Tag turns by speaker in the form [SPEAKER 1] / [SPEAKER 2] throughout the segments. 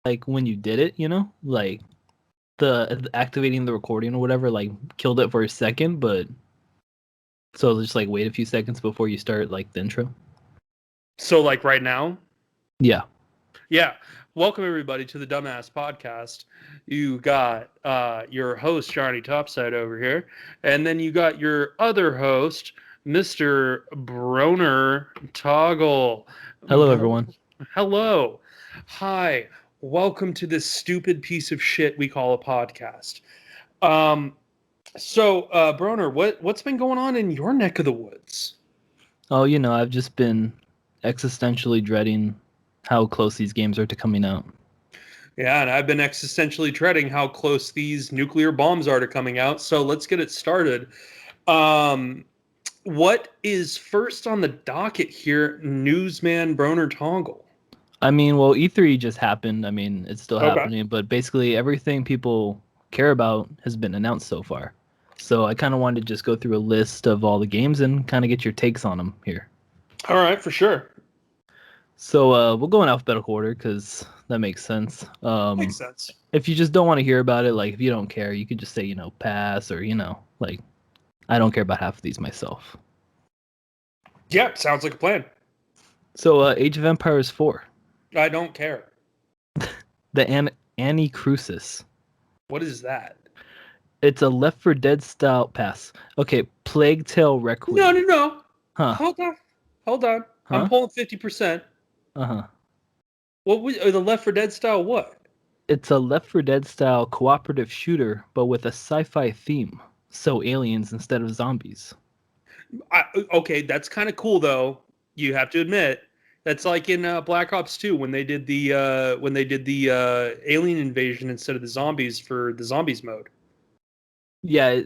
[SPEAKER 1] like when you did it, like the activating the recording or whatever, like killed it for a second, but so just like wait a few seconds before you start like the intro.
[SPEAKER 2] So, like right now,
[SPEAKER 1] Yeah.
[SPEAKER 2] yeah. Welcome everybody to the Dumbass Podcast. You got your host Johnny Topside over here, and then you got your other host, Mister Broner Toggle.
[SPEAKER 1] Hello, everyone.
[SPEAKER 2] Hello, hi. Welcome to this stupid piece of shit we call a podcast. Um, Broner, what's been going on in your neck of the woods?
[SPEAKER 1] Oh, I've just been existentially dreading how close these games are to coming out.
[SPEAKER 2] Yeah, and I've been existentially dreading how close these nuclear bombs are to coming out. So let's get it started. Um, what is first on the docket here, newsman Broner Tongle?
[SPEAKER 1] I mean, well, E3 just happened. I mean, it's still
[SPEAKER 2] Okay.
[SPEAKER 1] happening, but basically everything people care about has been announced so far. So I kind of wanted to just go through a list of all the games and kind of get your takes on them here.
[SPEAKER 2] All right, for sure.
[SPEAKER 1] So we'll go in alphabetical order because that makes sense.
[SPEAKER 2] Makes sense.
[SPEAKER 1] If you just don't want to hear about it, like if you don't care, you could just say, pass or, like I don't care about half of these myself.
[SPEAKER 2] Yep, sounds like a plan.
[SPEAKER 1] So Age of Empires 4,
[SPEAKER 2] I don't care.
[SPEAKER 1] the Annie Crucis.
[SPEAKER 2] What is that?
[SPEAKER 1] It's a Left 4 Dead style pass. Okay, Plague Tale
[SPEAKER 2] No,
[SPEAKER 1] Requiem.
[SPEAKER 2] no, no.
[SPEAKER 1] Huh?
[SPEAKER 2] Hold on. Hold on. I'm
[SPEAKER 1] Huh?
[SPEAKER 2] pulling 50%.
[SPEAKER 1] Uh-huh.
[SPEAKER 2] What was the Left 4 Dead style? What?
[SPEAKER 1] It's a Left 4 Dead style cooperative shooter, but with a sci-fi theme. So aliens instead of zombies.
[SPEAKER 2] Okay, that's kind of cool though. You have to admit that's like in Black Ops 2 when they did the alien invasion instead of the zombies for the zombies mode.
[SPEAKER 1] Yeah,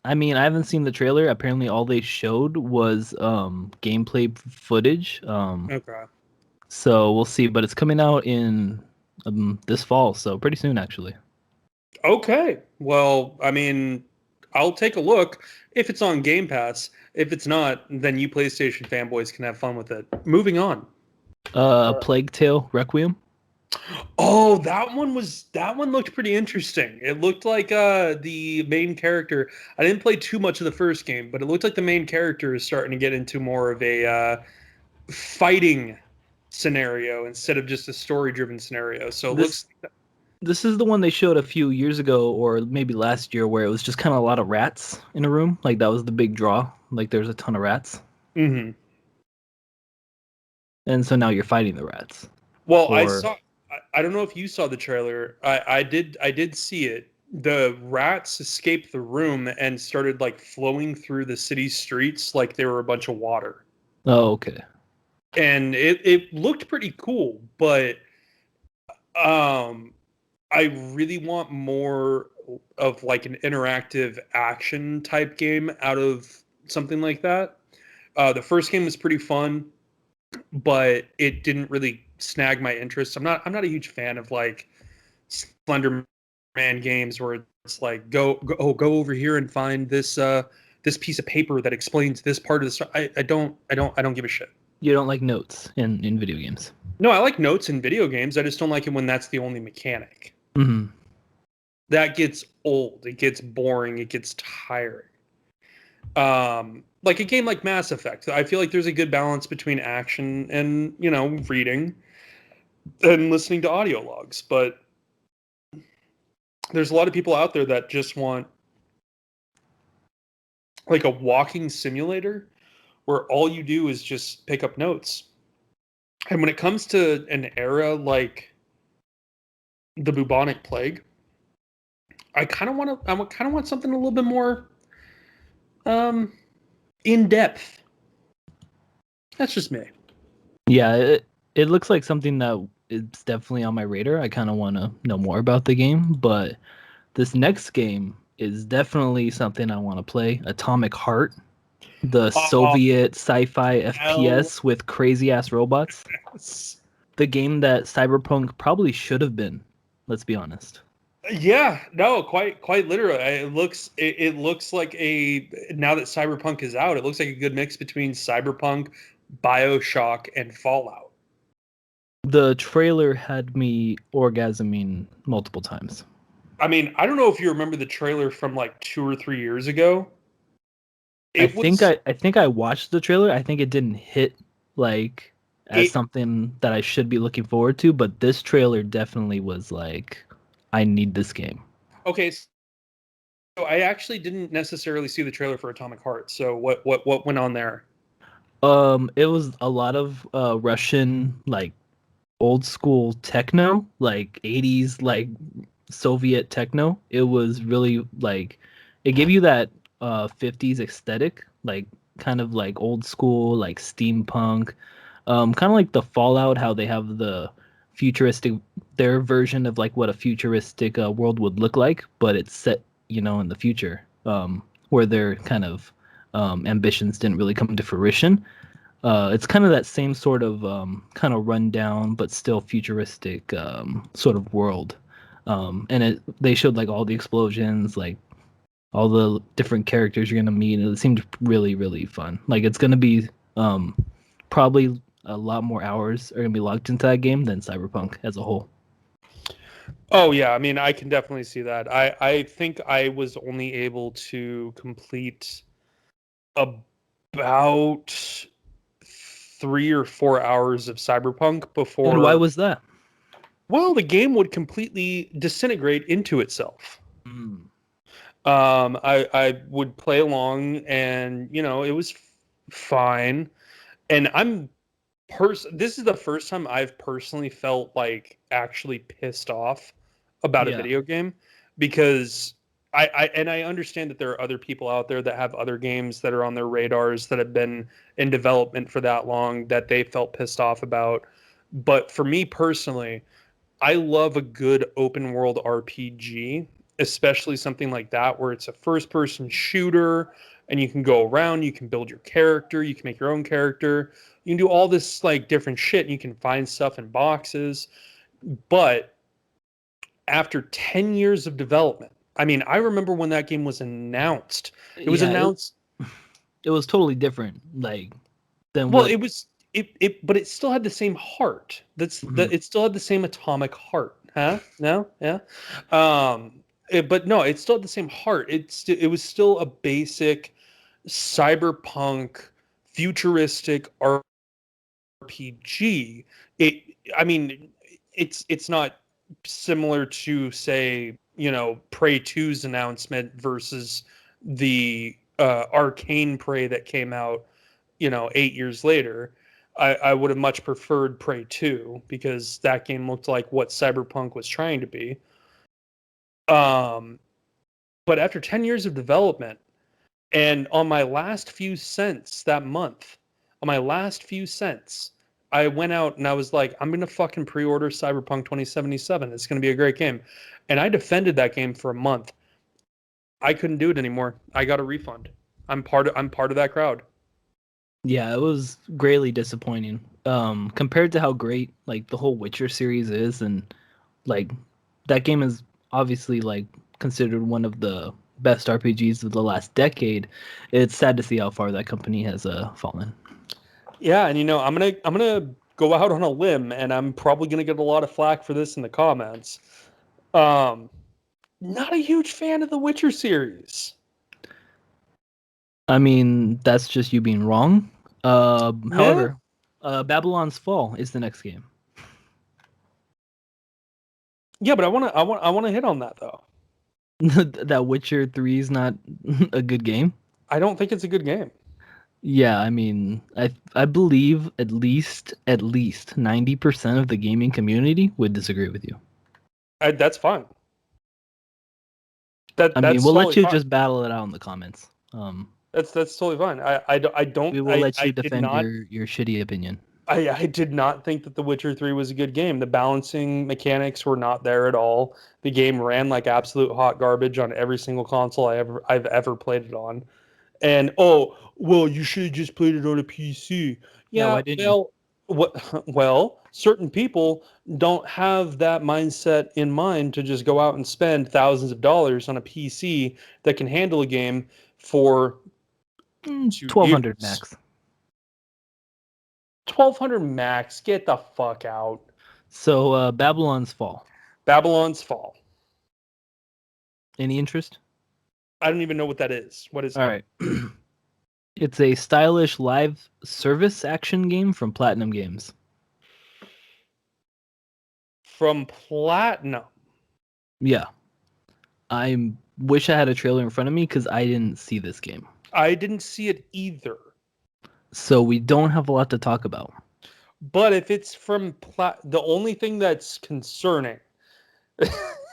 [SPEAKER 1] I mean, I haven't seen the trailer. Apparently all they showed was gameplay footage.
[SPEAKER 2] Okay.
[SPEAKER 1] So we'll see, but it's coming out in this fall, so pretty soon actually.
[SPEAKER 2] Okay. Well, I mean, I'll take a look if it's on Game Pass. If it's not, then you PlayStation fanboys can have fun with it. Moving on.
[SPEAKER 1] Plague Tale Requiem.
[SPEAKER 2] Oh, that one looked pretty interesting. It looked like the main character. I didn't play too much of the first game, but it looked like the main character is starting to get into more of a fighting scenario instead of just a story-driven scenario. So it
[SPEAKER 1] This
[SPEAKER 2] looks.
[SPEAKER 1] this is the one they showed a few years ago or maybe last year where it was just kind of a lot of rats in a room. Like that was the big draw. Like there's a ton of rats.
[SPEAKER 2] Mhm.
[SPEAKER 1] And so now you're fighting the rats.
[SPEAKER 2] Well, I
[SPEAKER 1] Or
[SPEAKER 2] saw. I don't know if you saw the trailer. I did. I did see it. The rats escaped the room and started like flowing through the city streets like they were a bunch of water,
[SPEAKER 1] oh, okay.
[SPEAKER 2] and it looked pretty cool. But um, I really want more of like an interactive action type game out of something like that. The first game was pretty fun, but it didn't really snag my interest. I'm not a huge fan of like Slender Man games where it's like go over here and find this piece of paper that explains this part of the story. I don't give a shit.
[SPEAKER 1] You don't like notes in video games.
[SPEAKER 2] No, I like notes in video games. I just don't like it when that's the only mechanic.
[SPEAKER 1] Hmm.
[SPEAKER 2] That gets old. It gets boring. It gets tiring. Like a game like Mass Effect, I feel like there's a good balance between action and reading and listening to audio logs. But there's a lot of people out there that just want like a walking simulator where all you do is just pick up notes. And when it comes to an era like the bubonic plague, I kind of want something a little bit more um, in depth. That's just me.
[SPEAKER 1] Yeah, it looks like something that is definitely on my radar. I kind of want to know more about the game, but this next game is definitely something I want to play. Atomic Heart, the
[SPEAKER 2] Oh,
[SPEAKER 1] Soviet sci-fi
[SPEAKER 2] hell
[SPEAKER 1] FPS with crazy ass robots.
[SPEAKER 2] yes.
[SPEAKER 1] The game that Cyberpunk probably should have been. Let's be honest.
[SPEAKER 2] Yeah, no, quite literally. It looks like a now that Cyberpunk is out, it looks like a good mix between Cyberpunk, BioShock, and Fallout.
[SPEAKER 1] The trailer had me orgasming multiple times.
[SPEAKER 2] I mean, I don't know if you remember the trailer from like 2 or 3 years ago.
[SPEAKER 1] I
[SPEAKER 2] It
[SPEAKER 1] think
[SPEAKER 2] was
[SPEAKER 1] I think I watched the trailer. I think it didn't hit like as
[SPEAKER 2] it
[SPEAKER 1] something that I should be looking forward to, but this trailer definitely was like, I need this game.
[SPEAKER 2] okay. So I actually didn't necessarily see the trailer for Atomic Heart. So what went on there?
[SPEAKER 1] It was a lot of Russian like old school techno, like 80s like Soviet techno. It was really like it gave you that 50s aesthetic, like kind of like old school like steampunk. Kind of like the Fallout, how they have the futuristic their version of like what a futuristic world would look like, but it's set, in the future. Where their kind of ambitions didn't really come to fruition. It's kind of that same sort of kind of rundown but still futuristic sort of world. And they showed like all the explosions, like all the different characters you're gonna meet, and it seemed really really fun. Like it's gonna be um, probably a lot more hours are gonna be logged into that game than Cyberpunk as a whole.
[SPEAKER 2] Oh yeah, I mean I can definitely see that. I think I was only able to complete about 3 or 4 hours of Cyberpunk
[SPEAKER 1] And why
[SPEAKER 2] before,
[SPEAKER 1] was that?
[SPEAKER 2] well, the game would completely disintegrate into itself.
[SPEAKER 1] Mm.
[SPEAKER 2] I would play along, and it was fine. And this is the first time I've personally felt like actually pissed off about a
[SPEAKER 1] Yeah.
[SPEAKER 2] video game, because I understand that there are other people out there that have other games that are on their radars that have been in development for that long that they felt pissed off about. But for me personally, I love a good open world RPG, especially something like that where it's a first person shooter and you can go around, you can build your character, you can make your own character, you can do all this like different shit, and you can find stuff in boxes. But after 10 years of development, I mean, I remember when that game was announced. It was
[SPEAKER 1] Yeah,
[SPEAKER 2] announced,
[SPEAKER 1] it was totally different, like than
[SPEAKER 2] well,
[SPEAKER 1] what.
[SPEAKER 2] it was it but it still had the same heart.
[SPEAKER 1] Mhm.
[SPEAKER 2] It still had the same atomic heart. Huh? No? Yeah. But no, it still had the same heart. It was still a basic cyberpunk futuristic RPG. It I mean, it's not similar to, say, Prey 2's announcement versus the Arcane Prey that came out 8 years later. I would have much preferred Prey 2 because that game looked like what Cyberpunk was trying to be. Um, but after 10 years of development, and on my last few cents that month, on my last few cents, I went out and I was like, I'm gonna fucking pre-order Cyberpunk 2077. It's gonna be a great game. And I defended that game for a month. I couldn't do it anymore. I got a refund. I'm part of that crowd.
[SPEAKER 1] Yeah, it was greatly disappointing. Compared to how great like the whole Witcher series is, and like that game is obviously like considered one of the best RPGs of the last decade. It's sad to see how far that company has fallen.
[SPEAKER 2] Yeah, and I'm gonna go out on a limb, and I'm probably gonna get a lot of flack for this in the comments. Um, Not a huge fan of the Witcher series.
[SPEAKER 1] I mean, that's just you being wrong.
[SPEAKER 2] Yeah,
[SPEAKER 1] However, Babylon's Fall is the next game.
[SPEAKER 2] yeah, but I wanna hit on that though.
[SPEAKER 1] That Witcher 3 is not a good game.
[SPEAKER 2] I don't think it's a good game.
[SPEAKER 1] Yeah, I mean, I believe at least 90% of the gaming community would disagree with you.
[SPEAKER 2] That's fine. That
[SPEAKER 1] I mean,
[SPEAKER 2] that's
[SPEAKER 1] we'll
[SPEAKER 2] totally
[SPEAKER 1] let you
[SPEAKER 2] fine.
[SPEAKER 1] just battle it out in the comments.
[SPEAKER 2] That's totally fine. I don't
[SPEAKER 1] We will let
[SPEAKER 2] I
[SPEAKER 1] you
[SPEAKER 2] did
[SPEAKER 1] defend
[SPEAKER 2] not
[SPEAKER 1] your shitty opinion.
[SPEAKER 2] I did not think that The Witcher 3 was a good game. The balancing mechanics were not there at all. The game ran like absolute hot garbage on every single console I've ever played it on. And oh, well, you should have just played it on a PC.
[SPEAKER 1] Yeah,
[SPEAKER 2] Yeah,
[SPEAKER 1] why didn't you?
[SPEAKER 2] well, well, certain people don't have that mindset in mind to just go out and spend thousands of dollars on a PC that can handle a game for 2 years.
[SPEAKER 1] 1200 max.
[SPEAKER 2] 1200 max, get the fuck out.
[SPEAKER 1] So Babylon's Fall.
[SPEAKER 2] Babylon's Fall.
[SPEAKER 1] Any interest?
[SPEAKER 2] I don't even know what that is. What is
[SPEAKER 1] All
[SPEAKER 2] it?
[SPEAKER 1] right. It's a stylish live service action game from Platinum Games.
[SPEAKER 2] From Platinum.
[SPEAKER 1] Yeah. I wish I had a trailer in front of me because I didn't see this game.
[SPEAKER 2] I didn't see it either.
[SPEAKER 1] So we don't have a lot to talk about.
[SPEAKER 2] But if it's from the only thing that's concerning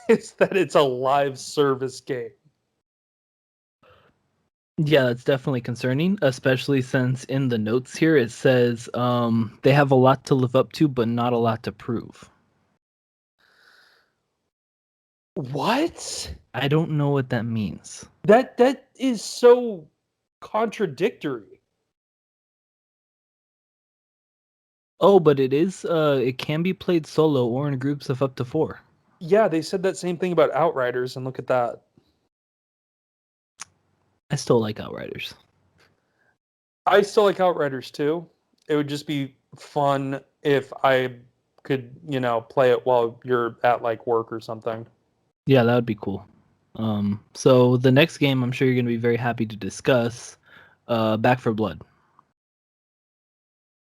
[SPEAKER 2] is that it's a live service game.
[SPEAKER 1] Yeah, that's definitely concerning, especially since in the notes here it says they have a lot to live up to, but not a lot to prove.
[SPEAKER 2] What?
[SPEAKER 1] I don't know what that means.
[SPEAKER 2] That is so contradictory.
[SPEAKER 1] Oh, but it can be played solo or in groups of up to 4.
[SPEAKER 2] Yeah, they said that same thing about Outriders, and look at that.
[SPEAKER 1] I still like Outriders.
[SPEAKER 2] I still like Outriders too. It would just be fun if I could, play it while you're at like work or something.
[SPEAKER 1] Yeah, that would be cool. So the next game I'm sure you're going to be very happy to discuss, Back for Blood.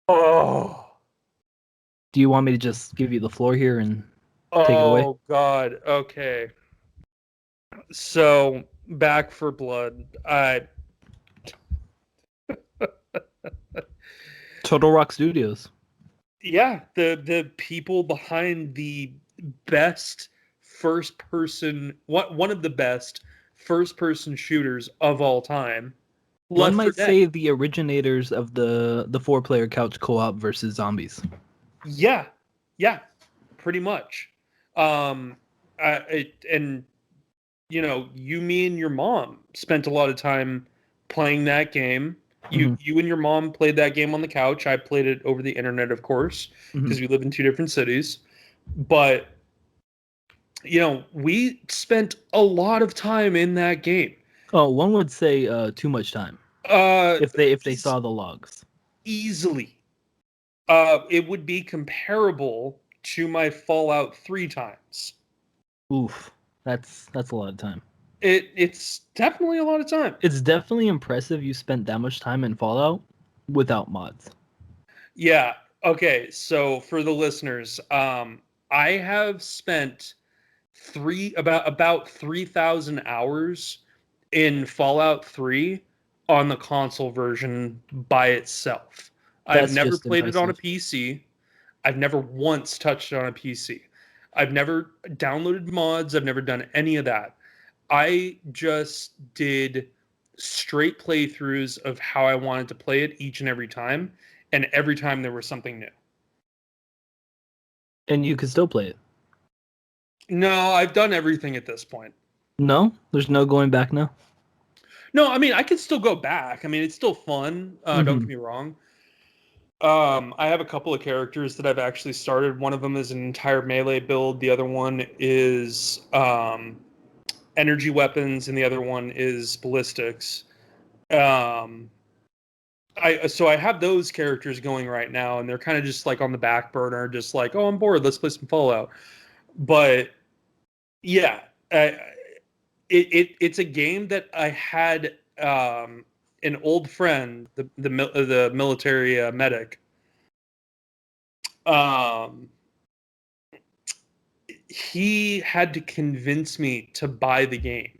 [SPEAKER 2] Oh,
[SPEAKER 1] Do you want me to just give you the floor here and take it away?
[SPEAKER 2] oh God. Okay. So Back for Blood.
[SPEAKER 1] Turtle Rock Studios.
[SPEAKER 2] Yeah, the people behind the best first person, one of the best first person shooters of all time,
[SPEAKER 1] One
[SPEAKER 2] Left 4
[SPEAKER 1] might
[SPEAKER 2] Dead.
[SPEAKER 1] say the originators of the 4-player couch co-op versus zombies.
[SPEAKER 2] Yeah, yeah, pretty much. Um, and you, me, and your mom spent a lot of time playing that game. You,
[SPEAKER 1] Hmm.
[SPEAKER 2] you and your mom played that game on the couch. I played it over the internet, of course,
[SPEAKER 1] Hmm.
[SPEAKER 2] because we live in two different cities. But we spent a lot of time in that game.
[SPEAKER 1] Oh, one would say too much time
[SPEAKER 2] Uh,
[SPEAKER 1] if they
[SPEAKER 2] eas-
[SPEAKER 1] saw the logs.
[SPEAKER 2] easily. It would be comparable to my Fallout 3 times.
[SPEAKER 1] Oof, that's a lot of time.
[SPEAKER 2] It's definitely a lot of time.
[SPEAKER 1] It's definitely impressive you spent that much time in Fallout without mods.
[SPEAKER 2] Yeah. Okay. So for the listeners, I have spent about 3,000 hours in Fallout 3 on the console version by itself. I've
[SPEAKER 1] That's
[SPEAKER 2] never
[SPEAKER 1] just
[SPEAKER 2] played it on a
[SPEAKER 1] impressive.
[SPEAKER 2] PC. I've never once touched it on a PC. I've never downloaded mods. I've never done any of that. I just did straight playthroughs of how I wanted to play it each and every time, and every time there was something new.
[SPEAKER 1] And you could still play it.
[SPEAKER 2] No, I've done everything at this point.
[SPEAKER 1] No, there's no going back now.
[SPEAKER 2] No, I mean I could still go back. I mean it's still fun. Don't get
[SPEAKER 1] Hmm.
[SPEAKER 2] me wrong. I have a couple of characters that I've actually started. One of them is an entire melee build. The other one is energy weapons, and the other one is ballistics. Um, I have those characters going right now, and they're kind of just like on the back burner, just like, oh, I'm bored. Let's play some Fallout. But yeah, it's a game that I had an old friend, the military medic. Um, he had to convince me to buy the game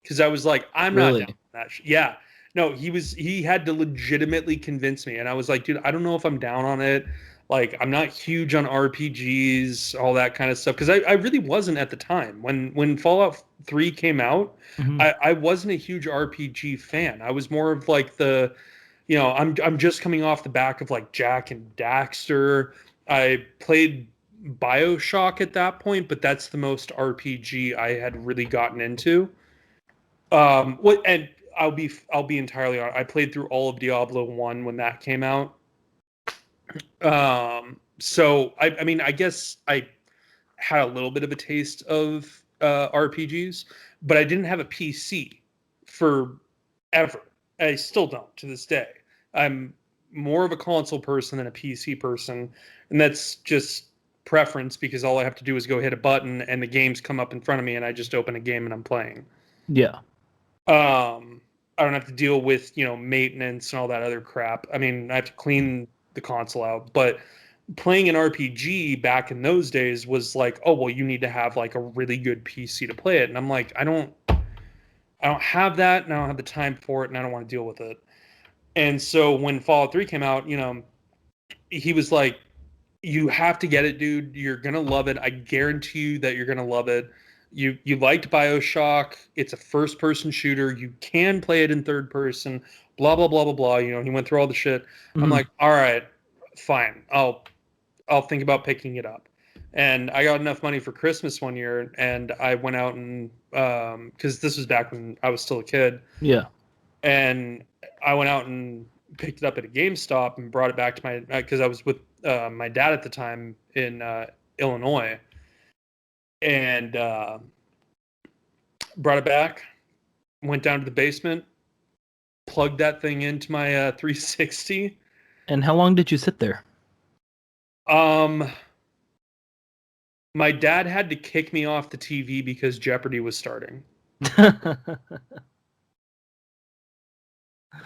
[SPEAKER 2] because I was like, I'm not down
[SPEAKER 1] Really?
[SPEAKER 2] with that. Yeah, no, he had to legitimately convince me, and I was like, dude, I don't know if I'm down on it. Like, I'm not huge on RPGs, all that kind of stuff, because I really wasn't at the time when Fallout 3 came out.
[SPEAKER 1] Hmm.
[SPEAKER 2] I wasn't a huge RPG fan. I was more of like I'm just coming off the back of like Jack and Daxter. I played BioShock at that point, but that's the most RPG I had really gotten into. What and I'll be entirely honest. I played through all of Diablo 1 when that came out. So I mean, I guess I had a little bit of a taste of RPGs, but I didn't have a PC for ever. I still don't to this day. I'm more of a console person than a PC person, and that's just preference because all I have to do is go hit a button and the games come up in front of me and I just open a game and I'm playing.
[SPEAKER 1] Yeah.
[SPEAKER 2] I don't have to deal with, maintenance and all that other crap. I mean, I have to clean the console out, but playing an RPG back in those days was like, oh, well, you need to have like a really good PC to play it. And I'm like, I don't have that and I don't have the time for it and I don't want to deal with it. And so when Fallout 3 came out, he was like, you have to get it, dude. You're gonna love it. I guarantee you that you're gonna love it. You liked BioShock. It's a first person shooter. You can play it in third person. Blah blah blah blah blah. He went through all the shit. I'm like, all right, fine. I'll think about picking it up. And I got enough money for Christmas one year, and I went out and because this was back when I was still a kid.
[SPEAKER 1] Yeah.
[SPEAKER 2] And I went out and picked it up at a GameStop and brought it back to my because I was with my dad at the time in Illinois, and brought it back. Went down to the basement, plugged that thing into my 360.
[SPEAKER 1] And how long did you sit there?
[SPEAKER 2] My dad had to kick me off the TV because Jeopardy was starting.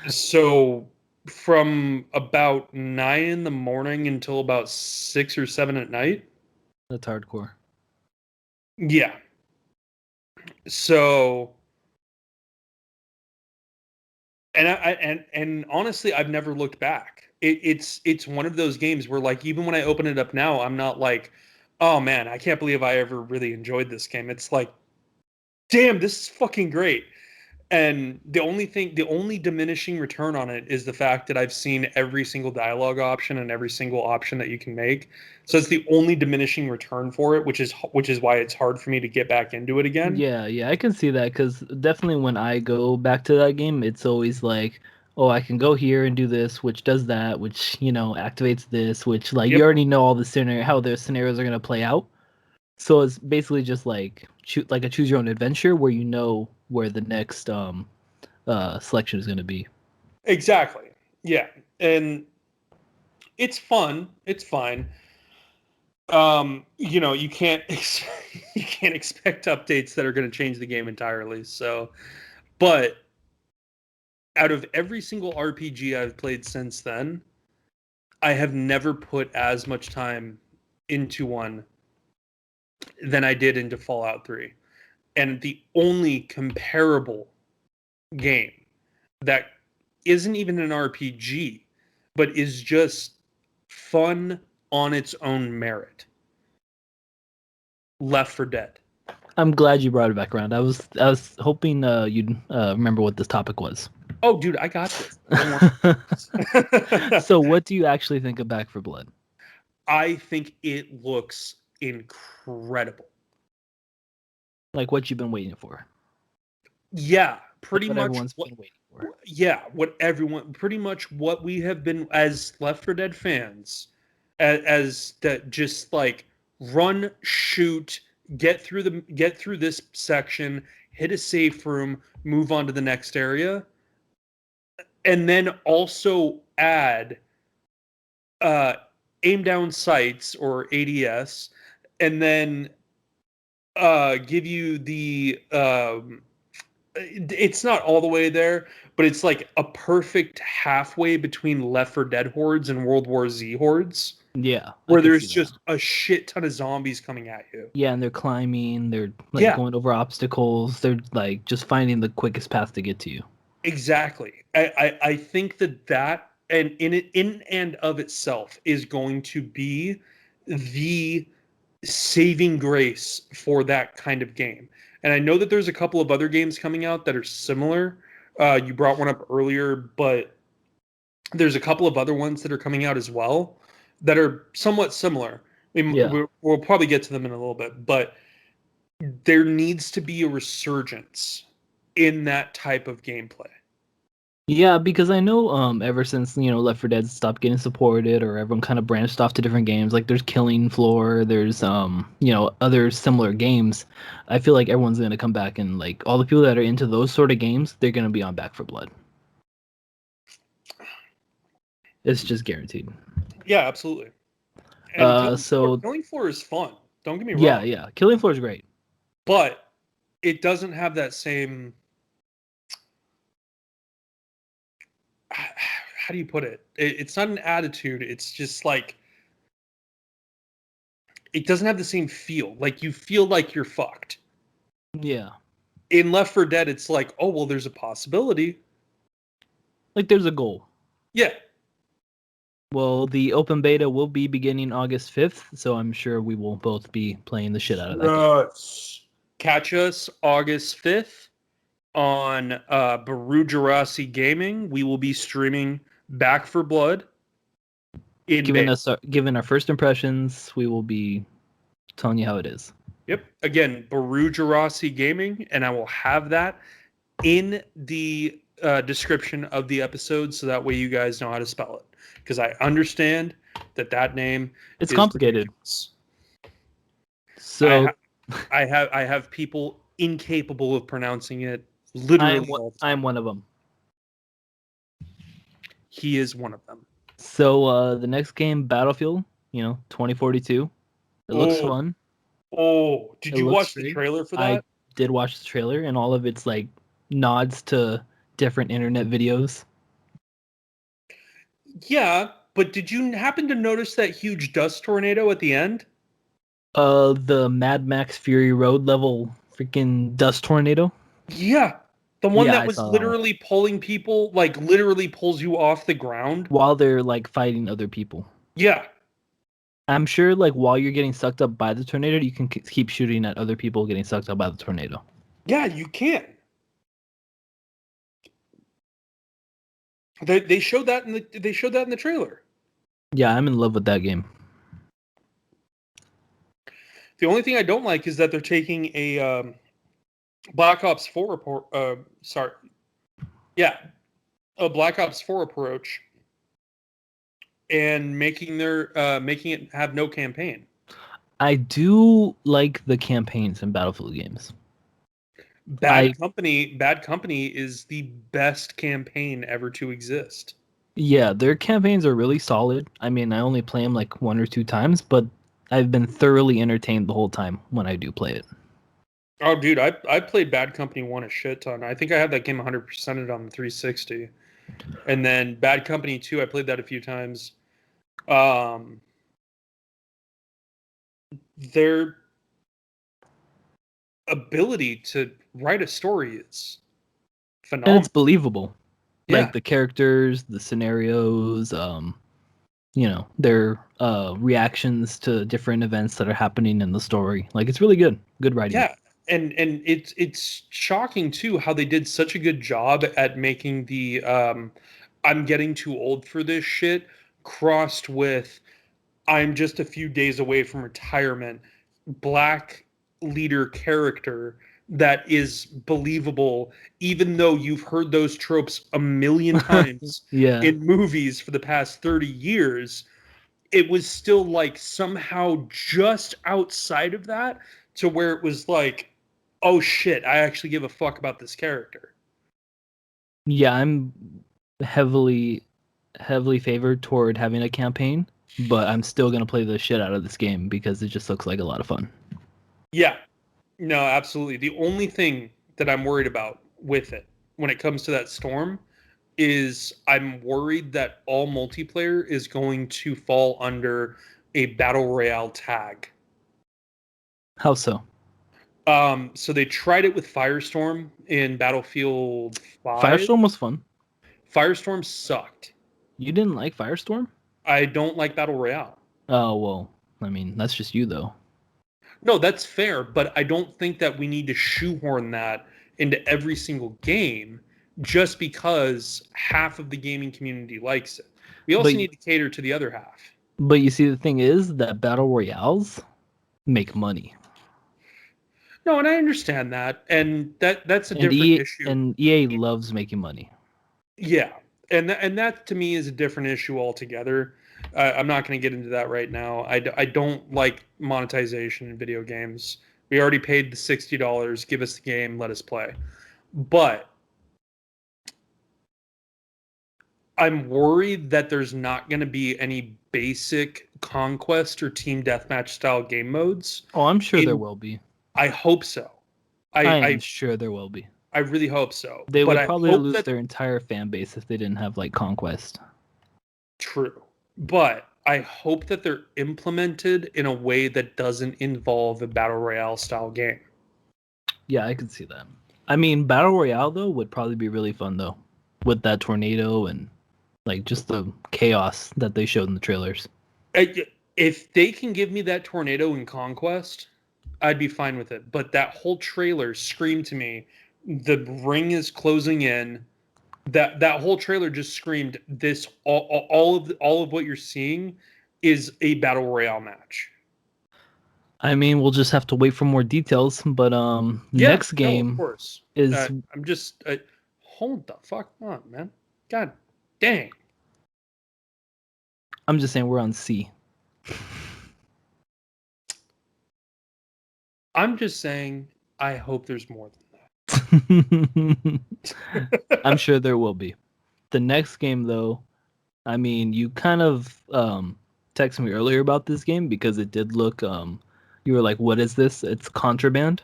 [SPEAKER 2] So from about 9 in the morning until about 6 or 7 at night.
[SPEAKER 1] That's hardcore.
[SPEAKER 2] Yeah. So, and honestly, I've never looked back. It's one of those games where, like, even when I open it up now, I'm not like, oh man, I can't believe I ever really enjoyed this game. It's like, damn, this is fucking great. And the only diminishing return on it is the fact that I've seen every single dialogue option and every single option that you can make. So it's the only diminishing return for it, which is why it's hard for me to get back into it again.
[SPEAKER 1] Yeah, I can see that because definitely when I go back to that game, it's always like, oh, I can go here and do this, which does that, which activates this, which like you
[SPEAKER 2] Yep.
[SPEAKER 1] already know all the how their scenarios are gonna play out. So it's basically just like a choose your own adventure where you know where the next selection is gonna be.
[SPEAKER 2] Exactly. Yeah. And it's fun. It's fine. You can't you can't expect updates that are going to change the game entirely. So, but out of every single RPG I've played since then, I have never put as much time into one than I did into Fallout 3. And the only comparable game that isn't even an RPG, but is just fun on its own merit. Left 4 Dead.
[SPEAKER 1] I'm glad you brought it back around. I was hoping you'd remember what this topic was.
[SPEAKER 2] Oh, dude, I got this.
[SPEAKER 1] So, what do you actually think of Back for Blood?
[SPEAKER 2] I think it looks incredible.
[SPEAKER 1] Like what you've been waiting for.
[SPEAKER 2] Yeah, pretty
[SPEAKER 1] What
[SPEAKER 2] much
[SPEAKER 1] everyone's been waiting for.
[SPEAKER 2] Yeah, pretty much what we have been as Left 4 Dead fans, as that just like run, shoot, get through this section, hit a safe room, move on to the next area, and then also add aim down sights or ADS, and then give you the it's not all the way there, but it's like a perfect halfway between Left 4 Dead hordes and World War Z hordes.
[SPEAKER 1] Yeah,
[SPEAKER 2] where there's just a shit ton of zombies coming at you.
[SPEAKER 1] Yeah, and they're climbing, they're like going over obstacles, they're like just finding the quickest path to get to you.
[SPEAKER 2] Exactly. I think that and in and of itself is going to be the saving grace for that kind of game. And I know that there's a couple of other games coming out that are similar. You brought one up earlier, but there's a couple of other ones that are coming out as well that are somewhat similar. We'll probably get to them in a little bit, but there needs to be a resurgence in that type of gameplay.
[SPEAKER 1] Yeah, because I know ever since Left 4 Dead stopped getting supported, or everyone kind of branched off to different games, like there's Killing Floor, there's other similar games. I feel like everyone's gonna come back, and like all the people that are into those sort of games, they're gonna be on Back 4 Blood. It's just guaranteed.
[SPEAKER 2] Yeah, absolutely. And
[SPEAKER 1] So
[SPEAKER 2] Killing Floor is fun. Don't get me
[SPEAKER 1] yeah,
[SPEAKER 2] wrong,
[SPEAKER 1] yeah, Killing Floor is great.
[SPEAKER 2] but it doesn't have that same. How do you put it? It's not an attitude. It's just like it doesn't have the same feel. Like you feel like you're fucked.
[SPEAKER 1] Yeah,
[SPEAKER 2] In Left 4 Dead, it's like, oh well, there's a possibility.
[SPEAKER 1] like there's a goal.
[SPEAKER 2] Yeah.
[SPEAKER 1] Well, the open beta will be beginning August 5th, so I'm sure we will both be playing the shit out of that game.
[SPEAKER 2] Yes. Catch us August 5th on Baru Jurasi Gaming. We will be streaming Back for Blood in beta.
[SPEAKER 1] Given our first impressions, we will be telling you how it is.
[SPEAKER 2] Yep. Again, Baru Jurasi Gaming, and I will have that in the description of the episode so that way you guys know how to spell it. Because I understand that name
[SPEAKER 1] It's
[SPEAKER 2] is
[SPEAKER 1] complicated.
[SPEAKER 2] ridiculous.
[SPEAKER 1] So
[SPEAKER 2] I have people incapable of pronouncing it literally all the
[SPEAKER 1] I
[SPEAKER 2] time.
[SPEAKER 1] am one of them.
[SPEAKER 2] He is one of them.
[SPEAKER 1] So the next game, Battlefield, 2042. It looks
[SPEAKER 2] Oh,
[SPEAKER 1] fun.
[SPEAKER 2] oh! Did
[SPEAKER 1] It
[SPEAKER 2] you
[SPEAKER 1] looks
[SPEAKER 2] watch the
[SPEAKER 1] great.
[SPEAKER 2] trailer for
[SPEAKER 1] I
[SPEAKER 2] that?
[SPEAKER 1] did watch the trailer and all of its like nods to different internet videos.
[SPEAKER 2] Yeah, but did you happen to notice that huge dust tornado at the end?
[SPEAKER 1] The Mad Max Fury Road level freaking dust tornado.
[SPEAKER 2] Yeah, the one
[SPEAKER 1] Yeah,
[SPEAKER 2] that
[SPEAKER 1] I
[SPEAKER 2] was
[SPEAKER 1] saw that one.
[SPEAKER 2] literally pulling people, like literally pulls you off the ground.
[SPEAKER 1] While they're like fighting other people.
[SPEAKER 2] Yeah,
[SPEAKER 1] I'm sure like while you're getting sucked up by the tornado, you can keep shooting at other people getting sucked up by the tornado.
[SPEAKER 2] yeah, you can. They showed that in the trailer.
[SPEAKER 1] Yeah, I'm in love with that game.
[SPEAKER 2] The only thing I don't like is that they're taking a Black Ops 4 report. Sorry, yeah, a Black Ops 4 approach and making it have no campaign.
[SPEAKER 1] I do like the campaigns in Battlefield games. I
[SPEAKER 2] Bad Company is the best campaign ever to exist.
[SPEAKER 1] Yeah, their campaigns are really solid. I mean, I only play them like one or two times, but I've been thoroughly entertained the whole time when I do play it.
[SPEAKER 2] Oh, dude, I played Bad Company 1 a shit ton. I think I had that game 100%ed on the 360. And then Bad Company 2, I played that a few times. Um, their ability to write a story is
[SPEAKER 1] And it's
[SPEAKER 2] phenomenal.
[SPEAKER 1] believable. Like
[SPEAKER 2] Yeah,
[SPEAKER 1] the characters, the scenarios, their reactions to different events that are happening in the story. Like it's really good. Good writing.
[SPEAKER 2] yeah, and it's shocking too how they did such a good job at making the I'm getting too old for this shit crossed with I'm just a few days away from retirement black leader character that is believable even though you've heard those tropes a million times
[SPEAKER 1] Yeah.
[SPEAKER 2] in movies for the past 30 years. It was still like somehow just outside of that to where it was like, oh shit, I actually give a fuck about this character.
[SPEAKER 1] Yeah, I'm heavily heavily favored toward having a campaign, but I'm still gonna play the shit out of this game because it just looks like a lot of fun.
[SPEAKER 2] Yeah, no, absolutely. The only thing that I'm worried about with it when it comes to that storm is I'm worried that all multiplayer is going to fall under a battle royale tag.
[SPEAKER 1] How so?
[SPEAKER 2] So they tried it with Firestorm in Battlefield 5.
[SPEAKER 1] Firestorm was fun.
[SPEAKER 2] Firestorm sucked.
[SPEAKER 1] You didn't like Firestorm?
[SPEAKER 2] I don't like battle royale.
[SPEAKER 1] Oh well, I mean that's just you though.
[SPEAKER 2] No, that's fair, but I don't think that we need to shoehorn that into every single game just because half of the gaming community likes it. We
[SPEAKER 1] But
[SPEAKER 2] also need to cater to the other half.
[SPEAKER 1] but you see the thing is that battle royales make money,
[SPEAKER 2] No, and I understand that, and that's a
[SPEAKER 1] and
[SPEAKER 2] different issue.
[SPEAKER 1] EA loves making money.
[SPEAKER 2] Yeah, and that to me is a different issue altogether. I'm not going to get into that right now. I don't like monetization in video games. We already paid the $60. Give us the game, let us play. But I'm worried that there's not going to be any basic conquest or team deathmatch style game modes.
[SPEAKER 1] Oh, I'm sure there
[SPEAKER 2] In
[SPEAKER 1] will be.
[SPEAKER 2] I hope so.
[SPEAKER 1] I
[SPEAKER 2] I
[SPEAKER 1] am
[SPEAKER 2] I,
[SPEAKER 1] sure there will be.
[SPEAKER 2] I really hope so.
[SPEAKER 1] They
[SPEAKER 2] But
[SPEAKER 1] would
[SPEAKER 2] I
[SPEAKER 1] probably
[SPEAKER 2] hope
[SPEAKER 1] lose
[SPEAKER 2] that
[SPEAKER 1] their entire fan base if they didn't have like Conquest.
[SPEAKER 2] true. But I hope that they're implemented in a way that doesn't involve a battle royale style game.
[SPEAKER 1] Yeah, I could see that. I mean, Battle Royale though would probably be really fun though, with that tornado and like just the chaos that they showed in the trailers.
[SPEAKER 2] If they can give me that tornado in Conquest, I'd be fine with it. But that whole trailer screamed to me, the ring is closing in. That whole trailer just screamed this all of what you're seeing is a battle royale match.
[SPEAKER 1] I mean, we'll just have to wait for more details. But
[SPEAKER 2] Yeah,
[SPEAKER 1] next
[SPEAKER 2] no, of
[SPEAKER 1] game
[SPEAKER 2] course.
[SPEAKER 1] is
[SPEAKER 2] I'm just hold the fuck on, man. God dang.
[SPEAKER 1] I'm just saying we're on C.
[SPEAKER 2] I'm just saying I hope there's more than
[SPEAKER 1] I'm
[SPEAKER 2] that.
[SPEAKER 1] sure there will be. The next game though, I mean, you kind of texted me earlier about this game because it did look you were like, "What is this?" It's Contraband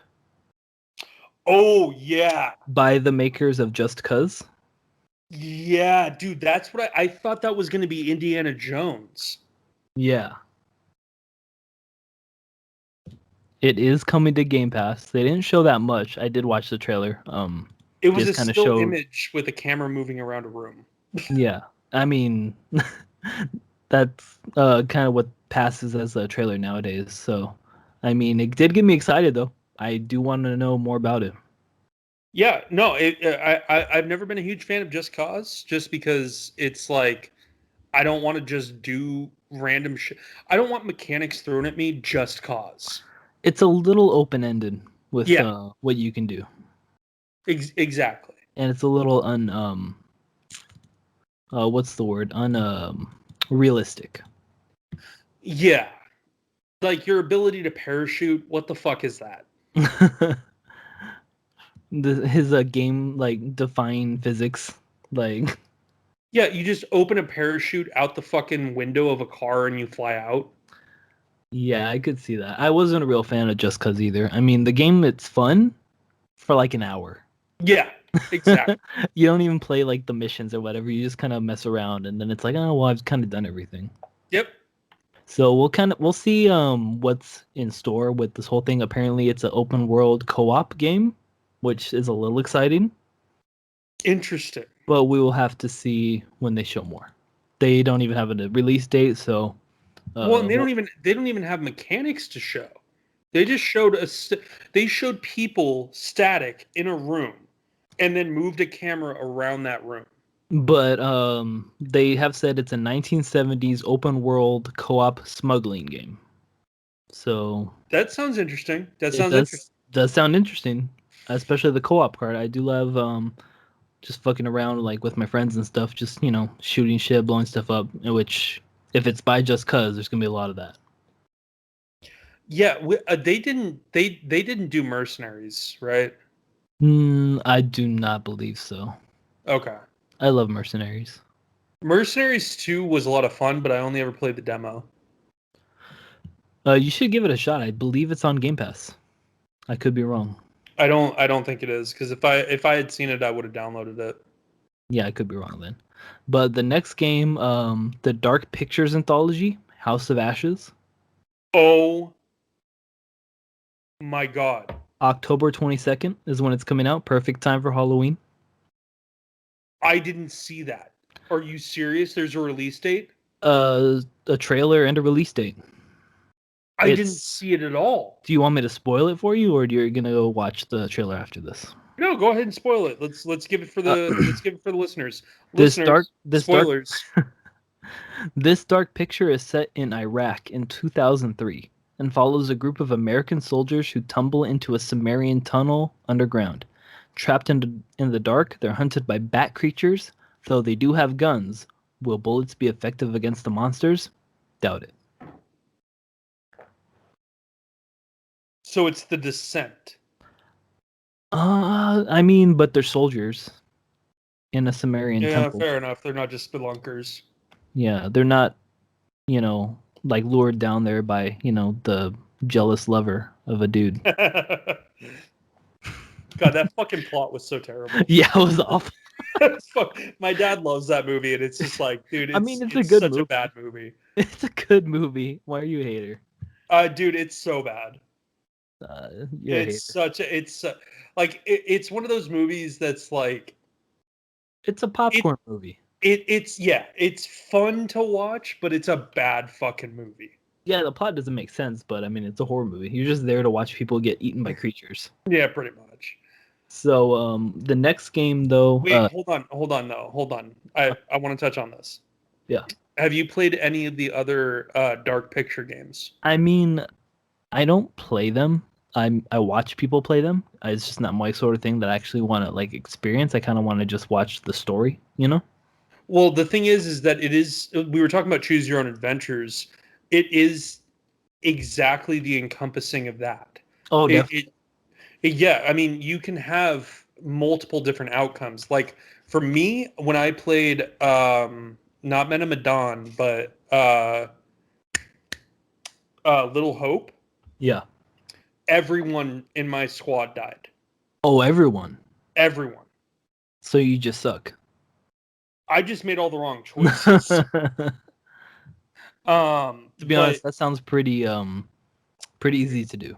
[SPEAKER 2] Oh yeah.
[SPEAKER 1] by the makers of Just Cause.
[SPEAKER 2] Yeah, dude, that's what I thought that was going to be Indiana Jones.
[SPEAKER 1] Yeah. It is coming to Game Pass. They didn't show that much. I did watch the trailer.
[SPEAKER 2] It
[SPEAKER 1] They
[SPEAKER 2] was
[SPEAKER 1] just
[SPEAKER 2] a
[SPEAKER 1] kind of
[SPEAKER 2] still
[SPEAKER 1] showed.
[SPEAKER 2] image with a camera moving around a room.
[SPEAKER 1] Yeah, I mean, that's kind of what passes as a trailer nowadays. So, I mean, it did get me excited though. I do want to know more about it.
[SPEAKER 2] Yeah, no, I've never been a huge fan of Just Cause, just because it's like I don't want to just do random shit. I don't want mechanics thrown at me just cause.
[SPEAKER 1] It's a little open ended with
[SPEAKER 2] Yeah,
[SPEAKER 1] what you can do,
[SPEAKER 2] exactly.
[SPEAKER 1] and it's a little what's the word realistic.
[SPEAKER 2] Yeah, like your ability to parachute. What the fuck is that?
[SPEAKER 1] His game like defying physics, like
[SPEAKER 2] Yeah, you just open a parachute out the fucking window of a car and you fly out.
[SPEAKER 1] yeah, I could see that. I wasn't a real fan of Just Cause either. I mean, the game it's fun for like an hour.
[SPEAKER 2] Yeah, exactly.
[SPEAKER 1] You don't even play like the missions or whatever. You just kind of mess around, and then it's like, oh well, I've kind of done everything.
[SPEAKER 2] Yep.
[SPEAKER 1] So we'll see what's in store with this whole thing. Apparently, it's an open world co-op game, which is a little exciting.
[SPEAKER 2] Interesting.
[SPEAKER 1] But we will have to see when they show more. They don't even have a release date, so
[SPEAKER 2] Well, and
[SPEAKER 1] well,
[SPEAKER 2] they don't even have mechanics to show. They just showed they showed people static in a room and then moved a camera around that room.
[SPEAKER 1] but they have said it's a 1970s open world co-op smuggling game. So
[SPEAKER 2] That sounds interesting. That
[SPEAKER 1] it
[SPEAKER 2] sounds interesting.
[SPEAKER 1] does sound interesting, especially the co-op part. I do love just fucking around like with my friends and stuff, just shooting shit, blowing stuff up. Which if it's by Just Cause, there's gonna be a lot of that.
[SPEAKER 2] Yeah, they didn't do mercenaries, right?
[SPEAKER 1] I do not believe so.
[SPEAKER 2] Okay.
[SPEAKER 1] I love Mercenaries.
[SPEAKER 2] Mercenaries 2 was a lot of fun, but I only ever played the demo.
[SPEAKER 1] You should give it a shot. I believe it's on Game Pass. I could be wrong.
[SPEAKER 2] I don't think it is because if I had seen it, I would have downloaded it.
[SPEAKER 1] Yeah, I could be wrong then. But the next game, the Dark Pictures anthology, House of Ashes,
[SPEAKER 2] Oh my god.
[SPEAKER 1] October 22nd is when it's coming out. Perfect time for Halloween.
[SPEAKER 2] I didn't see that. Are you serious? There's a release date?
[SPEAKER 1] A trailer and a release date.
[SPEAKER 2] I didn't
[SPEAKER 1] It's.
[SPEAKER 2] see it at all.
[SPEAKER 1] Do you want me to spoil it for you, or do you gonna go watch the trailer after this?
[SPEAKER 2] No, go ahead and spoil it. Let's give it for
[SPEAKER 1] Uh,
[SPEAKER 2] the let's give it for the listeners.
[SPEAKER 1] this dark,
[SPEAKER 2] Listeners,
[SPEAKER 1] this dark,
[SPEAKER 2] spoilers.
[SPEAKER 1] this dark picture is set in Iraq in 2003 and follows a group of American soldiers who tumble into a Sumerian tunnel underground. Trapped in the dark, they're hunted by bat creatures. Though they do have guns, will bullets be effective against the monsters? Doubt it.
[SPEAKER 2] So it's the descent.
[SPEAKER 1] I mean, but they're soldiers in a Sumerian
[SPEAKER 2] Yeah,
[SPEAKER 1] temple.
[SPEAKER 2] fair enough. They're not just spelunkers.
[SPEAKER 1] Yeah, they're not, you know. like lured down there by, the jealous lover of a dude.
[SPEAKER 2] God, that fucking plot was so terrible.
[SPEAKER 1] Yeah, it was awful.
[SPEAKER 2] Fuck. My dad loves that movie, and it's just like, dude,
[SPEAKER 1] I mean, it's a
[SPEAKER 2] it's
[SPEAKER 1] good
[SPEAKER 2] such a
[SPEAKER 1] movie.
[SPEAKER 2] bad movie.
[SPEAKER 1] It's a good movie. Why are you a hater?
[SPEAKER 2] Dude, it's so bad.
[SPEAKER 1] You're a hater.
[SPEAKER 2] It's one of those movies that's like
[SPEAKER 1] It's a
[SPEAKER 2] it
[SPEAKER 1] popcorn movie.
[SPEAKER 2] it's fun to watch, but it's a bad fucking movie.
[SPEAKER 1] Yeah, the plot doesn't make sense, but I mean, it's a horror movie. You're just there to watch people get eaten by creatures.
[SPEAKER 2] Yeah, pretty much.
[SPEAKER 1] So, the next game though,
[SPEAKER 2] Wait, hold on, no, hold on. I want to touch on this.
[SPEAKER 1] yeah.
[SPEAKER 2] Have you played any of the other Dark Picture games?
[SPEAKER 1] I mean, I don't play them. I watch people play them. It's just not my sort of thing that I actually want to like experience. I kind of want to just watch the story, you know?
[SPEAKER 2] Well, the thing is that it is. We were talking about choose your own adventures. It is exactly the encompassing of that.
[SPEAKER 1] Oh,
[SPEAKER 2] It,
[SPEAKER 1] definitely.
[SPEAKER 2] it, yeah, I mean, you can have multiple different outcomes. Like for me, when I played, not Men of Medan, but Little Hope,
[SPEAKER 1] Yeah.
[SPEAKER 2] everyone in my squad died.
[SPEAKER 1] Oh, everyone.
[SPEAKER 2] Everyone.
[SPEAKER 1] So you just suck.
[SPEAKER 2] I just made all the wrong choices.
[SPEAKER 1] To be
[SPEAKER 2] But
[SPEAKER 1] honest, that sounds pretty easy to do.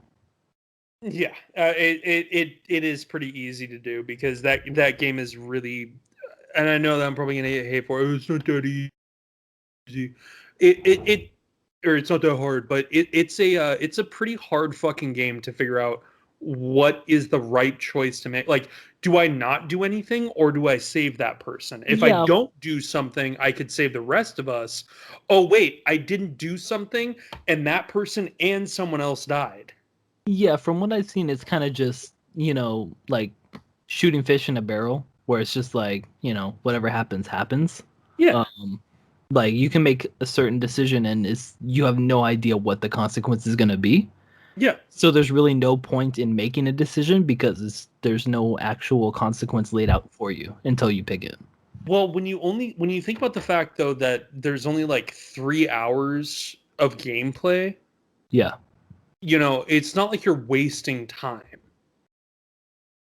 [SPEAKER 2] yeah, it is pretty easy to do because that game is really, and I know that I'm probably gonna get hate for it. It's not that easy. It or it's not that hard, but it's a pretty hard fucking game to figure out what is the right choice to make. Like, do I not do anything or do I save that person? If I
[SPEAKER 1] Yeah,
[SPEAKER 2] don't do something, I could save the rest of us. Oh wait, I didn't do something, and that person and someone else died.
[SPEAKER 1] yeah. From what I've seen, it's kind of just like shooting fish in a barrel, where it's just like whatever happens happens.
[SPEAKER 2] Yeah,
[SPEAKER 1] Um, like you can make a certain decision, and you have no idea what the consequence is gonna be.
[SPEAKER 2] yeah.
[SPEAKER 1] So there's really no point in making a decision because there's no actual consequence laid out for you until you pick it.
[SPEAKER 2] Well, when you think about the fact though that there's only like 3 hours of gameplay,
[SPEAKER 1] Yeah.
[SPEAKER 2] it's not like you're wasting time.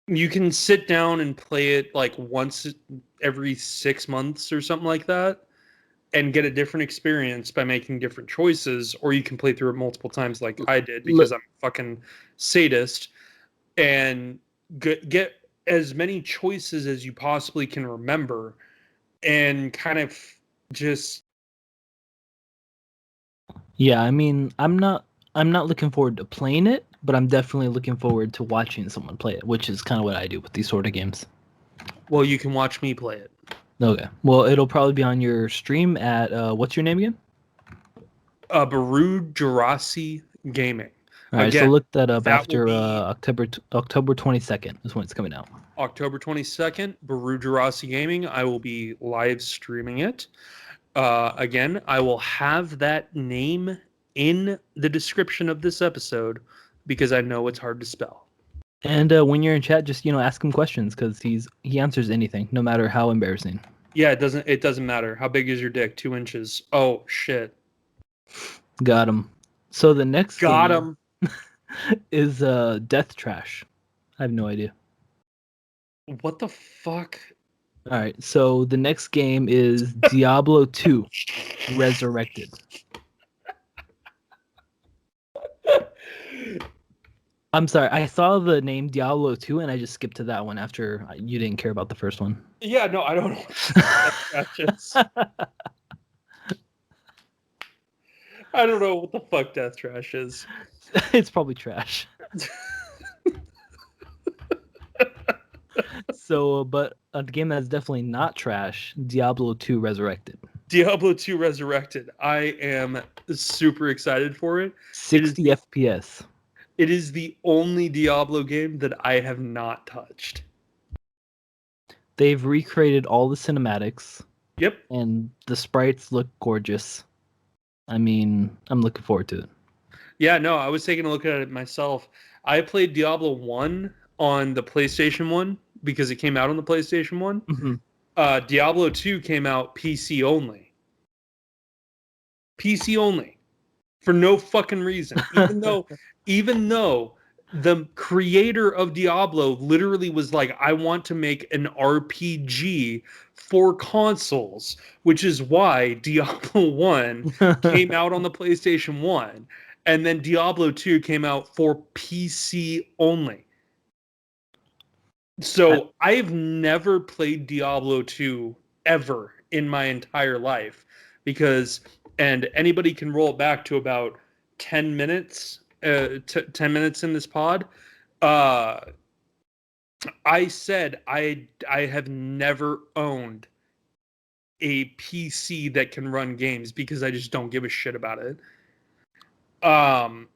[SPEAKER 2] You can sit down and play it like once every 6 months or something like that and get a different experience by making different choices, or you can play through it multiple times like I did because
[SPEAKER 1] Look,
[SPEAKER 2] I'm a fucking sadist and get as many choices as you possibly can remember and kind of just
[SPEAKER 1] yeah, I mean, I'm not looking forward to playing it, but I'm definitely looking forward to watching someone play it, which is kind of what I do with these sort of games.
[SPEAKER 2] well, you can watch me play it.
[SPEAKER 1] Okay. Well, it'll probably be on your stream at what's your name again?
[SPEAKER 2] Baru Jurasi Gaming.
[SPEAKER 1] All right, so
[SPEAKER 2] Again,
[SPEAKER 1] look that up
[SPEAKER 2] that will
[SPEAKER 1] after
[SPEAKER 2] be
[SPEAKER 1] October 22nd is when it's coming out.
[SPEAKER 2] October 22nd, Baru Jurasi Gaming. I will be live streaming it. Again, I will have that name in the description of this episode because I know it's hard to spell.
[SPEAKER 1] And when you're in chat, just ask him questions because he answers anything, no matter how embarrassing.
[SPEAKER 2] Yeah, it doesn't matter. How big is your dick? 2 inches. Oh shit.
[SPEAKER 1] Got him. So the next
[SPEAKER 2] Got
[SPEAKER 1] game
[SPEAKER 2] him.
[SPEAKER 1] is Death Trash. I have no idea.
[SPEAKER 2] What the fuck?
[SPEAKER 1] All right, so the next game is Diablo 2 Resurrected. I'm sorry, I saw the name Diablo 2 and I just skipped to that one after you didn't care about the first one.
[SPEAKER 2] Yeah, no, I don't know what Death Trash is. I don't know what the fuck Death Trash is.
[SPEAKER 1] It's probably trash. So, but a game that's definitely not trash, Diablo 2 Resurrected.
[SPEAKER 2] Diablo 2 Resurrected. I am super excited for it. It is
[SPEAKER 1] 60
[SPEAKER 2] the
[SPEAKER 1] FPS.
[SPEAKER 2] it is the only Diablo game that I have not touched.
[SPEAKER 1] They've recreated all the cinematics
[SPEAKER 2] Yep.
[SPEAKER 1] and the sprites look gorgeous. I mean, I'm looking forward to it.
[SPEAKER 2] Yeah, no, I was taking a look at it myself. I played Diablo 1 on the PlayStation 1 because it came out on the PlayStation 1.
[SPEAKER 1] Mm-hmm.
[SPEAKER 2] Diablo 2 came out PC only. PC only. for no fucking reason. Even though the creator of Diablo literally was like, I want to make an RPG for consoles, which is why Diablo 1 came out on the PlayStation 1, and then Diablo 2 came out for PC only. So I've never played Diablo 2 ever in my entire life because, and anybody can roll it back to about 10 minutes, 10 minutes in this pod. Uh, I said I have never owned a PC that can run games because I just don't give a shit about it. Um,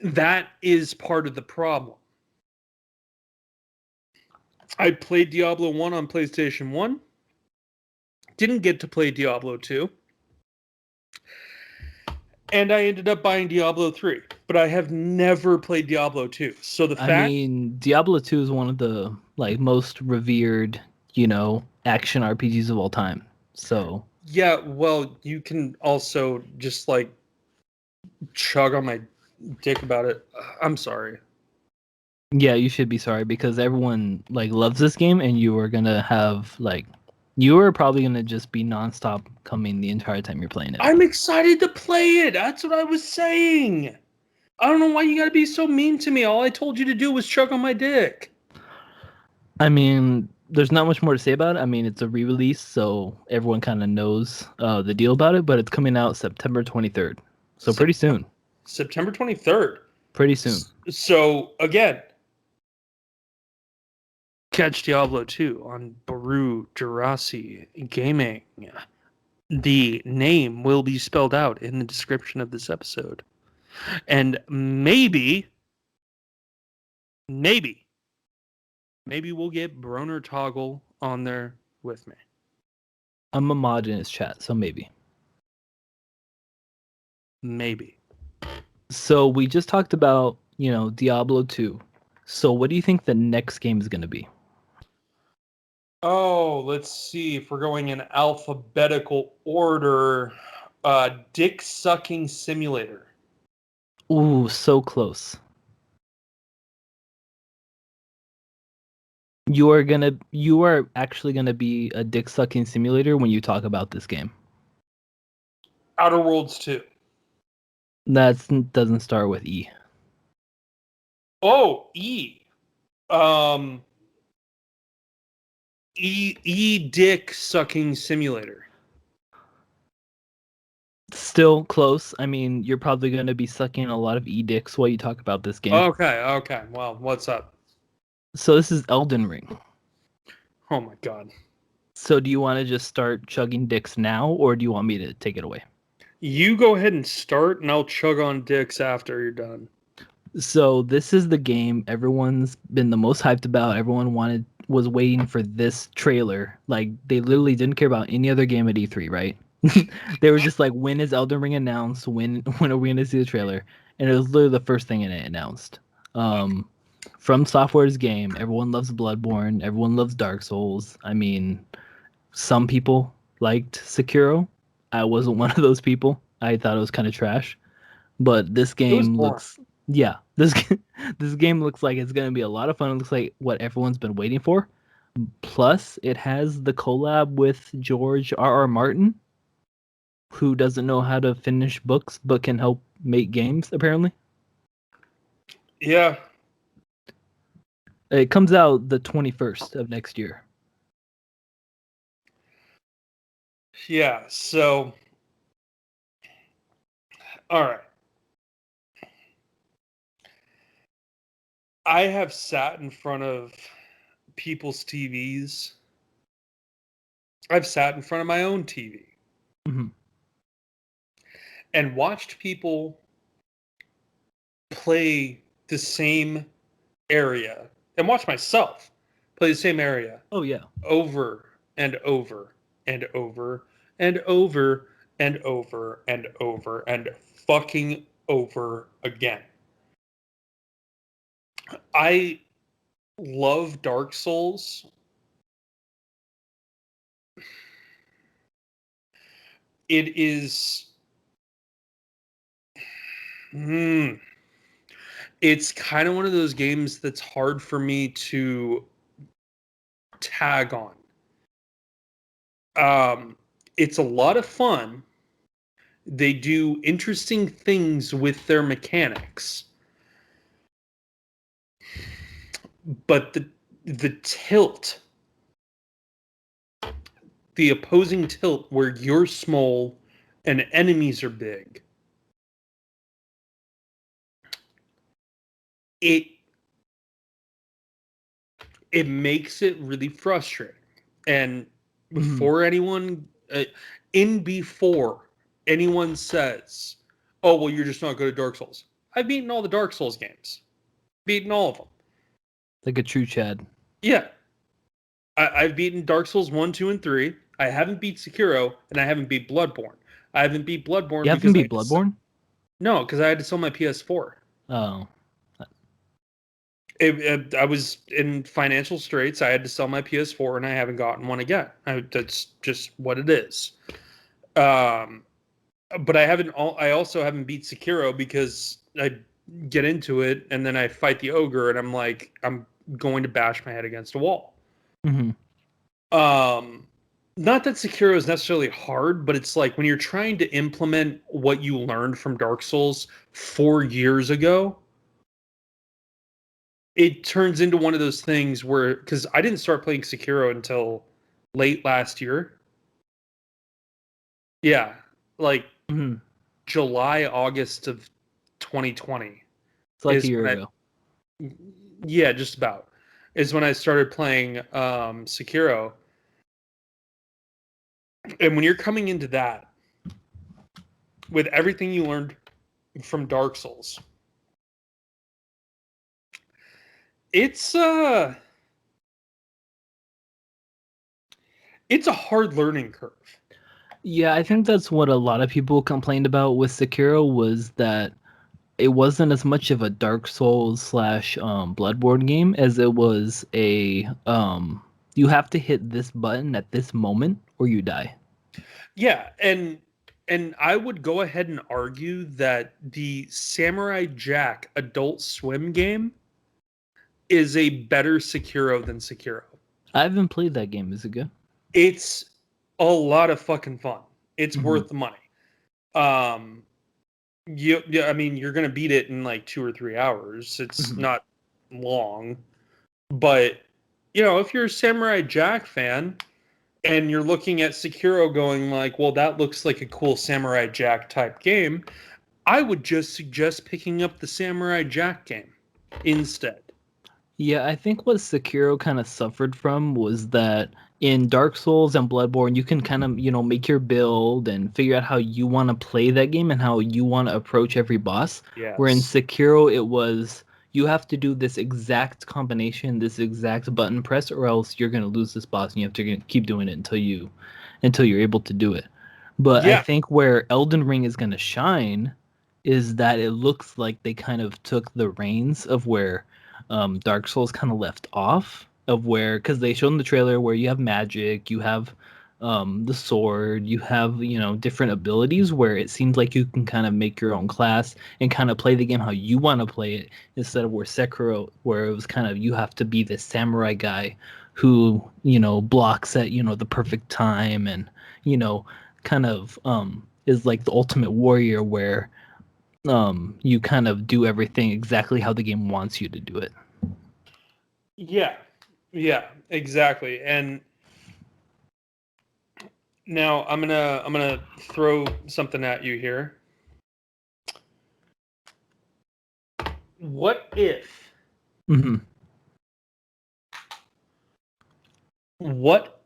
[SPEAKER 2] that is part of the problem. I played Diablo 1 on PlayStation 1. Didn't get to play Diablo 2. And I ended up buying Diablo 3, but I have never played Diablo 2. So the
[SPEAKER 1] I
[SPEAKER 2] fact,
[SPEAKER 1] mean, Diablo 2 is one of the like most revered, action RPGs of all time. So,
[SPEAKER 2] yeah, well, you can also just like chug on my dick about it. I'm sorry.
[SPEAKER 1] yeah, you should be sorry because everyone like loves this game and you are going to have like you are probably going to just be nonstop coming the entire time you're playing it.
[SPEAKER 2] I'm excited to play it. That's what I was saying. I don't know why you gotta be so mean to me. All I told you to do was chug on my dick.
[SPEAKER 1] I mean, there's not much more to say about it. I mean, it's a re-release, so everyone kind of knows the deal about it, but it's coming out September 23rd. So pretty
[SPEAKER 2] September,
[SPEAKER 1] soon.
[SPEAKER 2] September 23rd.
[SPEAKER 1] Pretty soon.
[SPEAKER 2] So again, catch Diablo 2 on Baru Jurasi Gaming. The name will be spelled out in the description of this episode. And maybe, maybe we'll get Broner Toggle on there with me.
[SPEAKER 1] I'm a mod in his chat, so maybe.
[SPEAKER 2] Maybe.
[SPEAKER 1] So we just talked about, Diablo 2. So what do you think the next game is going to be?
[SPEAKER 2] Oh, let's see if we're going in alphabetical order. Dick sucking simulator.
[SPEAKER 1] Ooh, so close. You are actually gonna be a dick sucking simulator when you talk about this game.
[SPEAKER 2] Outer Worlds 2.
[SPEAKER 1] That doesn't start with E.
[SPEAKER 2] Oh, E. Um, dick sucking simulator.
[SPEAKER 1] Still close. I mean, you're probably gonna be sucking a lot of E dicks while you talk about this game.
[SPEAKER 2] Okay. Well, what's up?
[SPEAKER 1] So this is Elden Ring.
[SPEAKER 2] Oh my god.
[SPEAKER 1] So do you want to just start chugging dicks now, or do you want me to take it away?
[SPEAKER 2] You go ahead and start, and I'll chug on dicks after you're done.
[SPEAKER 1] So this is the game everyone's been the most hyped about. Everyone was waiting for this trailer. Like they literally didn't care about any other game at E3, right? They were just like, when is Elden Ring announced? When are we gonna see the trailer? And it was literally the first thing it announced. Um, from Software's game, everyone loves Bloodborne. Everyone loves Dark Souls. I mean, some people liked Sekiro. I wasn't one of those people. I thought it was kind of trash. But this
[SPEAKER 2] It was
[SPEAKER 1] game
[SPEAKER 2] boring.
[SPEAKER 1] looks, yeah, this game looks like it's gonna be a lot of fun. It looks like what everyone's been waiting for. Plus, it has the collab with George R. Martin, who doesn't know how to finish books but can help make games. Apparently,
[SPEAKER 2] Yeah.
[SPEAKER 1] it comes out the 21st of next year.
[SPEAKER 2] Yeah. So, all right. I have sat in front of people's TVs. I've sat in front of my own TV
[SPEAKER 1] Mhm.
[SPEAKER 2] and watched people play the same area and watch myself play the same area
[SPEAKER 1] Oh yeah,
[SPEAKER 2] over and over and over and over and over and over and fucking over again. I love Dark Souls. It is It's kind of one of those games that's hard for me to tag on. It's a lot of fun. They do interesting things with their mechanics, but the tilt, the opposing tilt where you're small and enemies are big, it it makes it really frustrating. And
[SPEAKER 1] Mhm.
[SPEAKER 2] before anyone, before anyone says, "Oh well, you're just not good at Dark Souls," I've beaten all the Dark Souls games, beaten all of them.
[SPEAKER 1] Like a true Chad.
[SPEAKER 2] Yeah, I've beaten Dark Souls 1, 2, and 3. I haven't beat Sekiro, and I haven't beat Bloodborne. I haven't beat
[SPEAKER 1] You
[SPEAKER 2] Bloodborne
[SPEAKER 1] haven't
[SPEAKER 2] because
[SPEAKER 1] beat Bloodborne?
[SPEAKER 2] no, because I had to sell my PS4.
[SPEAKER 1] Oh.
[SPEAKER 2] I was in financial straits. I had to sell my PS4, and I haven't gotten one again. That's just what it is. Um, but I haven't. I also haven't beat Sekiro because I get into it, and then I fight the ogre, and I'm like, I'm going to bash my head against a wall.
[SPEAKER 1] Mhm.
[SPEAKER 2] Um, Not that Sekiro is necessarily hard, but it's like when you're trying to implement what you learned from Dark Souls 4 years ago, it turns into one of those things where, because I didn't start playing Sekiro until late last year. Yeah, like
[SPEAKER 1] Mhm.
[SPEAKER 2] July, August of 2020
[SPEAKER 1] It's like a
[SPEAKER 2] is
[SPEAKER 1] year
[SPEAKER 2] when
[SPEAKER 1] ago.
[SPEAKER 2] yeah, just about, is when I started playing Sekiro. And when you're coming into that with everything you learned from Dark Souls, it's it's a hard learning curve.
[SPEAKER 1] Yeah, I think that's what a lot of people complained about with Sekiro was that it wasn't as much of a Dark Souls slash Bloodborne game as it was a you have to hit this button at this moment or you die.
[SPEAKER 2] Yeah, and I would go ahead and argue that the Samurai Jack Adult Swim game is a better Sekiro than Sekiro.
[SPEAKER 1] I haven't played that game. Is it good?
[SPEAKER 2] It's a lot of fucking fun. It's
[SPEAKER 1] Hmm.
[SPEAKER 2] worth the money. Um, yeah, I mean, you're gonna beat it in like 2 or 3 hours. It's
[SPEAKER 1] Hmm.
[SPEAKER 2] not long, but if you're a Samurai Jack fan and you're looking at Sekiro going like, well, that looks like a cool Samurai Jack type game, I would just suggest picking up the Samurai Jack game instead.
[SPEAKER 1] Yeah, I think what Sekiro kind of suffered from was that in Dark Souls and Bloodborne, you can kind of, make your build and figure out how you want to play that game and how you want to approach every boss. Where in
[SPEAKER 2] Yes.
[SPEAKER 1] Sekiro, it was you have to do this exact combination, this exact button press, or else you're gonna lose this boss, and you have to keep doing it until you're able to do it. But I
[SPEAKER 2] Yeah.
[SPEAKER 1] think where Elden Ring is gonna shine is that it looks like they kind of took the reins of where Dark Souls kind of left off of where because they showed in the trailer where you have magic, you have the sword, you have different abilities where it seems like you can kind of make your own class and kind of play the game how you want to play it instead of where Sekiro where it was kind of you have to be this samurai guy who blocks at the perfect time and you know kind of is like the ultimate warrior where you kind of do everything exactly how the game wants you to do it.
[SPEAKER 2] Yeah. Yeah, exactly. And now I'm gonna throw something at you here. What if
[SPEAKER 1] Hmm.
[SPEAKER 2] what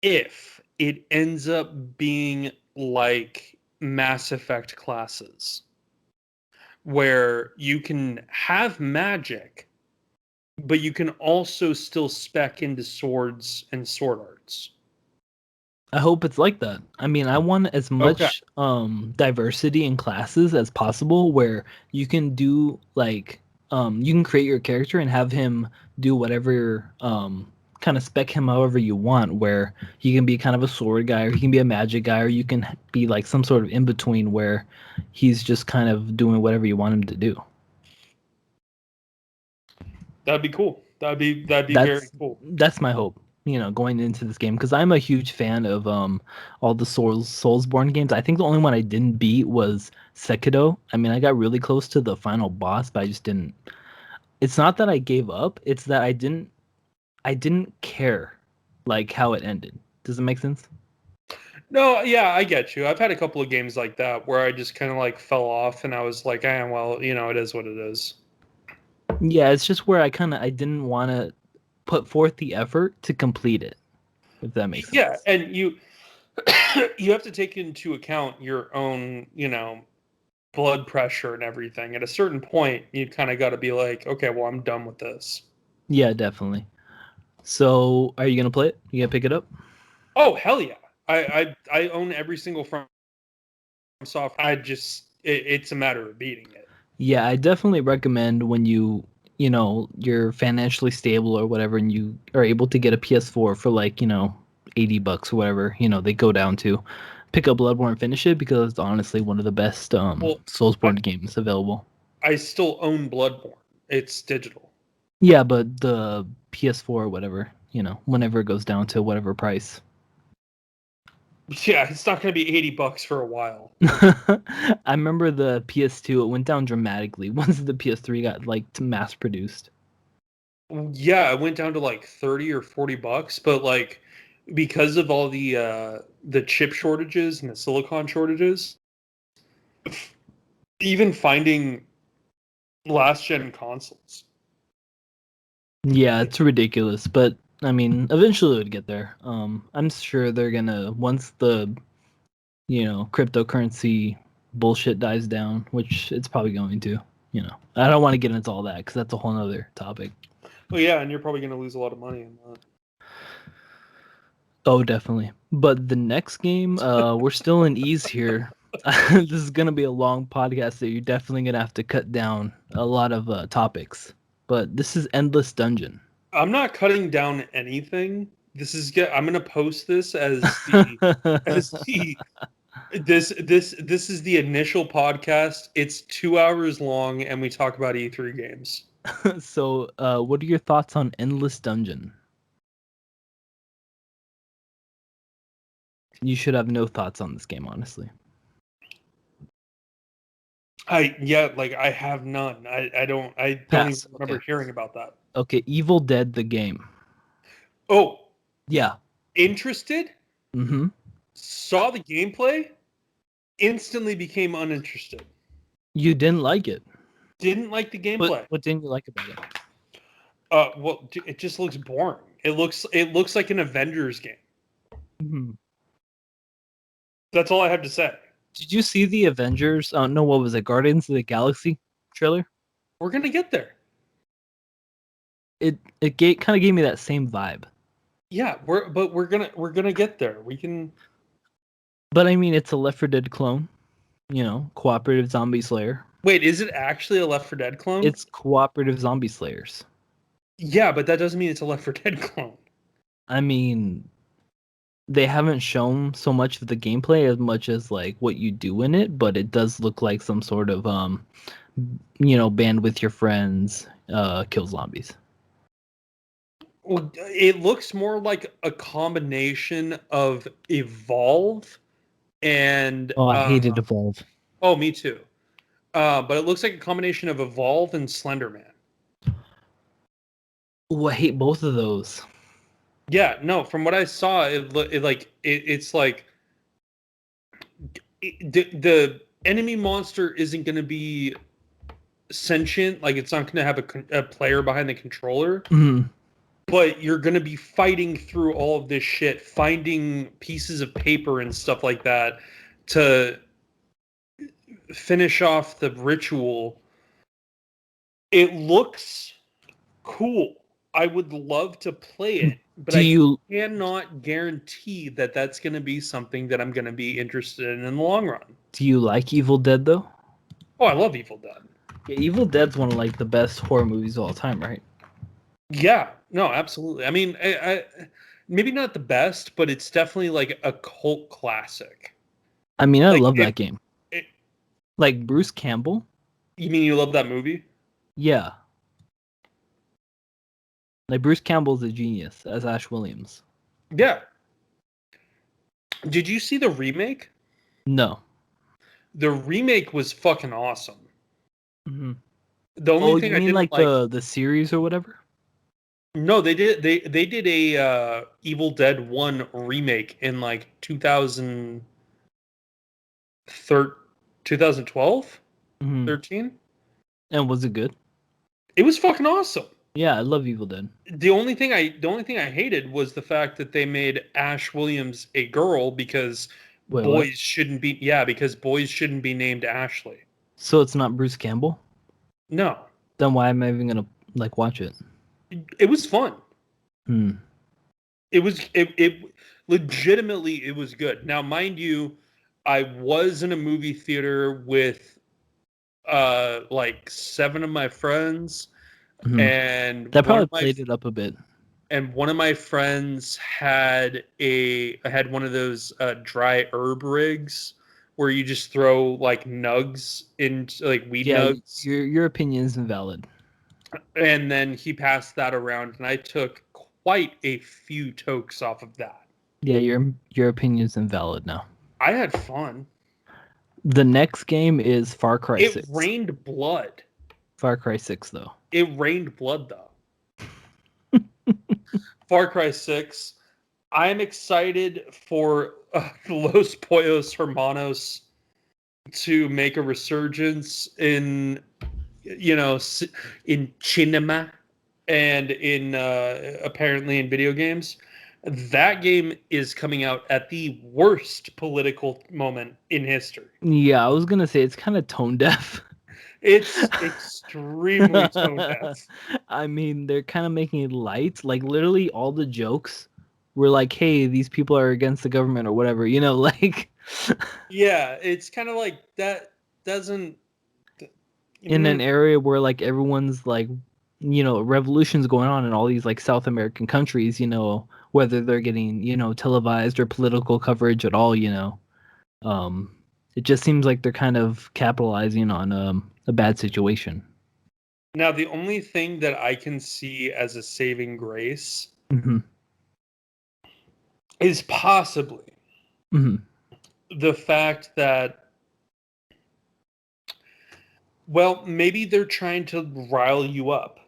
[SPEAKER 2] if it ends up being like Mass Effect classes where you can have magic, but you can also still spec into swords and sword arts?
[SPEAKER 1] I hope it's like that. I mean, I want as
[SPEAKER 2] Okay.
[SPEAKER 1] much diversity in classes as possible where you can do like you can create your character and have him do whatever kind of spec him however you want, where he can be kind of a sword guy, or he can be a magic guy, or you can be like some sort of in between where he's just kind of doing whatever you want him to do.
[SPEAKER 2] That'd be cool. That'd be very
[SPEAKER 1] That's
[SPEAKER 2] cool.
[SPEAKER 1] that's my hope, going into this game, because I'm a huge fan of all the Soulsborne games. I think the only one I didn't beat was Sekiro. I mean, I got really close to the final boss, but I just didn't. It's not that I gave up, it's that I didn't care like how it ended. Does it make sense?
[SPEAKER 2] No, yeah, I get you. I've had a couple of games like that where I just kind of like fell off, and I was like, well, it is what it is.
[SPEAKER 1] Yeah, it's just where I didn't want to put forth the effort to complete it, if that makes
[SPEAKER 2] Yeah,
[SPEAKER 1] sense.
[SPEAKER 2] and you you have to take into account your own, blood pressure and everything. At a certain point, you kind of got to be like, okay, well, I'm done with this.
[SPEAKER 1] Yeah, definitely. So, are you gonna play it? You gonna pick it up?
[SPEAKER 2] Oh, hell yeah. I own every single From Software. It's a matter of beating it.
[SPEAKER 1] Yeah, I definitely recommend when you're financially stable or whatever, and you are able to get a PS4 for like, $80 or whatever, they go down to. Pick up Bloodborne and finish it, because it's honestly one of the best
[SPEAKER 2] Well, I,
[SPEAKER 1] Soulsborne games available.
[SPEAKER 2] I still own Bloodborne. It's digital.
[SPEAKER 1] Yeah, but the PS4 or whatever, whenever it goes down to whatever price.
[SPEAKER 2] Yeah, it's not going to be $80 for a while.
[SPEAKER 1] I remember the PS2, it went down dramatically once the PS3 got like mass produced.
[SPEAKER 2] Yeah, it went down to like 30 or $40, but like because of all the chip shortages and the silicon shortages, even finding last gen consoles.
[SPEAKER 1] Yeah, it's ridiculous, but I mean, eventually it would get there. I'm sure they're gonna, once the, cryptocurrency bullshit dies down, which it's probably going to. I don't want to get into all that because that's a whole nother topic.
[SPEAKER 2] Well, yeah, and you're probably going to lose a lot of money in
[SPEAKER 1] Oh, definitely. But the next game, we're still in ease here. This is gonna be a long podcast, so you're definitely gonna have to cut down a lot of topics. But this is Endless Dungeon.
[SPEAKER 2] I'm not cutting down anything. I'm going to post this as the this is the initial podcast. It's 2 hours long and we talk about E3 games.
[SPEAKER 1] So, what are your thoughts on Endless Dungeon? You should have no thoughts on this game, honestly.
[SPEAKER 2] I have none. I don't even
[SPEAKER 1] Pass.
[SPEAKER 2] remember
[SPEAKER 1] Okay.
[SPEAKER 2] hearing about that.
[SPEAKER 1] Okay. Evil Dead the game.
[SPEAKER 2] Oh,
[SPEAKER 1] Yeah.
[SPEAKER 2] interested?
[SPEAKER 1] Mm-hmm.
[SPEAKER 2] Saw the gameplay, instantly became uninterested.
[SPEAKER 1] You didn't like it.
[SPEAKER 2] Didn't like the gameplay.
[SPEAKER 1] What didn't you like about it?
[SPEAKER 2] Well, it just looks boring. It looks like an Avengers game.
[SPEAKER 1] Mhm.
[SPEAKER 2] That's all I have to say.
[SPEAKER 1] Did you see the Avengers? No, what was it? Guardians of the Galaxy trailer?
[SPEAKER 2] We're gonna get there.
[SPEAKER 1] It kind of gave me that same vibe.
[SPEAKER 2] Yeah, we're gonna get there. We can.
[SPEAKER 1] But I mean, it's a Left 4 Dead clone. Cooperative zombie slayer.
[SPEAKER 2] Wait, is it actually a Left 4 Dead clone?
[SPEAKER 1] It's cooperative zombie slayers.
[SPEAKER 2] Yeah, but that doesn't mean it's a Left 4 Dead clone.
[SPEAKER 1] I mean, they haven't shown so much of the gameplay as much as like what you do in it, but it does look like some sort of band with your friends, kill zombies.
[SPEAKER 2] Well, it looks more like a combination of Evolve and
[SPEAKER 1] Oh, I hated Evolve.
[SPEAKER 2] oh, me too. But it looks like a combination of Evolve and Slenderman.
[SPEAKER 1] Oh, I hate both of those.
[SPEAKER 2] Yeah, no. From what I saw, it's like the enemy monster isn't going to be sentient. Like it's not going to have a player behind the controller.
[SPEAKER 1] Mhm.
[SPEAKER 2] But you're going to be fighting through all of this shit, finding pieces of paper and stuff like that to finish off the ritual. It looks cool. I would love to play it, but
[SPEAKER 1] Do
[SPEAKER 2] I
[SPEAKER 1] you
[SPEAKER 2] cannot guarantee that that's going to be something that I'm going to be interested in the long run.
[SPEAKER 1] do you like Evil Dead though?
[SPEAKER 2] Oh, I love Evil Dead.
[SPEAKER 1] Yeah, Evil Dead's one of like the best horror movies of all time, right?
[SPEAKER 2] Yeah, no, absolutely. I mean, maybe not the best, but it's definitely like a cult classic.
[SPEAKER 1] I mean, I
[SPEAKER 2] Like,
[SPEAKER 1] love that game.
[SPEAKER 2] it,
[SPEAKER 1] Like Bruce Campbell.
[SPEAKER 2] you mean you love that movie?
[SPEAKER 1] Yeah, like Bruce Campbell's a genius as Ash Williams.
[SPEAKER 2] Yeah. Did you see the remake?
[SPEAKER 1] No.
[SPEAKER 2] The remake was fucking awesome.
[SPEAKER 1] Hmm.
[SPEAKER 2] The only
[SPEAKER 1] Oh,
[SPEAKER 2] thing
[SPEAKER 1] you
[SPEAKER 2] I
[SPEAKER 1] mean
[SPEAKER 2] didn't
[SPEAKER 1] like
[SPEAKER 2] like,
[SPEAKER 1] the series or whatever?
[SPEAKER 2] no, they did a Evil Dead 1 remake in like 2012,
[SPEAKER 1] Hmm.
[SPEAKER 2] 13.
[SPEAKER 1] And was it good?
[SPEAKER 2] It was fucking awesome.
[SPEAKER 1] Yeah, I love Evil Dead.
[SPEAKER 2] The only thing I hated was the fact that they made Ash Williams a girl because
[SPEAKER 1] Wait, what?
[SPEAKER 2] because boys shouldn't be named Ashley.
[SPEAKER 1] So it's not Bruce Campbell?
[SPEAKER 2] No.
[SPEAKER 1] Then why am I even gonna like watch it?
[SPEAKER 2] It was fun.
[SPEAKER 1] Hmm.
[SPEAKER 2] It legitimately it was good. Now, mind you, I was in a movie theater with like seven of my friends,
[SPEAKER 1] Hmm.
[SPEAKER 2] and
[SPEAKER 1] That probably played it up a bit.
[SPEAKER 2] one of my friends had one of those dry herb rigs where you just throw like nugs in, like weed
[SPEAKER 1] Yeah,
[SPEAKER 2] nugs,
[SPEAKER 1] your opinion is invalid.
[SPEAKER 2] and then he passed that around, and I took quite a few tokes off of that.
[SPEAKER 1] Yeah, your opinion is invalid now.
[SPEAKER 2] I had fun.
[SPEAKER 1] The next game is Far Cry
[SPEAKER 2] It
[SPEAKER 1] 6.
[SPEAKER 2] rained blood.
[SPEAKER 1] Far Cry 6 though.
[SPEAKER 2] It rained blood though. Far Cry 6. I'm excited for Los Pollos Hermanos to make a resurgence in, in cinema and in apparently in video games. That game is coming out at the worst political moment in history.
[SPEAKER 1] Yeah, I was gonna say it's kind of tone deaf.
[SPEAKER 2] It's extremely tone deaf.
[SPEAKER 1] I mean, they're kind of making it light. Like literally all the jokes were like, "Hey, these people are against the government or whatever." You know, like
[SPEAKER 2] Yeah, it's kind of like that doesn't.
[SPEAKER 1] in an
[SPEAKER 2] Mm,
[SPEAKER 1] area where like everyone's like, revolutions going on in all these like South American countries. Whether they're getting televised or political coverage at all. Um, it just seems like they're kind of capitalizing on a bad situation.
[SPEAKER 2] Now, the only thing that I can see as a saving grace
[SPEAKER 1] Hmm.
[SPEAKER 2] is possibly
[SPEAKER 1] Hmm.
[SPEAKER 2] the fact that, well, maybe they're trying to rile you up.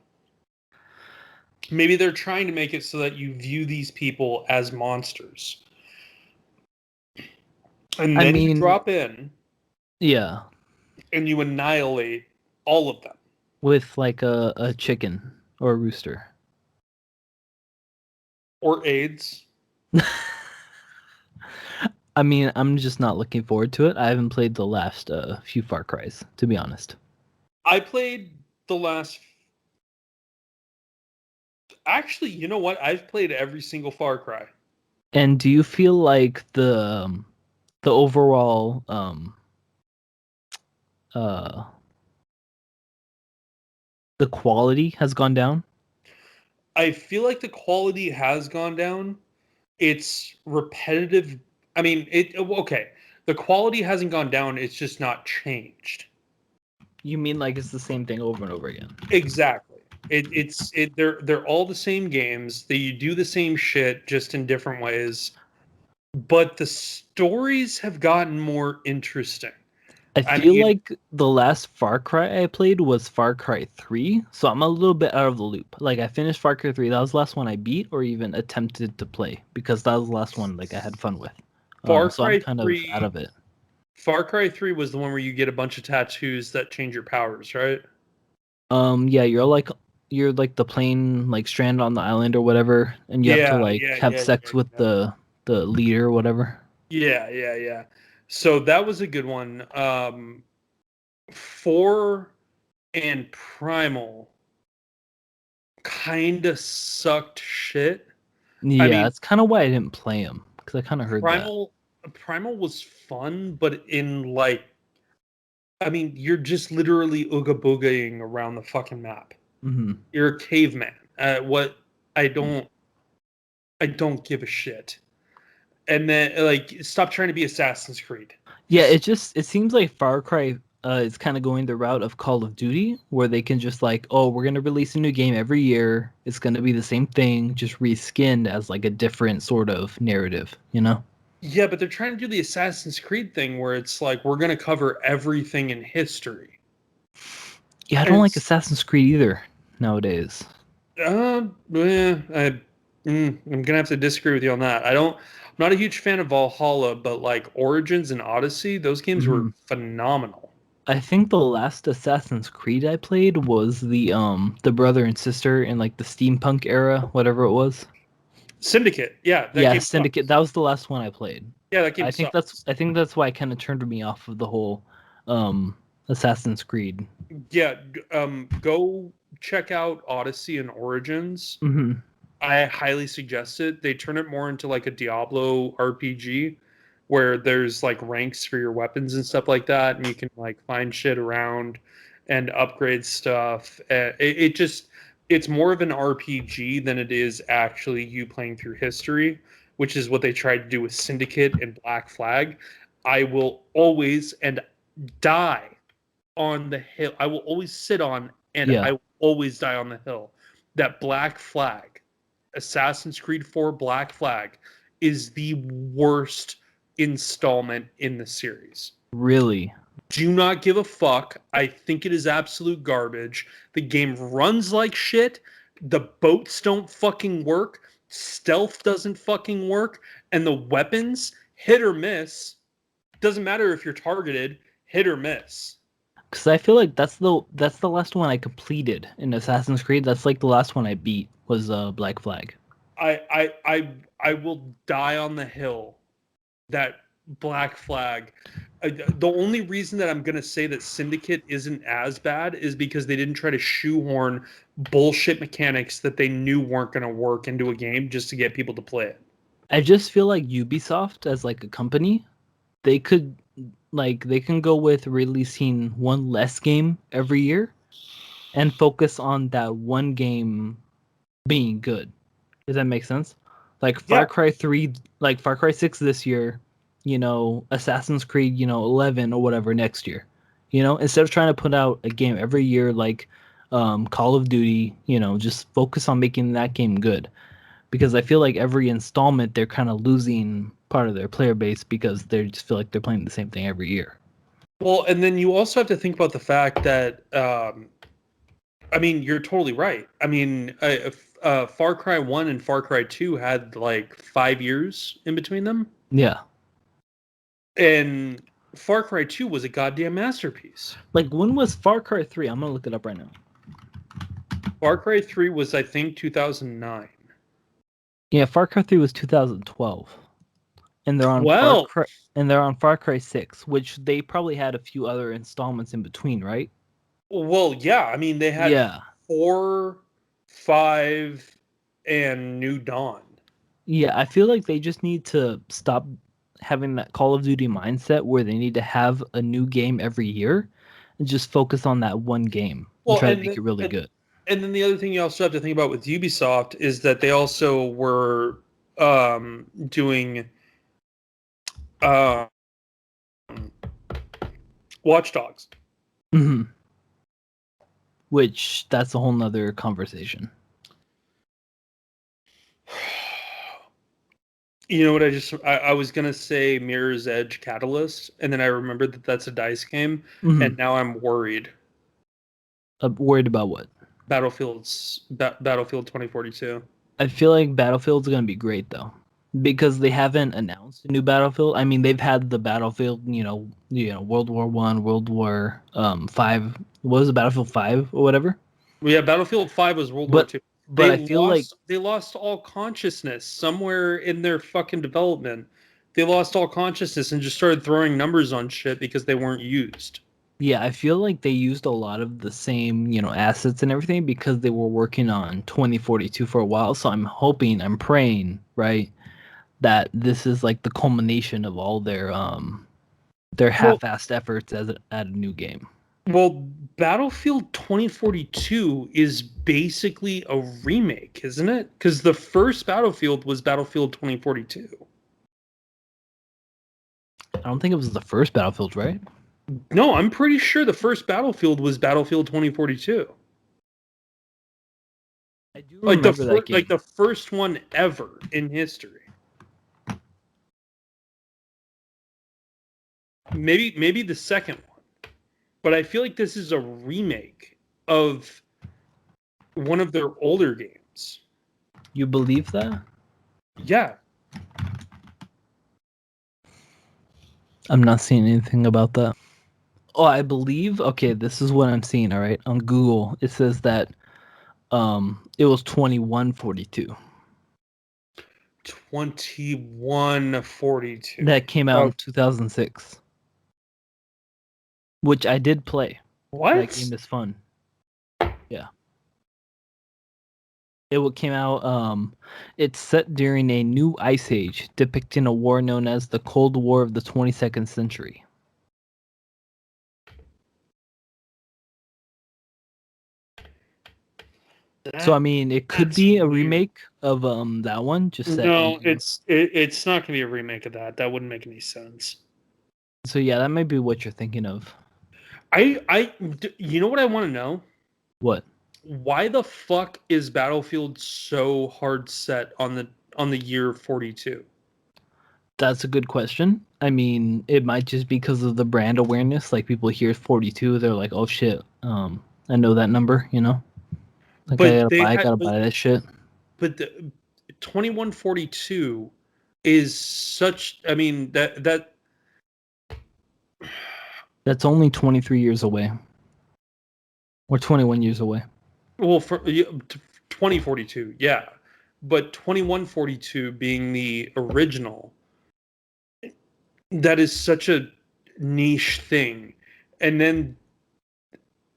[SPEAKER 2] Maybe they're trying to make it so that you view these people as monsters. And
[SPEAKER 1] I
[SPEAKER 2] then you
[SPEAKER 1] mean,
[SPEAKER 2] drop in
[SPEAKER 1] yeah,
[SPEAKER 2] and you annihilate all of them.
[SPEAKER 1] with like a chicken or a rooster.
[SPEAKER 2] Or AIDS.
[SPEAKER 1] I mean, I'm just not looking forward to it. I haven't played the last few Far Cries, to be honest.
[SPEAKER 2] I played the last. Actually, you know what? I've played every single Far Cry.
[SPEAKER 1] And do you feel like the overall uh the quality has gone down?
[SPEAKER 2] I feel like the quality has gone down. It's repetitive. I mean, okay. The quality hasn't gone down. It's just not changed.
[SPEAKER 1] You mean like it's the same thing over and over again?
[SPEAKER 2] Exactly. They're all the same games. They do the same shit just in different ways. But the stories have gotten more interesting.
[SPEAKER 1] I
[SPEAKER 2] I
[SPEAKER 1] feel
[SPEAKER 2] mean,
[SPEAKER 1] like the last Far Cry I played was Far Cry 3, so I'm a little bit out of the loop. Like I finished Far Cry 3, that was the last one I beat or even attempted to play because that was the last one like I had fun with.
[SPEAKER 2] Far
[SPEAKER 1] So I'm
[SPEAKER 2] Cry
[SPEAKER 1] kind of out
[SPEAKER 2] 3
[SPEAKER 1] of it.
[SPEAKER 2] Far Cry 3 was the one where you get a bunch of tattoos that change your powers, right?
[SPEAKER 1] Yeah, you're like the plane like stranded on the island or whatever, and you have to
[SPEAKER 2] Yeah,
[SPEAKER 1] like
[SPEAKER 2] yeah,
[SPEAKER 1] have
[SPEAKER 2] yeah,
[SPEAKER 1] sex
[SPEAKER 2] yeah,
[SPEAKER 1] with
[SPEAKER 2] yeah.
[SPEAKER 1] the leader or whatever.
[SPEAKER 2] Yeah, yeah, yeah. So that was a good one. 4 and Primal kind of sucked shit. I
[SPEAKER 1] Yeah,
[SPEAKER 2] mean,
[SPEAKER 1] that's kind of why I didn't play him because I kind of heard that.
[SPEAKER 2] Primal was fun, but in like, I mean, you're just literally ooga boogieing around the fucking map.
[SPEAKER 1] Hmm.
[SPEAKER 2] You're a caveman. What I don't I don't give a shit. And then like stop trying to be Assassin's Creed.
[SPEAKER 1] Yeah,
[SPEAKER 2] Just
[SPEAKER 1] it seems like Far Cry is kind of going the route of Call of Duty, where they can just like, oh, we're gonna release a new game every year. It's gonna be the same thing, just reskinned as like a different sort of narrative, you know?
[SPEAKER 2] yeah, but they're trying to do the Assassin's Creed thing where it's like we're gonna cover everything in history.
[SPEAKER 1] Yeah, I
[SPEAKER 2] And
[SPEAKER 1] don't like
[SPEAKER 2] it's
[SPEAKER 1] Assassin's Creed either nowadays.
[SPEAKER 2] I, I'm gonna have to disagree with you on that. I'm not a huge fan of Valhalla, but like Origins and Odyssey, those games were
[SPEAKER 1] Hmm.
[SPEAKER 2] phenomenal.
[SPEAKER 1] I think the last Assassin's Creed I played was the brother and sister in like the steampunk era, whatever it was.
[SPEAKER 2] Syndicate, yeah, that
[SPEAKER 1] Yeah,
[SPEAKER 2] game
[SPEAKER 1] Syndicate.
[SPEAKER 2] sucks.
[SPEAKER 1] That was the last one I played.
[SPEAKER 2] Yeah, that game sucks.
[SPEAKER 1] I think that's why it kind of turned me off of the whole Assassin's Creed.
[SPEAKER 2] Yeah, go check out Odyssey and Origins.
[SPEAKER 1] Hmm.
[SPEAKER 2] I highly suggest it. They turn it more into like a Diablo RPG where there's like ranks for your weapons and stuff like that, and you can like find shit around and upgrade stuff. It just it's more of an RPG than it is actually you playing through history, which is what they tried to do with Syndicate and Black Flag. I will always and die on the hill. I will always sit on and
[SPEAKER 1] Yeah,
[SPEAKER 2] I will always die on the hill. That Black Flag, Assassin's Creed 4 Black Flag, is the worst installment in the series.
[SPEAKER 1] really,
[SPEAKER 2] Do not give a fuck. I think it is absolute garbage. The game runs like shit. The boats don't fucking work. Stealth doesn't fucking work. And the weapons, hit or miss. Doesn't matter if you're targeted, hit or miss.
[SPEAKER 1] because I feel like that's the last one I completed in Assassin's Creed. That's like the last one I beat was Black Flag.
[SPEAKER 2] I will die on the hill that Black Flag. The only reason that I'm gonna say that Syndicate isn't as bad is because they didn't try to shoehorn bullshit mechanics that they knew weren't gonna work into a game just to get people to play it.
[SPEAKER 1] I just feel like Ubisoft as like a company, they could like they can go with releasing one less game every year and focus on that one game being good. Does that make sense? Like
[SPEAKER 2] Yeah,
[SPEAKER 1] Far Cry 3, like Far Cry 6 this year, you know, Assassin's Creed, you know, 11 or whatever next year. You know, instead of trying to put out a game every year like Call of Duty, you know, just focus on making that game good. Because I feel like every installment they're kind of losing part of their player base because they just feel like they're playing the same thing every year.
[SPEAKER 2] well, and then you also have to think about the fact that I mean, you're totally right. I mean, Far Cry 1 and Far Cry 2 had like 5 years in between them.
[SPEAKER 1] Yeah.
[SPEAKER 2] And Far Cry 2 was a goddamn masterpiece.
[SPEAKER 1] Like when was Far Cry 3? I'm gonna look it up right now.
[SPEAKER 2] Far Cry 3 was, I think, 2009.
[SPEAKER 1] Yeah, Far Cry 3 was 2012. And they're on Far
[SPEAKER 2] 12.
[SPEAKER 1] Cry and they're on Far Cry 6, which they probably had a few other installments in between, right?
[SPEAKER 2] Well, yeah. I mean, they had
[SPEAKER 1] Yeah.
[SPEAKER 2] 4, 5, and New Dawn.
[SPEAKER 1] Yeah, I feel like they just need to stop having that Call of Duty mindset where they need to have a new game every year and just focus on that one game and
[SPEAKER 2] Well,
[SPEAKER 1] try to make it really good.
[SPEAKER 2] and then the other thing you also have to think about with Ubisoft is that they also were doing um, Watch Dogs.
[SPEAKER 1] Hmm. Which that's a whole nother conversation.
[SPEAKER 2] You know what? I was gonna say Mirror's Edge Catalyst, and then I remembered that that's a dice game, and
[SPEAKER 1] Hmm.
[SPEAKER 2] now I'm worried.
[SPEAKER 1] Worried about what?
[SPEAKER 2] Battlefield 2042.
[SPEAKER 1] I feel like Battlefield's gonna be great though, because they haven't announced a new Battlefield. I mean, they've had the Battlefield, World War One, World War 5. What was it, Battlefield 5 or whatever?
[SPEAKER 2] Well, yeah, Battlefield 5 was World War
[SPEAKER 1] But
[SPEAKER 2] II.
[SPEAKER 1] but I feel like
[SPEAKER 2] They lost all consciousness somewhere in their fucking development. They lost all consciousness and just started throwing numbers on shit because they weren't used.
[SPEAKER 1] yeah, I feel like they used a lot of the same, assets and everything because they were working on 2042 for a while. So I'm praying, right, that this is like the culmination of all their
[SPEAKER 2] Well,
[SPEAKER 1] half-assed efforts at a new game.
[SPEAKER 2] Well, Battlefield 2042 is basically a remake, isn't it? Because the first Battlefield was Battlefield 2042.
[SPEAKER 1] I don't think it was the first Battlefield, right?
[SPEAKER 2] No, I'm pretty sure the first Battlefield was Battlefield 2042.
[SPEAKER 1] I do
[SPEAKER 2] Like the
[SPEAKER 1] remember that
[SPEAKER 2] like
[SPEAKER 1] game.
[SPEAKER 2] the first one ever in history. Maybe the second one, but I feel like this is a remake of one of their older games.
[SPEAKER 1] You believe that?
[SPEAKER 2] Yeah.
[SPEAKER 1] I'm not seeing anything about that. Oh, I believe. Okay, this is what I'm seeing. All right, on Google, it says that it was 2142
[SPEAKER 2] 2142.
[SPEAKER 1] that came out
[SPEAKER 2] Oh,
[SPEAKER 1] in 2006, which I did play. That game
[SPEAKER 2] what?
[SPEAKER 1] is fun. Yeah, came out. It's set during a new ice age, depicting a war known as the Cold War of the 22nd century. So I mean, it could
[SPEAKER 2] That's
[SPEAKER 1] be a
[SPEAKER 2] weird.
[SPEAKER 1] remake of that one, just set
[SPEAKER 2] No,
[SPEAKER 1] in.
[SPEAKER 2] it's not gonna be a remake of that. That wouldn't make any sense.
[SPEAKER 1] So yeah, that might be what you're thinking of.
[SPEAKER 2] You know what I want to know?
[SPEAKER 1] What?
[SPEAKER 2] Why the fuck is Battlefield so hard set on the year 42?
[SPEAKER 1] That's a good question. I mean, it might just be because of the brand awareness. Like people hear 42, they're like, "Oh shit, I know that number." You know, like
[SPEAKER 2] But they
[SPEAKER 1] I
[SPEAKER 2] had
[SPEAKER 1] gotta buy that shit.
[SPEAKER 2] but the 2142 is such, I mean, that
[SPEAKER 1] That's only 23 years away, or 21 years away.
[SPEAKER 2] well, for 2042, yeah. But 2142 being the original, that is such a niche thing. And then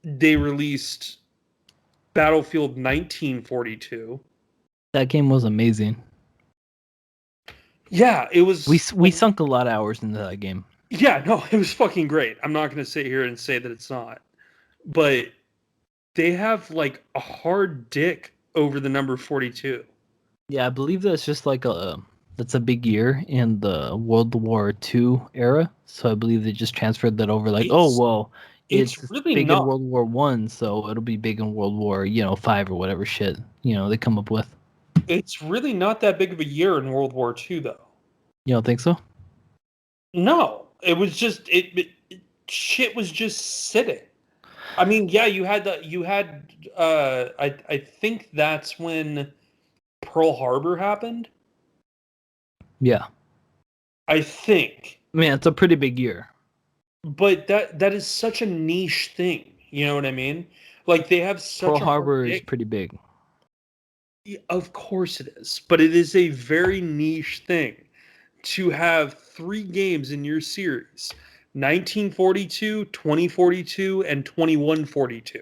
[SPEAKER 2] they released Battlefield 1942.
[SPEAKER 1] That game was amazing.
[SPEAKER 2] Yeah, it
[SPEAKER 1] We
[SPEAKER 2] was.
[SPEAKER 1] we sunk a lot of hours into that game.
[SPEAKER 2] Yeah, no, it was fucking great. I'm not going to sit here and say that it's not. But they have like a hard dick over the number 42.
[SPEAKER 1] Yeah, I believe that's a big year in the World War II era. So I believe they just transferred that over. Like, oh
[SPEAKER 2] It's
[SPEAKER 1] well,
[SPEAKER 2] it's
[SPEAKER 1] it's
[SPEAKER 2] really
[SPEAKER 1] big in
[SPEAKER 2] not.
[SPEAKER 1] World War One, so it'll be big in World War Five or whatever shit they come up with.
[SPEAKER 2] It's really not that big of a year in World War II, though.
[SPEAKER 1] You don't think so?
[SPEAKER 2] No, it was just shit was just sitting. I mean, yeah, you had I think that's when Pearl Harbor happened.
[SPEAKER 1] Yeah.
[SPEAKER 2] I think.
[SPEAKER 1] I mean, it's a pretty big year.
[SPEAKER 2] But that is such a niche thing. You know what I mean? Like they have
[SPEAKER 1] Pearl
[SPEAKER 2] such a hard
[SPEAKER 1] Harbor is
[SPEAKER 2] dick.
[SPEAKER 1] pretty big.
[SPEAKER 2] Yeah, of course it is, but it is a very niche thing to have three games in your series: 1942, 2042, and 2142.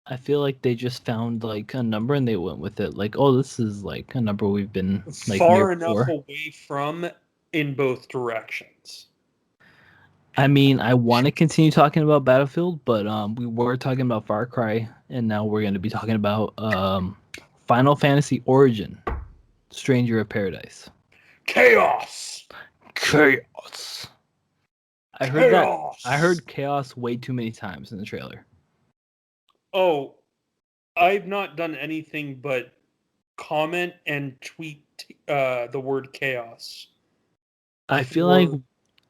[SPEAKER 1] I feel like they just found like a number and they went with it. Like, oh, this is like a number we've been like near
[SPEAKER 2] Far enough
[SPEAKER 1] before.
[SPEAKER 2] away from in both directions.
[SPEAKER 1] I mean, I want to continue talking about Battlefield, but we were talking about Far Cry, and now we're going to be talking about Final Fantasy Origin, Stranger of Paradise.
[SPEAKER 2] Chaos!
[SPEAKER 1] Chaos. I heard that. I
[SPEAKER 2] Chaos!
[SPEAKER 1] heard chaos way too many times in the trailer.
[SPEAKER 2] Oh, I've not done anything but comment and tweet the word chaos
[SPEAKER 1] I feel like
[SPEAKER 2] for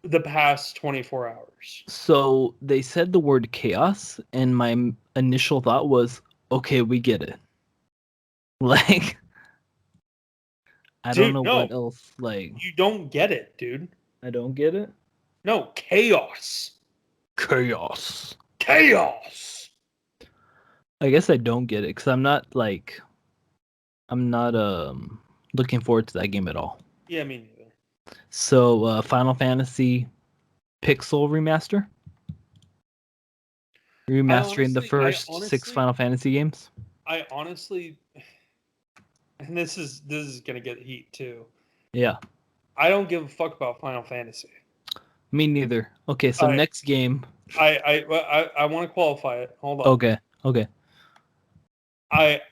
[SPEAKER 2] the past 24 hours.
[SPEAKER 1] so they said the word chaos, and my initial thought was, okay, we get it. Like, I don't
[SPEAKER 2] Dude,
[SPEAKER 1] know
[SPEAKER 2] no,
[SPEAKER 1] what else. Like,
[SPEAKER 2] you don't get it, dude.
[SPEAKER 1] I don't get it.
[SPEAKER 2] No, chaos.
[SPEAKER 1] Chaos.
[SPEAKER 2] Chaos.
[SPEAKER 1] I guess I don't get it because I'm not looking forward to that game at all.
[SPEAKER 2] Yeah, me neither.
[SPEAKER 1] So Final Fantasy Pixel remaster, remastering the
[SPEAKER 2] I
[SPEAKER 1] first six
[SPEAKER 2] honestly,
[SPEAKER 1] Final Fantasy games.
[SPEAKER 2] I honestly, and this is gonna get heat too.
[SPEAKER 1] Yeah,
[SPEAKER 2] I don't give a fuck about Final Fantasy.
[SPEAKER 1] Me neither. Okay, so
[SPEAKER 2] I
[SPEAKER 1] next game.
[SPEAKER 2] I want to qualify it. Hold on.
[SPEAKER 1] Okay, okay.
[SPEAKER 2] I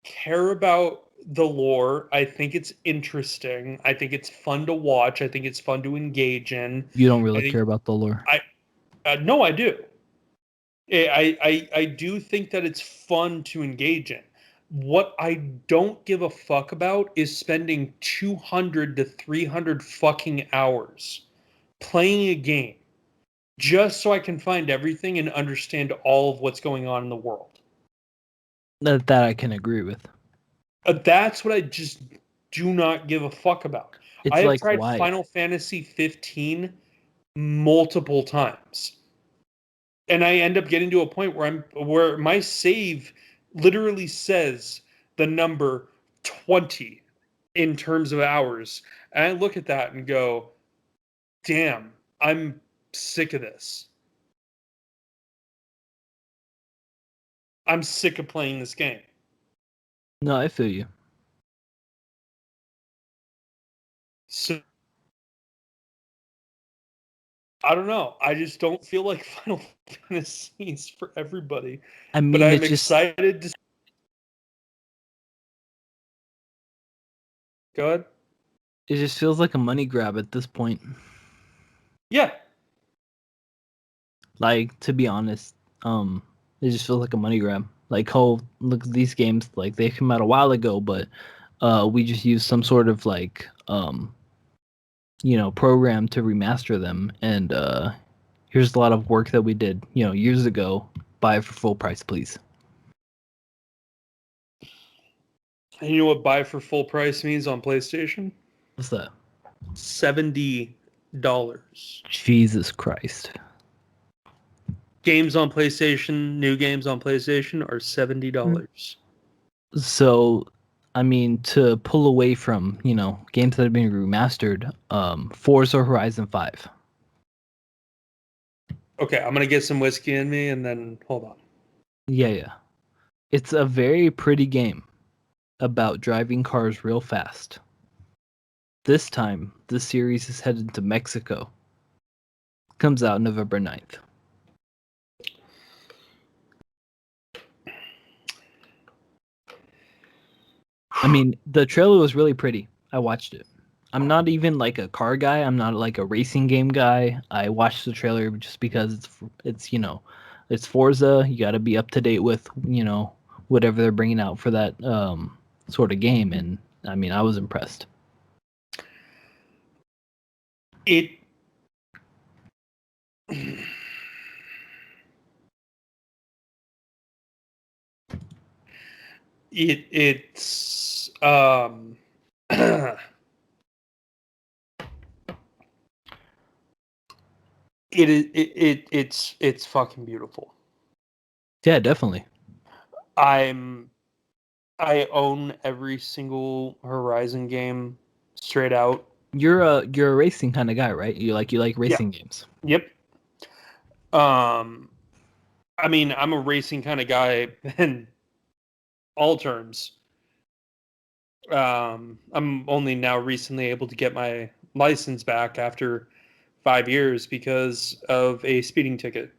[SPEAKER 2] care about the lore. I think it's interesting. I think it's fun to watch. I think it's fun to engage in.
[SPEAKER 1] You don't
[SPEAKER 2] I
[SPEAKER 1] really
[SPEAKER 2] think
[SPEAKER 1] care about the lore.
[SPEAKER 2] I no, I do. I do think that it's fun to engage in. What I don't give a fuck about is spending 200 to 300 fucking hours playing a game just so I can find everything and understand all of what's going on in the world.
[SPEAKER 1] That I can agree with.
[SPEAKER 2] That's what I just do not give a fuck about. I
[SPEAKER 1] It's
[SPEAKER 2] have
[SPEAKER 1] like
[SPEAKER 2] tried
[SPEAKER 1] why?
[SPEAKER 2] Final Fantasy 15 multiple times, and I end up getting to a point where my save literally says the number 20 in terms of hours. And I look at that and go, "Damn, I'm sick of this. I'm sick of playing this game."
[SPEAKER 1] No, I feel you.
[SPEAKER 2] So I don't know. I just don't feel like Final Fantasy is for everybody.
[SPEAKER 1] I
[SPEAKER 2] But
[SPEAKER 1] mean,
[SPEAKER 2] I'm excited to go ahead.
[SPEAKER 1] it just feels like a money grab at this point.
[SPEAKER 2] Yeah.
[SPEAKER 1] Like, to be honest, it just feels like a money grab. Like, oh, look, these games, like they came out a while ago, but we just use some sort of like program to remaster them, and here's a lot of work that we did, years ago. Buy it for full price, please.
[SPEAKER 2] And you know what buy for full price means on PlayStation?
[SPEAKER 1] What's that?
[SPEAKER 2] $70.
[SPEAKER 1] Jesus Christ.
[SPEAKER 2] Games on PlayStation, new games on PlayStation are $70.
[SPEAKER 1] So, I mean, to pull away from games that have been remastered, Forza Horizon 5.
[SPEAKER 2] Okay, I'm gonna get some whiskey in me and then hold on.
[SPEAKER 1] Yeah, yeah. It's a very pretty game about driving cars real fast. This time, the series is headed to Mexico. Comes out November 9th. I mean, the trailer was really pretty. I watched it. I'm not even like a car guy. I'm not like a racing game guy. I watched the trailer just because it's Forza. You got to be up to date with whatever they're bringing out for that sort of game. And I mean, I was impressed.
[SPEAKER 2] It it's it's fucking beautiful.
[SPEAKER 1] Yeah, definitely.
[SPEAKER 2] I'm I own every single Horizon game straight out.
[SPEAKER 1] You're a racing kind of guy, right? You like
[SPEAKER 2] Yeah.
[SPEAKER 1] racing games.
[SPEAKER 2] Yep. Um I mean, I'm a racing kind of guy in all terms. I'm only now recently able to get my license back after 5 years because of a speeding ticket.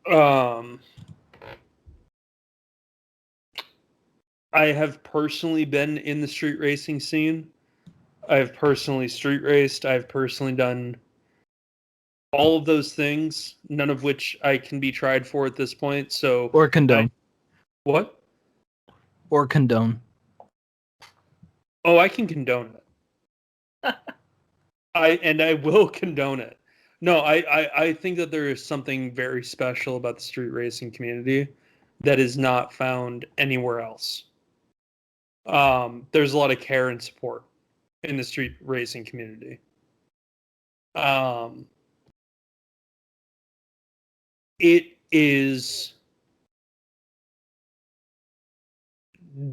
[SPEAKER 2] Um, I have personally been in the street racing scene. I've personally street raced. I've personally done all of those things, none of which I can be tried for at this point. So,
[SPEAKER 1] Or
[SPEAKER 2] I
[SPEAKER 1] condone.
[SPEAKER 2] what?
[SPEAKER 1] Or condone.
[SPEAKER 2] Oh, I can condone it. I will condone it. No, I think that there is something very special about the street racing community that is not found anywhere else. There's a lot of care and support in the street racing community. Um, it is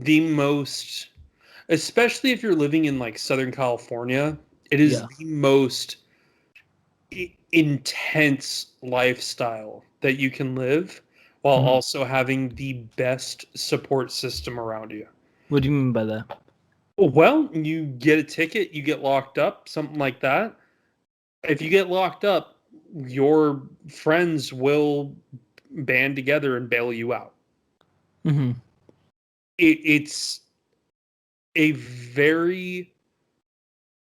[SPEAKER 2] the most, especially if you're living in like Southern California, it is
[SPEAKER 1] Yeah.
[SPEAKER 2] the most intense lifestyle that you can live while
[SPEAKER 1] Mhm.
[SPEAKER 2] also having the best support system around you.
[SPEAKER 1] What do you mean by that?
[SPEAKER 2] Well, you get a ticket, you get locked up, something like that. If you get locked up, your friends will band together and bail you out.
[SPEAKER 1] Hmm.
[SPEAKER 2] It's a very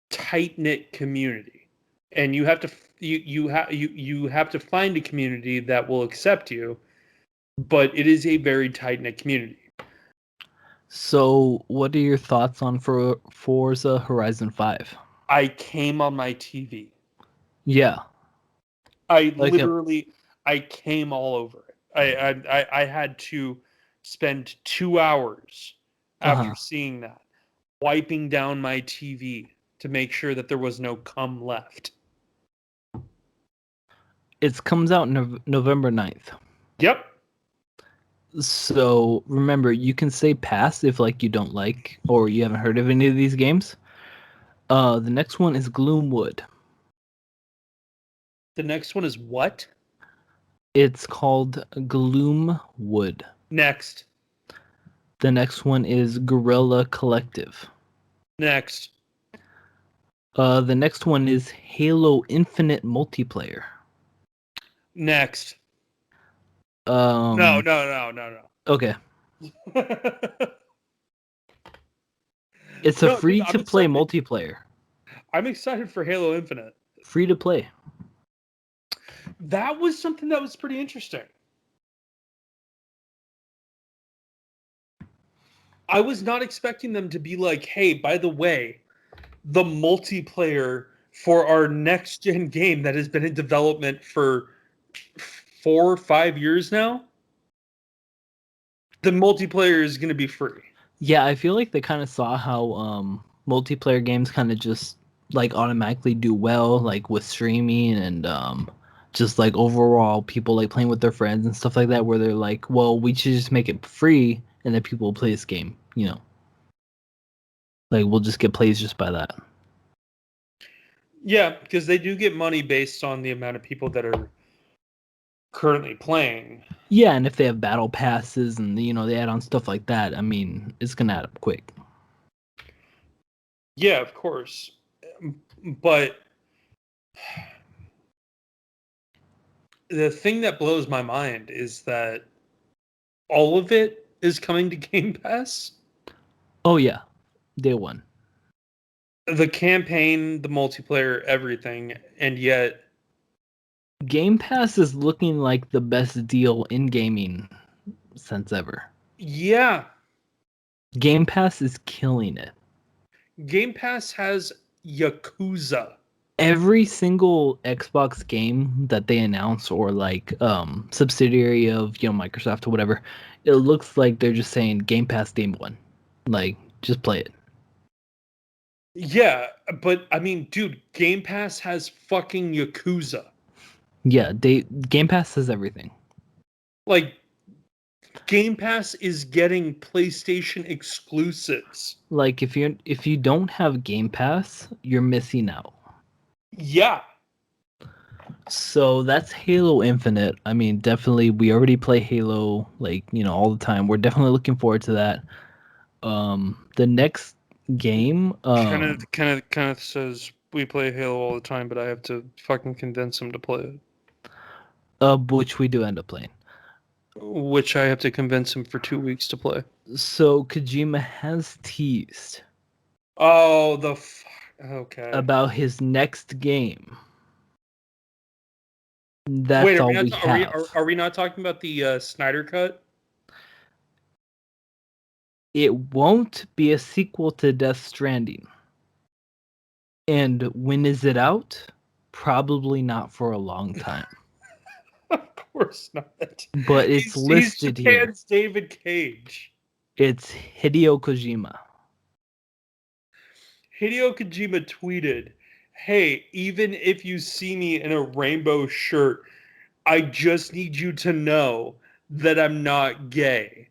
[SPEAKER 2] tight knit community, and you have to find a community that will accept you. But it is a very tight knit community.
[SPEAKER 1] So, what are your thoughts on Forza Horizon 5?
[SPEAKER 2] I came on my TV.
[SPEAKER 1] Yeah,
[SPEAKER 2] I
[SPEAKER 1] like a,
[SPEAKER 2] literally, I came all over it. I had to spend 2 hours after
[SPEAKER 1] uh-huh.
[SPEAKER 2] seeing that, wiping down my TV to make sure that there was no cum left.
[SPEAKER 1] It comes out November 9th.
[SPEAKER 2] Yep.
[SPEAKER 1] So, remember, you can say pass if like you don't like or you haven't heard of any of these games. The next one is Gloomwood.
[SPEAKER 2] The next one is what?
[SPEAKER 1] It's called Gloomwood.
[SPEAKER 2] Next.
[SPEAKER 1] The next one is Guerrilla Collective.
[SPEAKER 2] Next.
[SPEAKER 1] The next one is Halo Infinite Multiplayer.
[SPEAKER 2] Next. No,
[SPEAKER 1] Um,
[SPEAKER 2] no, no, no,
[SPEAKER 1] okay.
[SPEAKER 2] no.
[SPEAKER 1] It's a
[SPEAKER 2] No, dude,
[SPEAKER 1] free
[SPEAKER 2] I'm
[SPEAKER 1] to play
[SPEAKER 2] excited.
[SPEAKER 1] multiplayer.
[SPEAKER 2] I'm excited for Halo Infinite.
[SPEAKER 1] Free to play.
[SPEAKER 2] That was something that was pretty interesting. I was not expecting them to be like, hey, by the way, the multiplayer for our next gen game that has been in development for 4 or 5 years now, the multiplayer is going to be free.
[SPEAKER 1] Yeah, I feel like they kind of saw how multiplayer games kind of just like automatically do well like with streaming and just like overall people like playing with their friends and stuff like that where they're like, well, we should just make it free and then people will play this game, you know. Like we'll just get plays just by that.
[SPEAKER 2] Yeah, because they do get money based on the amount of people that are currently playing.
[SPEAKER 1] Yeah, and if they have battle passes and you know they add on stuff like that, I mean, it's gonna add up quick.
[SPEAKER 2] Yeah, of course. But the thing that blows my mind is that all of it is coming to Game Pass.
[SPEAKER 1] Oh yeah, day one.
[SPEAKER 2] The campaign, the multiplayer, everything, and yet,
[SPEAKER 1] Game Pass is looking like the best deal in gaming since ever.
[SPEAKER 2] yeah,
[SPEAKER 1] Game Pass is killing it.
[SPEAKER 2] Game Pass has Yakuza.
[SPEAKER 1] Every single Xbox game that they announce or like subsidiary of, you know, Microsoft or whatever, it looks like they're just saying Game Pass Day One. Like just play it.
[SPEAKER 2] Yeah, but I mean, dude, Game Pass has fucking Yakuza.
[SPEAKER 1] Yeah, they Game Pass has everything.
[SPEAKER 2] Like, Game Pass is getting PlayStation exclusives.
[SPEAKER 1] Like if you don't have Game Pass, you're missing out.
[SPEAKER 2] Yeah.
[SPEAKER 1] So that's Halo Infinite. I mean, definitely we already play Halo like, you know, all the time. We're definitely looking forward to that. The next game,
[SPEAKER 2] Kind of says we play Halo all the time, but I have to fucking convince him to play it.
[SPEAKER 1] which we do end up playing.
[SPEAKER 2] Which I have to convince him for 2 weeks to play.
[SPEAKER 1] So Kojima has teased
[SPEAKER 2] Oh, okay.
[SPEAKER 1] about his next game.
[SPEAKER 2] Wait,
[SPEAKER 1] That's all we have.
[SPEAKER 2] are we not talking about the Snyder cut?
[SPEAKER 1] It won't be a sequel to Death Stranding. And when is it out? Probably not for a long time.
[SPEAKER 2] Of course not.
[SPEAKER 1] But it's
[SPEAKER 2] He's
[SPEAKER 1] listed here.
[SPEAKER 2] Japan's David Cage.
[SPEAKER 1] It's Hideo Kojima.
[SPEAKER 2] Hideo Kojima tweeted, "Hey, even if you see me in a rainbow shirt, I just need you to know that I'm not gay."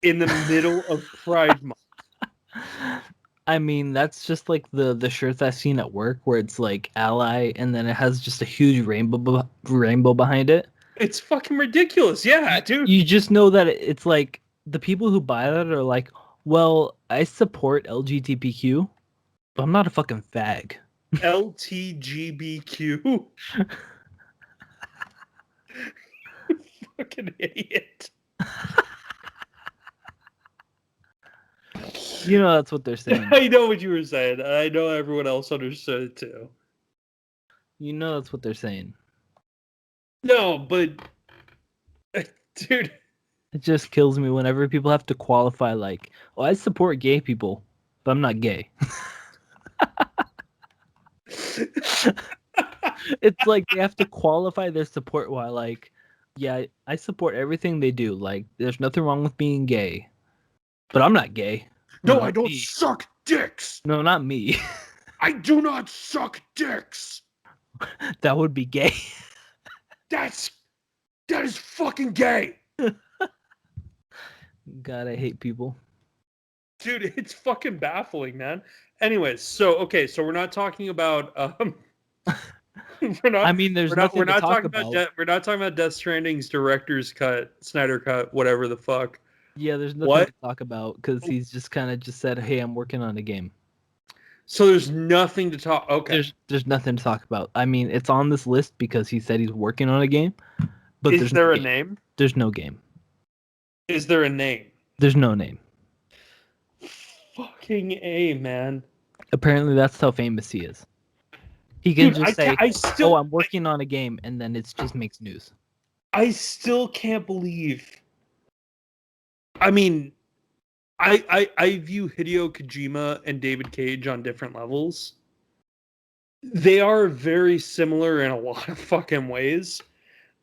[SPEAKER 2] In the middle of Pride Month.
[SPEAKER 1] I mean, that's just like the shirts I've seen at work where it's like ally and then it has just a huge rainbow behind it.
[SPEAKER 2] It's fucking ridiculous. Yeah, dude.
[SPEAKER 1] You just know that it's like the people who buy that are like, Well, I support LGBTQ, but I'm not a fucking fag.
[SPEAKER 2] LTGBQ. Fucking idiot.
[SPEAKER 1] You know that's what they're saying.
[SPEAKER 2] I know what you were saying. I know everyone else understood it too.
[SPEAKER 1] You know that's what they're saying.
[SPEAKER 2] No, but dude,
[SPEAKER 1] It just kills me whenever people have to qualify like, "Oh, I support gay people, but I'm not gay." It's like they have to qualify their support while like, yeah, I support everything they do. Like, there's nothing wrong with being gay, but I'm not gay. No,
[SPEAKER 2] no, I
[SPEAKER 1] not
[SPEAKER 2] don't
[SPEAKER 1] me.
[SPEAKER 2] suck dicks.
[SPEAKER 1] No, not me.
[SPEAKER 2] I do not suck dicks.
[SPEAKER 1] That would be gay.
[SPEAKER 2] That's that is fucking gay.
[SPEAKER 1] God, I hate people.
[SPEAKER 2] Dude, it's fucking baffling, man. Anyways, so okay, so we're not talking about we're
[SPEAKER 1] I
[SPEAKER 2] not
[SPEAKER 1] mean, there's nothing to talk about.
[SPEAKER 2] we're not talking about Death Stranding's director's cut, Snyder cut, whatever the fuck.
[SPEAKER 1] Yeah, there's nothing
[SPEAKER 2] What?
[SPEAKER 1] to talk about because he's just kind of just said, "Hey, I'm working on a game."
[SPEAKER 2] So there's nothing to talk. Okay.
[SPEAKER 1] There's nothing to talk about. I mean, it's on this list because he said he's working on a game, but
[SPEAKER 2] Is
[SPEAKER 1] there's no
[SPEAKER 2] there a
[SPEAKER 1] game.
[SPEAKER 2] name?
[SPEAKER 1] There's no game.
[SPEAKER 2] Is there a name?
[SPEAKER 1] There's no name.
[SPEAKER 2] Fucking A, man.
[SPEAKER 1] Apparently, that's how famous he is. He can
[SPEAKER 2] Dude,
[SPEAKER 1] just say,
[SPEAKER 2] I
[SPEAKER 1] "Oh,
[SPEAKER 2] still
[SPEAKER 1] I'm working on a game," and then it just makes news.
[SPEAKER 2] I still can't believe. I mean, I view Hideo Kojima and David Cage on different levels. They are very similar in a lot of fucking ways.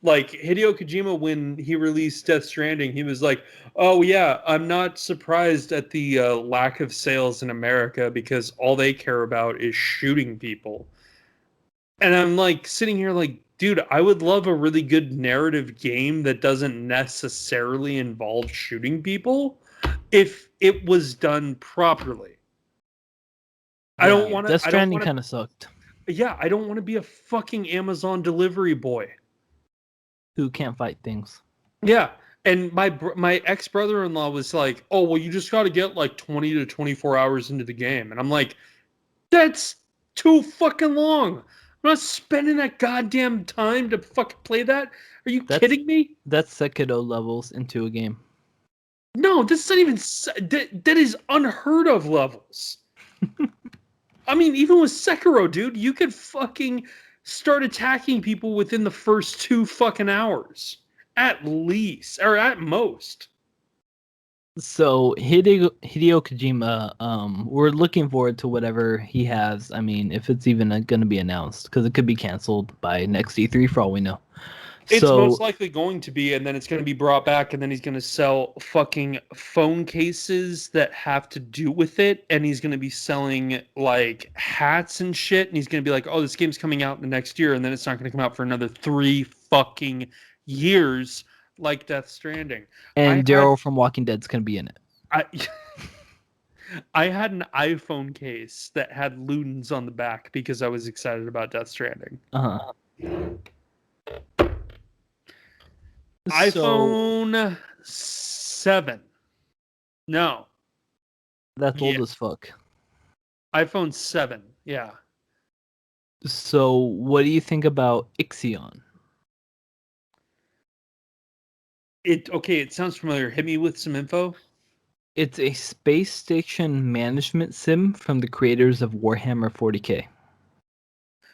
[SPEAKER 2] Like Hideo Kojima, when he released Death Stranding, he was like, "Oh yeah, I'm not surprised at the lack of sales in America because all they care about is shooting people." And I'm like sitting here like, dude, I would love a really good narrative game that doesn't necessarily involve shooting people if it was done properly. I don't
[SPEAKER 1] Yeah,
[SPEAKER 2] want to
[SPEAKER 1] Death
[SPEAKER 2] I don't
[SPEAKER 1] Stranding
[SPEAKER 2] want to
[SPEAKER 1] kind of sucked.
[SPEAKER 2] yeah, I don't want to be a fucking Amazon delivery boy.
[SPEAKER 1] Who can't fight things?
[SPEAKER 2] Yeah. And my ex brother-in-law was like, "Oh, well, you just got to get like 20 to 24 hours into the game." And I'm like, "That's too fucking long. I'm not spending that goddamn time to fucking play that. Are you
[SPEAKER 1] That's
[SPEAKER 2] kidding me?"
[SPEAKER 1] that's Sekiro levels into a game.
[SPEAKER 2] No, this is not even that is unheard of levels. I mean, even with Sekiro, dude, you could fucking start attacking people within the first 2 fucking hours. At least, or at most.
[SPEAKER 1] So Hideo Kojima, we're looking forward to whatever he has. I mean, if it's even going to be announced, because it could be canceled by next E3 for all we know.
[SPEAKER 2] It's most
[SPEAKER 1] So
[SPEAKER 2] likely going to be, and then it's going to be brought back, and then he's going to sell fucking phone cases that have to do with it, and he's going to be selling like hats and shit, and he's going to be like, "Oh, this game's coming out in the next year," and then it's not going to come out for another 3 fucking years, like Death Stranding. I
[SPEAKER 1] and
[SPEAKER 2] had
[SPEAKER 1] Daryl from Walking Dead's going to be in it.
[SPEAKER 2] I I had an iPhone case that had Ludens on the back because I was excited about Death Stranding.
[SPEAKER 1] Uh-huh. So
[SPEAKER 2] iPhone 7. No.
[SPEAKER 1] that's
[SPEAKER 2] Yeah.
[SPEAKER 1] old as fuck.
[SPEAKER 2] iPhone 7. Yeah.
[SPEAKER 1] So what do you think about Ixion?
[SPEAKER 2] It sounds familiar. Hit me with some info.
[SPEAKER 1] It's a space station management sim from the creators of Warhammer 40K.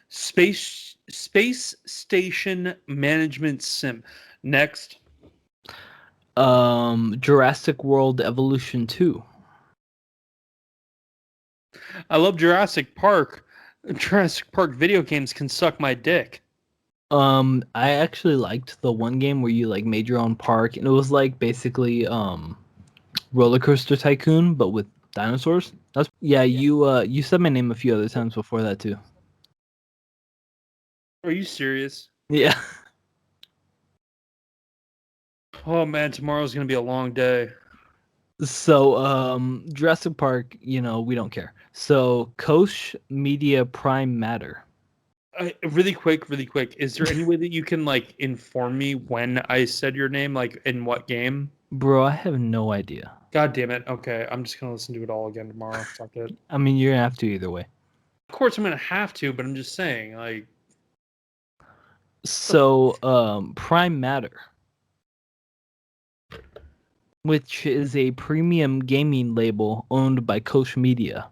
[SPEAKER 2] Space station management sim. Next.
[SPEAKER 1] Jurassic World Evolution 2.
[SPEAKER 2] I love Jurassic Park. Jurassic Park video games can suck my dick.
[SPEAKER 1] I actually liked the one game where you like made your own park, and it was like basically Roller Coaster Tycoon, but with dinosaurs. That's yeah. You said my name a few other times before that too.
[SPEAKER 2] Are you serious?
[SPEAKER 1] Yeah.
[SPEAKER 2] Oh man, tomorrow's going to be a long day.
[SPEAKER 1] So Jurassic Park, we don't care. So Koch Media Prime Matter.
[SPEAKER 2] Really quick, really quick. Is there any way that you can inform me when I said your name, like in what game?
[SPEAKER 1] Bro, I have no idea.
[SPEAKER 2] God damn it. Okay, I'm just gonna listen to it all again tomorrow. Fuck it.
[SPEAKER 1] I mean, you're gonna have to either way.
[SPEAKER 2] Of course, I'm gonna have to, but I'm just saying, like,
[SPEAKER 1] So, Prime Matter, which is a premium gaming label owned by Koch Media.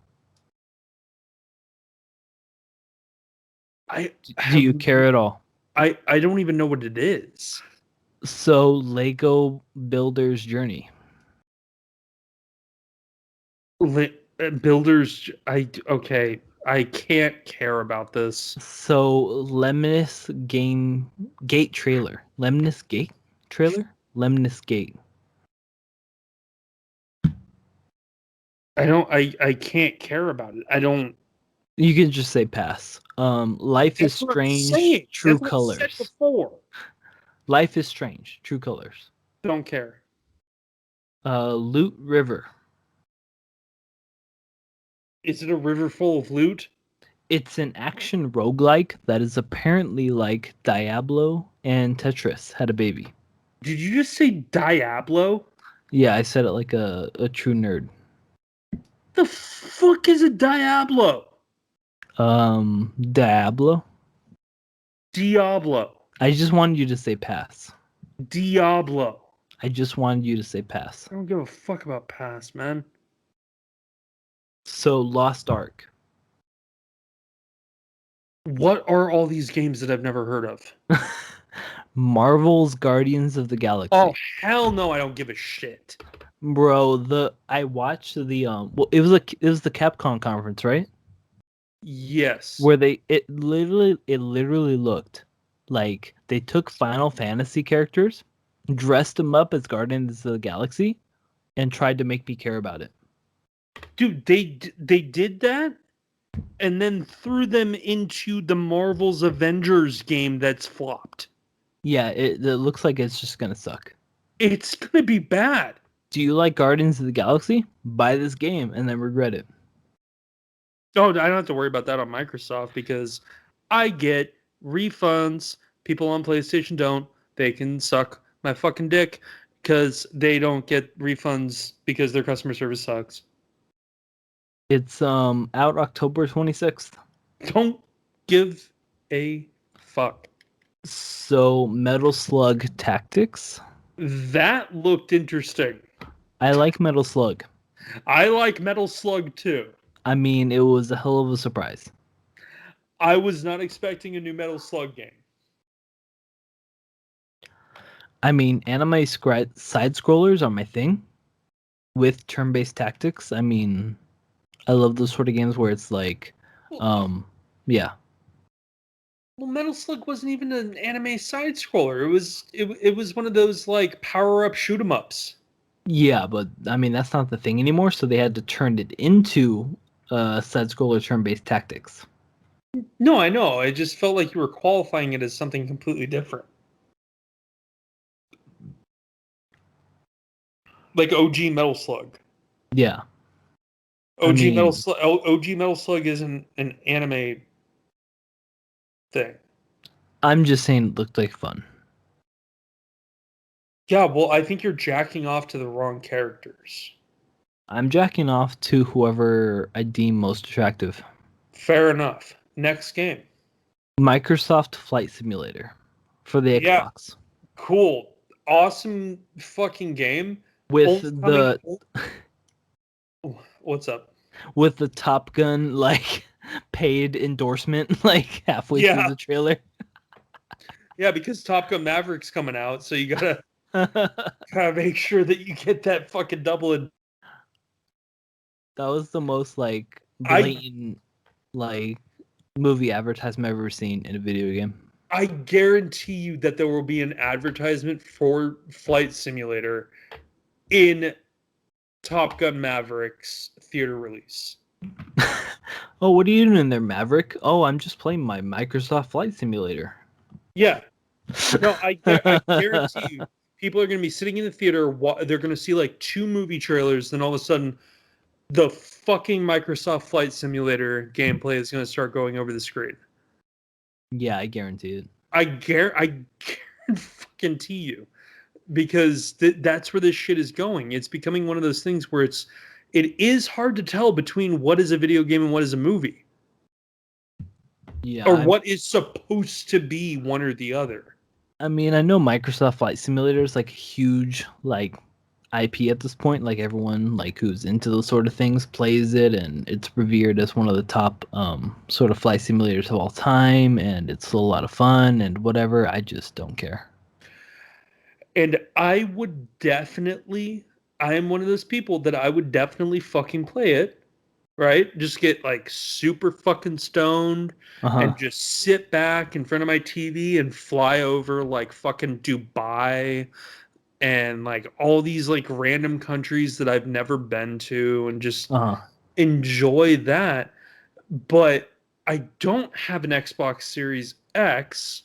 [SPEAKER 2] I
[SPEAKER 1] Do
[SPEAKER 2] have,
[SPEAKER 1] you care at all?
[SPEAKER 2] I don't even know what it is.
[SPEAKER 1] So, Lego Builder's Journey.
[SPEAKER 2] Builders, okay, I can't care about this.
[SPEAKER 1] So, Gate trailer. Lemnis Gate trailer? Lemnis Gate.
[SPEAKER 2] I can't care about it. I don't.
[SPEAKER 1] You can just say pass. Life is
[SPEAKER 2] That's what I'm
[SPEAKER 1] Strange,
[SPEAKER 2] saying.
[SPEAKER 1] True
[SPEAKER 2] That's what I said
[SPEAKER 1] Colors.
[SPEAKER 2] before.
[SPEAKER 1] Life is Strange, True Colors.
[SPEAKER 2] Don't care.
[SPEAKER 1] Loot River.
[SPEAKER 2] Is it a river full of loot?
[SPEAKER 1] It's an action roguelike that is apparently like Diablo and Tetris had a baby.
[SPEAKER 2] Did you just say Diablo?
[SPEAKER 1] Yeah, I said it like a true nerd.
[SPEAKER 2] The fuck is a Diablo?
[SPEAKER 1] Diablo.
[SPEAKER 2] Diablo.
[SPEAKER 1] I just wanted you to say pass.
[SPEAKER 2] Diablo.
[SPEAKER 1] I just wanted you to say pass.
[SPEAKER 2] I don't give a fuck about past, man.
[SPEAKER 1] So Lost Ark.
[SPEAKER 2] What are all these games that I've never heard of?
[SPEAKER 1] Marvel's Guardians of the
[SPEAKER 2] Oh
[SPEAKER 1] Galaxy.
[SPEAKER 2] hell no, I don't give a shit.
[SPEAKER 1] Bro, I watched the well, it was the Capcom conference, right?
[SPEAKER 2] Yes.
[SPEAKER 1] Where it literally looked like they took Final Fantasy characters, dressed them up as Guardians of the Galaxy, and tried to make me care about it.
[SPEAKER 2] Dude, they did that and then threw them into the Marvel's Avengers game that's flopped.
[SPEAKER 1] Yeah, it looks like it's just gonna suck.
[SPEAKER 2] It's gonna be bad.
[SPEAKER 1] Do you like Guardians of the Galaxy? Buy this game and then regret it.
[SPEAKER 2] Oh, I don't have to worry about that on Microsoft because I get refunds. People on PlayStation don't. They can suck my fucking dick because they don't get refunds because their customer service sucks.
[SPEAKER 1] It's out October 26th.
[SPEAKER 2] Don't give a fuck.
[SPEAKER 1] So Metal Slug Tactics.
[SPEAKER 2] That looked interesting.
[SPEAKER 1] I like Metal Slug.
[SPEAKER 2] I like Metal Slug too.
[SPEAKER 1] I mean, it was a hell of a surprise.
[SPEAKER 2] I was not expecting a new Metal Slug game.
[SPEAKER 1] I mean, side scrollers are my thing with turn-based tactics. I mean, I love those sort of games where it's like,
[SPEAKER 2] Well,
[SPEAKER 1] yeah,
[SPEAKER 2] Metal Slug wasn't even an anime side scroller. It was one of those like power up shoot 'em ups.
[SPEAKER 1] yeah, but I mean that's not the thing anymore. So they had to turn it into side scroller turn-based tactics.
[SPEAKER 2] No, I know. I just felt like you were qualifying it as something completely different. Like OG Metal Slug.
[SPEAKER 1] Yeah, I mean,
[SPEAKER 2] OG Metal Slug isn't an anime thing.
[SPEAKER 1] I'm just saying it looked like fun.
[SPEAKER 2] Yeah, well, I think you're jacking off to the wrong characters.
[SPEAKER 1] I'm jacking off to whoever I deem most attractive.
[SPEAKER 2] Fair enough. Next game.
[SPEAKER 1] Microsoft Flight Simulator for the
[SPEAKER 2] Yeah,
[SPEAKER 1] Xbox
[SPEAKER 2] cool. Awesome fucking game.
[SPEAKER 1] with
[SPEAKER 2] Only coming.
[SPEAKER 1] the
[SPEAKER 2] What's up?
[SPEAKER 1] with the Top Gun like paid endorsement like halfway through
[SPEAKER 2] Yeah,
[SPEAKER 1] the trailer.
[SPEAKER 2] yeah, because Top Gun Maverick's coming out, so you gotta make sure that you get that fucking double.
[SPEAKER 1] That was the most like
[SPEAKER 2] I
[SPEAKER 1] blatant like movie advertisement I've ever seen in a video game.
[SPEAKER 2] I guarantee you that there will be an advertisement for Flight Simulator in Top Gun Maverick's theater release.
[SPEAKER 1] Oh, what are you doing there, Maverick? Oh, I'm just playing my Microsoft Flight Simulator.
[SPEAKER 2] Yeah, no, I guarantee you, people are going to be sitting in the theater. They're going to see like two movie trailers, then all of a sudden, the fucking Microsoft Flight Simulator gameplay is going to start going over the screen.
[SPEAKER 1] Yeah, I guarantee it.
[SPEAKER 2] I guarantee you because that's where this shit is going. It's becoming one of those things where it is hard to tell between what is a video game and what is a movie,
[SPEAKER 1] Yeah,
[SPEAKER 2] or what is supposed to be one or the other.
[SPEAKER 1] I mean, I know Microsoft Flight Simulator is like a huge like IP at this point. Like everyone like who's into those sort of things plays it, and it's revered as one of the top sort of flight simulators of all time, and it's still a lot of fun and whatever. I just don't care.
[SPEAKER 2] And I would definitely, I am one of those people that I would definitely fucking play it, right? Just get like super fucking stoned
[SPEAKER 1] Uh huh.
[SPEAKER 2] and just sit back in front of my TV and fly over like fucking Dubai and like all these like random countries that I've never been to and just
[SPEAKER 1] Uh huh.
[SPEAKER 2] enjoy that. But I don't have an Xbox Series X,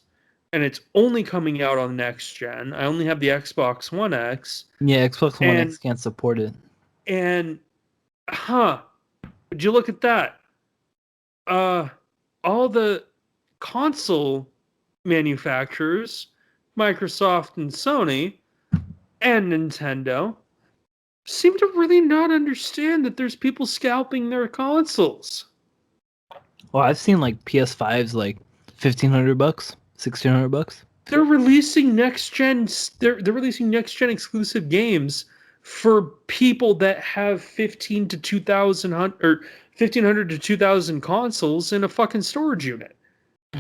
[SPEAKER 2] and it's only coming out on next gen. I only have the Xbox One X,
[SPEAKER 1] Yeah, Xbox One
[SPEAKER 2] and
[SPEAKER 1] X can't support it.
[SPEAKER 2] and huh? Would you look at that? Uh, all the console manufacturers, Microsoft and Sony and Nintendo, seem to really not understand that there's people scalping their consoles.
[SPEAKER 1] Well, I've seen like PS5s like $1,500, $1,600.
[SPEAKER 2] They're releasing next gen. They're releasing next gen exclusive games for people that have 1500 to 2000 consoles in a fucking storage unit.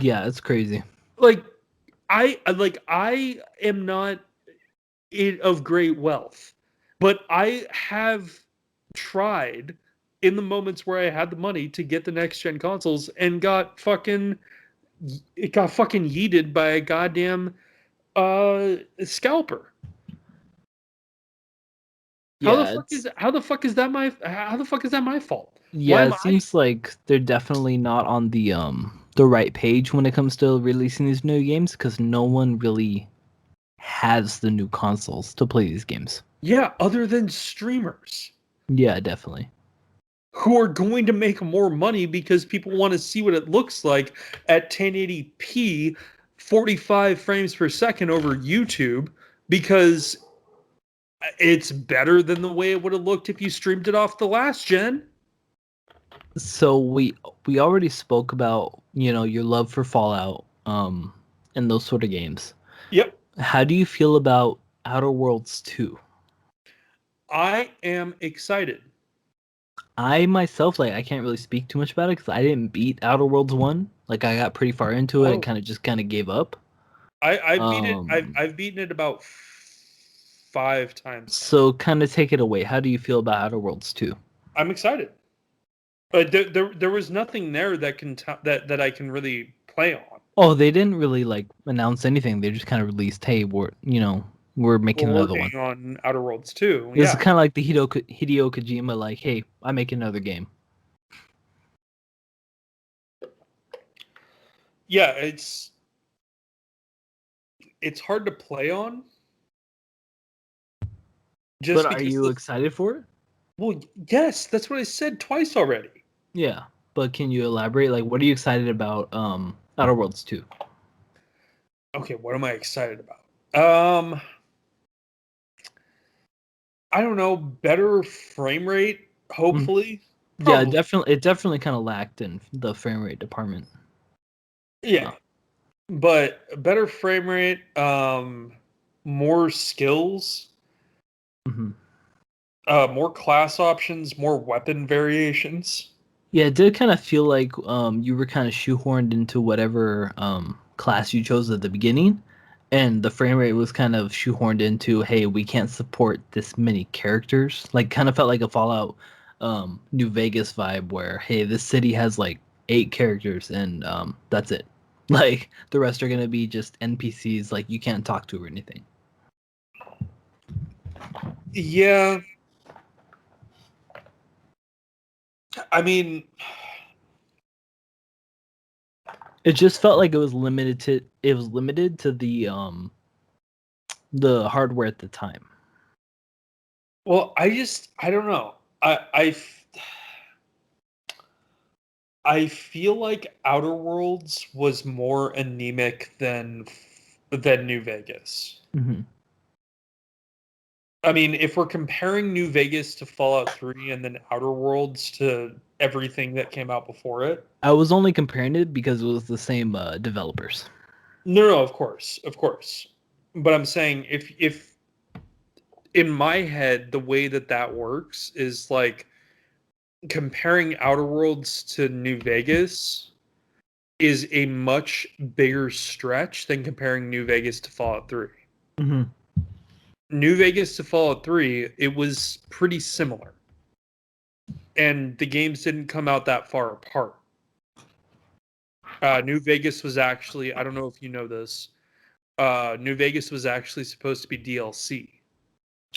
[SPEAKER 1] Yeah, it's crazy.
[SPEAKER 2] Like I am not of great wealth, but I have tried in the moments where I had the money to get the next gen consoles and got fucking yeeted by a goddamn scalper.
[SPEAKER 1] Yeah, it's
[SPEAKER 2] How the fuck is that my fault? Why
[SPEAKER 1] yeah,
[SPEAKER 2] am
[SPEAKER 1] it
[SPEAKER 2] I
[SPEAKER 1] seems like they're definitely not on the right page when it comes to releasing these new games because no one really has the new consoles to play these games.
[SPEAKER 2] yeah, other than streamers
[SPEAKER 1] Yeah, definitely.
[SPEAKER 2] who are going to make more money because people want to see what it looks like at 1080p 45 frames per second over YouTube because it's better than the way it would have looked if you streamed it off the last gen.
[SPEAKER 1] So we already spoke about, your love for Fallout and those sort of games.
[SPEAKER 2] Yep.
[SPEAKER 1] How do you feel about Outer Worlds 2?
[SPEAKER 2] I am excited.
[SPEAKER 1] I myself, like, I can't really speak too much about it because I didn't beat Outer Worlds 1. Like, I got pretty far into it and
[SPEAKER 2] Oh,
[SPEAKER 1] kind of gave up.
[SPEAKER 2] I beat it.
[SPEAKER 1] Um,
[SPEAKER 2] I've beaten it about 5 times now.
[SPEAKER 1] so kind of take it away. How do you feel about Outer Worlds 2?
[SPEAKER 2] I'm excited. But there was nothing there that that I can really play on.
[SPEAKER 1] Oh, they didn't really like announce anything. They just kind of released, "Hey, we're making
[SPEAKER 2] We're
[SPEAKER 1] another one."
[SPEAKER 2] working on Outer Worlds 2.
[SPEAKER 1] This is
[SPEAKER 2] Yeah.
[SPEAKER 1] kind of like the Hideo Kojima, like, "Hey, I'm making another game."
[SPEAKER 2] Yeah, it's hard to play on
[SPEAKER 1] But
[SPEAKER 2] just
[SPEAKER 1] are
[SPEAKER 2] because
[SPEAKER 1] you excited for it?
[SPEAKER 2] well, yes, that's what I said twice already.
[SPEAKER 1] Yeah, but can you elaborate? Like, what are you excited about? Outer Worlds 2.
[SPEAKER 2] Okay, what am I excited about? I don't know, better frame rate,
[SPEAKER 1] Mm.
[SPEAKER 2] hopefully.
[SPEAKER 1] Yeah,
[SPEAKER 2] Probably.
[SPEAKER 1] it definitely kind of lacked in the frame rate department.
[SPEAKER 2] Yeah. But better frame rate, more skills,
[SPEAKER 1] Mhm.
[SPEAKER 2] more class options, more weapon variations.
[SPEAKER 1] Yeah, it did kind of feel like you were kind of shoehorned into whatever class you chose at the beginning, and the frame rate was kind of shoehorned into, hey, we can't support this many characters. Like, kind of felt like a Fallout New Vegas vibe where, hey, this city has like 8 characters and that's it. Like the rest are gonna be just NPCs, like you can't talk to or anything.
[SPEAKER 2] Yeah, I mean,
[SPEAKER 1] It just felt like it was limited to the hardware at the time.
[SPEAKER 2] well, I don't know. I feel like Outer Worlds was more anemic than New Vegas.
[SPEAKER 1] Mhm.
[SPEAKER 2] I mean, if we're comparing New Vegas to Fallout 3 and then Outer Worlds to everything that came out before it.
[SPEAKER 1] I was only comparing it because it was the same developers.
[SPEAKER 2] No, of course, of course. But I'm saying if in my head the way that that works is like comparing Outer Worlds to New Vegas is a much bigger stretch than comparing New Vegas to Fallout 3.
[SPEAKER 1] Mm-hmm.
[SPEAKER 2] New Vegas to Fallout 3, it was pretty similar. And the games didn't come out that far apart. New Vegas was actually, I don't know if you know this, New Vegas was actually supposed to be DLC.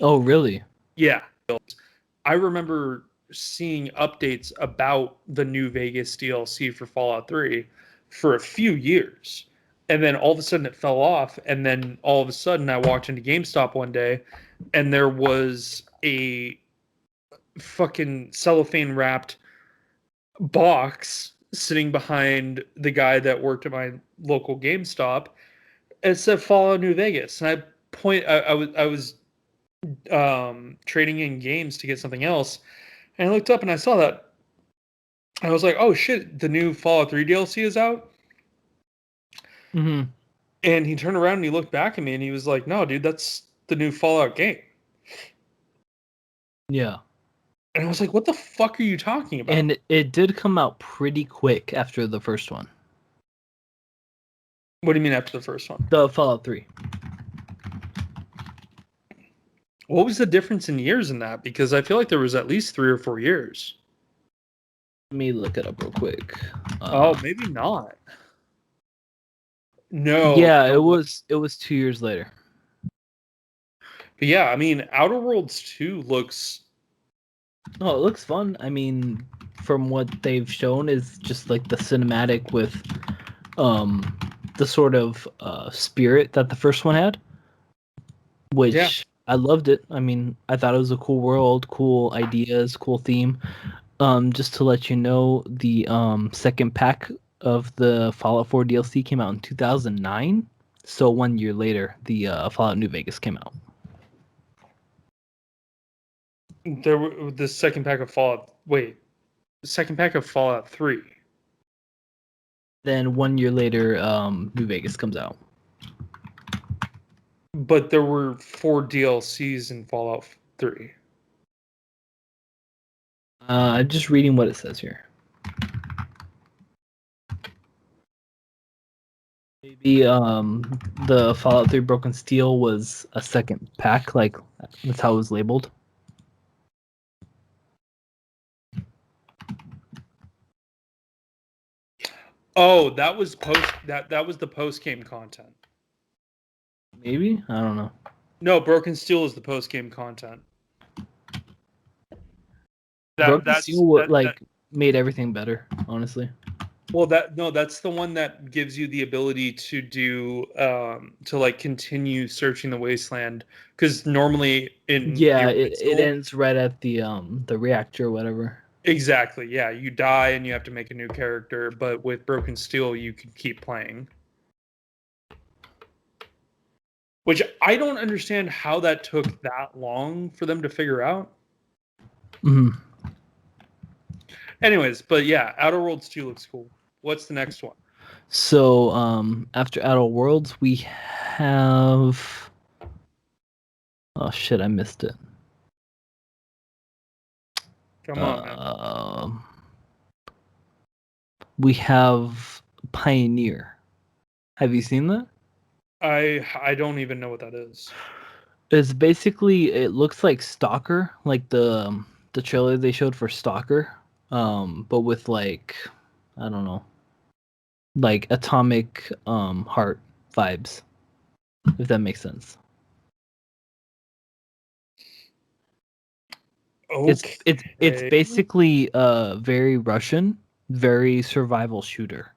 [SPEAKER 1] Oh, really?
[SPEAKER 2] Yeah. I remember seeing updates about the New Vegas DLC for Fallout 3 for a few years. And then all of a sudden it fell off. And then all of a sudden I walked into GameStop one day and there was a fucking cellophane wrapped box sitting behind the guy that worked at my local GameStop. It said Fallout New Vegas. And I was trading in games to get something else. And I looked up and I saw that. I was like, oh shit, the new Fallout 3 DLC is out.
[SPEAKER 1] Mm-hmm.
[SPEAKER 2] And he turned around and he looked back at me and he was like, no, dude, that's the new Fallout game.
[SPEAKER 1] Yeah.
[SPEAKER 2] And I was like, what the fuck are you talking about?
[SPEAKER 1] And it did come out pretty quick after the first one.
[SPEAKER 2] What do you mean after the first one?
[SPEAKER 1] The Fallout 3.
[SPEAKER 2] What was the difference in years in that? Because I feel like there was at least 3 or 4 years.
[SPEAKER 1] Let me look it up real quick.
[SPEAKER 2] Oh, maybe not. No,
[SPEAKER 1] Yeah,
[SPEAKER 2] no.
[SPEAKER 1] it was 2 years later.
[SPEAKER 2] But yeah, I mean, Outer Worlds 2 looks.
[SPEAKER 1] Oh, it looks fun. I mean, from what they've shown is just like the cinematic with um the sort of spirit that the first one had,
[SPEAKER 2] Yeah.
[SPEAKER 1] which I loved it. I mean, I thought it was a cool world, cool ideas, cool theme. Just to let you know, the second pack of the Fallout 4 DLC came out in 2009. So 1 year later, the Fallout New Vegas came out.
[SPEAKER 2] There were the second pack of Fallout. Wait, the second pack of Fallout 3.
[SPEAKER 1] Then 1 year later, New Vegas comes out.
[SPEAKER 2] But there were 4 DLCs in Fallout 3.
[SPEAKER 1] I'm just reading what it says here. Maybe the Fallout 3 Broken Steel was a second pack, like that's how it was labeled.
[SPEAKER 2] Oh, that was that was the post game content.
[SPEAKER 1] Maybe? I don't know.
[SPEAKER 2] No, Broken Steel is the post game content. That
[SPEAKER 1] Broken
[SPEAKER 2] that's
[SPEAKER 1] Steel
[SPEAKER 2] that, that
[SPEAKER 1] like made everything better, honestly.
[SPEAKER 2] well that no, that's the one that gives you the ability to do to like continue searching the wasteland because normally in the
[SPEAKER 1] Yeah, it
[SPEAKER 2] original.
[SPEAKER 1] ends right at the reactor or whatever.
[SPEAKER 2] Exactly. Yeah, you die and you have to make a new character, but with Broken Steel you can keep playing. Which I don't understand how that took that long for them to figure out.
[SPEAKER 1] Mm-hmm.
[SPEAKER 2] Anyways, but yeah, Outer Worlds 2 looks cool. What's the next one?
[SPEAKER 1] So after Outer Worlds, we have. Oh shit! I missed it.
[SPEAKER 2] Come on, man.
[SPEAKER 1] Um, we have Pioneer. Have you seen that?
[SPEAKER 2] I don't even know what that is.
[SPEAKER 1] It's basically it looks like Stalker, like the trailer they showed for Stalker, but with like I don't know, like atomic heart vibes, if that makes sense. It's
[SPEAKER 2] Okay.
[SPEAKER 1] basically very Russian, very survival shooter,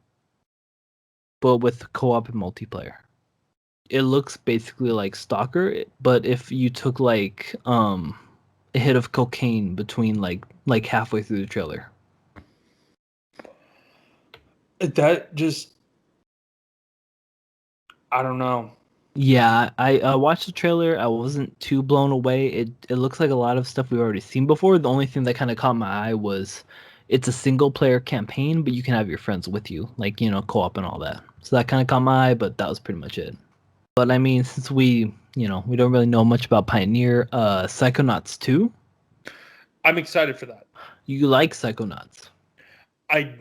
[SPEAKER 1] but with co-op and multiplayer. It looks basically like Stalker, but if you took like a hit of cocaine between like halfway through the trailer.
[SPEAKER 2] That just I don't know.
[SPEAKER 1] Yeah, I watched the trailer. I wasn't too blown away. It looks like a lot of stuff we've already seen before. The only thing that kind of caught my eye was it's a single player campaign, but you can have your friends with you, like, co-op and all that. So that kind of caught my eye, but that was pretty much it. But I mean, since we don't really know much about Pioneer, Psychonauts 2,
[SPEAKER 2] I'm excited for that.
[SPEAKER 1] you like Psychonauts.
[SPEAKER 2] I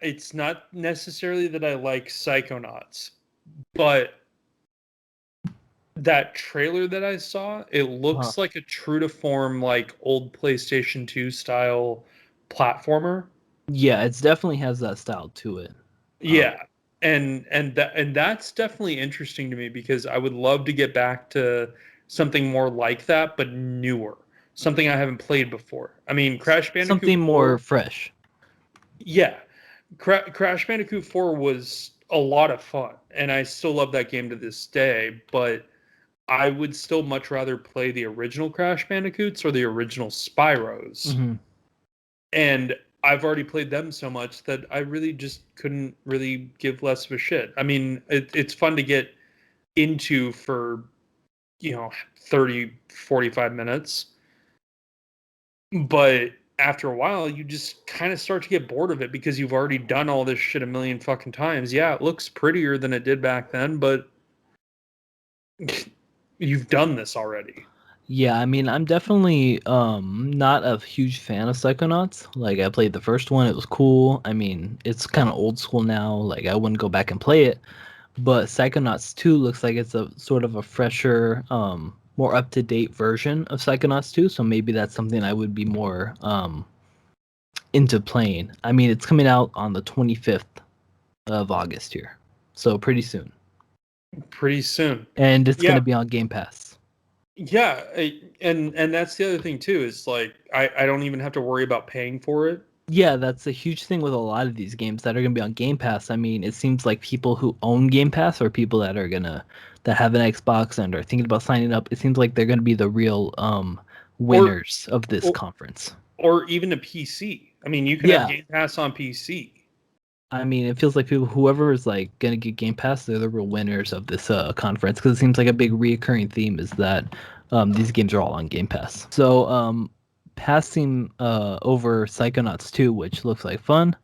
[SPEAKER 2] it's not necessarily that I like Psychonauts, but that trailer that I saw, it
[SPEAKER 1] Uh,
[SPEAKER 2] looks like a true to form like old PlayStation 2 style platformer.
[SPEAKER 1] yeah, it definitely has that style to it. Um,
[SPEAKER 2] Yeah. And that's definitely interesting to me because I would love to get back to something more like that but newer. Something I haven't played before. I mean, Crash Bandicoot
[SPEAKER 1] Something more
[SPEAKER 2] 4,
[SPEAKER 1] fresh.
[SPEAKER 2] yeah. Crash Bandicoot 4 was a lot of fun and I still love that game to this day, but I would still much rather play the original Crash Bandicoots or the original Spyros.
[SPEAKER 1] Hmm.
[SPEAKER 2] And I've already played them so much that I really just couldn't really give less of a shit. I mean, it's fun to get into for, 30, 45 minutes, but after a while, you just kind of start to get bored of it because you've already done all this shit a million fucking times. Yeah, it looks prettier than it did back then, but you've done this already.
[SPEAKER 1] Yeah, I mean, I'm definitely not a huge fan of Psychonauts. Like I played the first one, it was cool. I mean, it's kind of old school now. Like I wouldn't go back and play it. But Psychonauts 2 looks like it's a sort of a fresher, more up-to-date version of Psychonauts 2, so maybe that's something I would be more into playing. I mean, it's coming out on the 25th of August here. So pretty soon.
[SPEAKER 2] Pretty soon.
[SPEAKER 1] And it's going
[SPEAKER 2] Yeah,
[SPEAKER 1] to be on Game Pass.
[SPEAKER 2] yeah, and that's the other thing too is like I don't even have to worry about paying for it.
[SPEAKER 1] Yeah, that's a huge thing with a lot of these games that are going to be on Game Pass. I mean, it seems like people who own Game Pass or people that have an Xbox and are thinking about signing up, it seems like they're going to be the real
[SPEAKER 2] or
[SPEAKER 1] winners of this
[SPEAKER 2] or
[SPEAKER 1] conference.
[SPEAKER 2] or even a PC. I mean, you can have
[SPEAKER 1] Yeah,
[SPEAKER 2] Game Pass on PC.
[SPEAKER 1] I mean, it feels like whoever is like going to get Game Pass, they're the real winners of this conference because it seems like a big reoccurring theme is that these games are all on Game Pass. So, passing over Psychonauts 2, which looks like fun.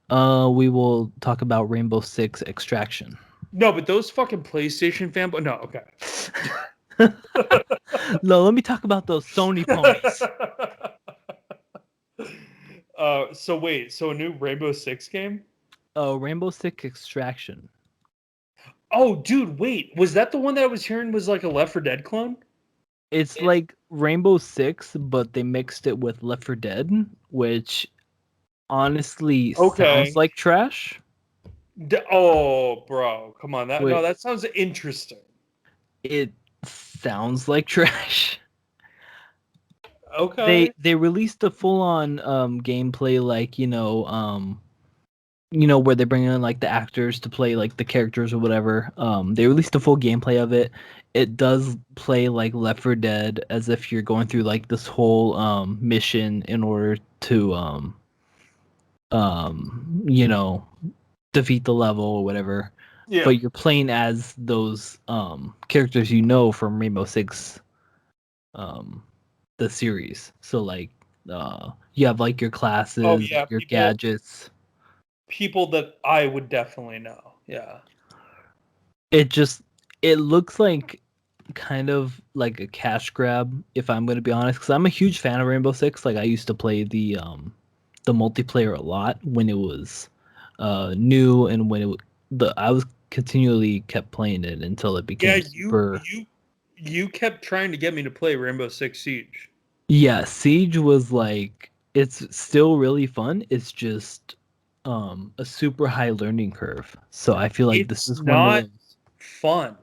[SPEAKER 1] We will talk about Rainbow Six Extraction.
[SPEAKER 2] No, but those fucking PlayStation fanboy. No, okay.
[SPEAKER 1] No, let me talk about those Sony ponies.
[SPEAKER 2] So wait, so a new Rainbow Six game?
[SPEAKER 1] Oh, Rainbow Six Extraction.
[SPEAKER 2] Oh, dude, wait, was that the one that I was hearing was like a Left 4 Dead clone?
[SPEAKER 1] It's like Rainbow Six, but they mixed it with Left 4 Dead, which honestly sounds
[SPEAKER 2] Okay.
[SPEAKER 1] like trash.
[SPEAKER 2] Oh, bro, come on. That no,
[SPEAKER 1] Wait,
[SPEAKER 2] that sounds interesting.
[SPEAKER 1] it sounds like trash. They
[SPEAKER 2] Okay.
[SPEAKER 1] they released a full on gameplay like, where they bring in like the actors to play like the characters or whatever. They released a full gameplay of it. It does play like Left 4 Dead as if you're going through like this whole mission in order to you know defeat the level or whatever.
[SPEAKER 2] Yeah.
[SPEAKER 1] But you're playing as those characters from Rainbow Six, um the series. So like you have like your
[SPEAKER 2] Oh
[SPEAKER 1] classes,
[SPEAKER 2] yeah,
[SPEAKER 1] your
[SPEAKER 2] people
[SPEAKER 1] gadgets.
[SPEAKER 2] people that I would definitely know. Yeah.
[SPEAKER 1] It just it looks like kind of like a cash grab if I'm going to be honest cuz I'm a huge fan of Rainbow Six. Like I used to play the multiplayer a lot when it was new and when the I was continually kept playing it until it
[SPEAKER 2] Yeah,
[SPEAKER 1] became super.
[SPEAKER 2] you kept trying to get me to play Rainbow Six Siege.
[SPEAKER 1] Yeah, Siege was like it's still really fun. It's just a super high learning curve. So I feel like this
[SPEAKER 2] It's
[SPEAKER 1] is one of
[SPEAKER 2] not
[SPEAKER 1] those.
[SPEAKER 2] fun.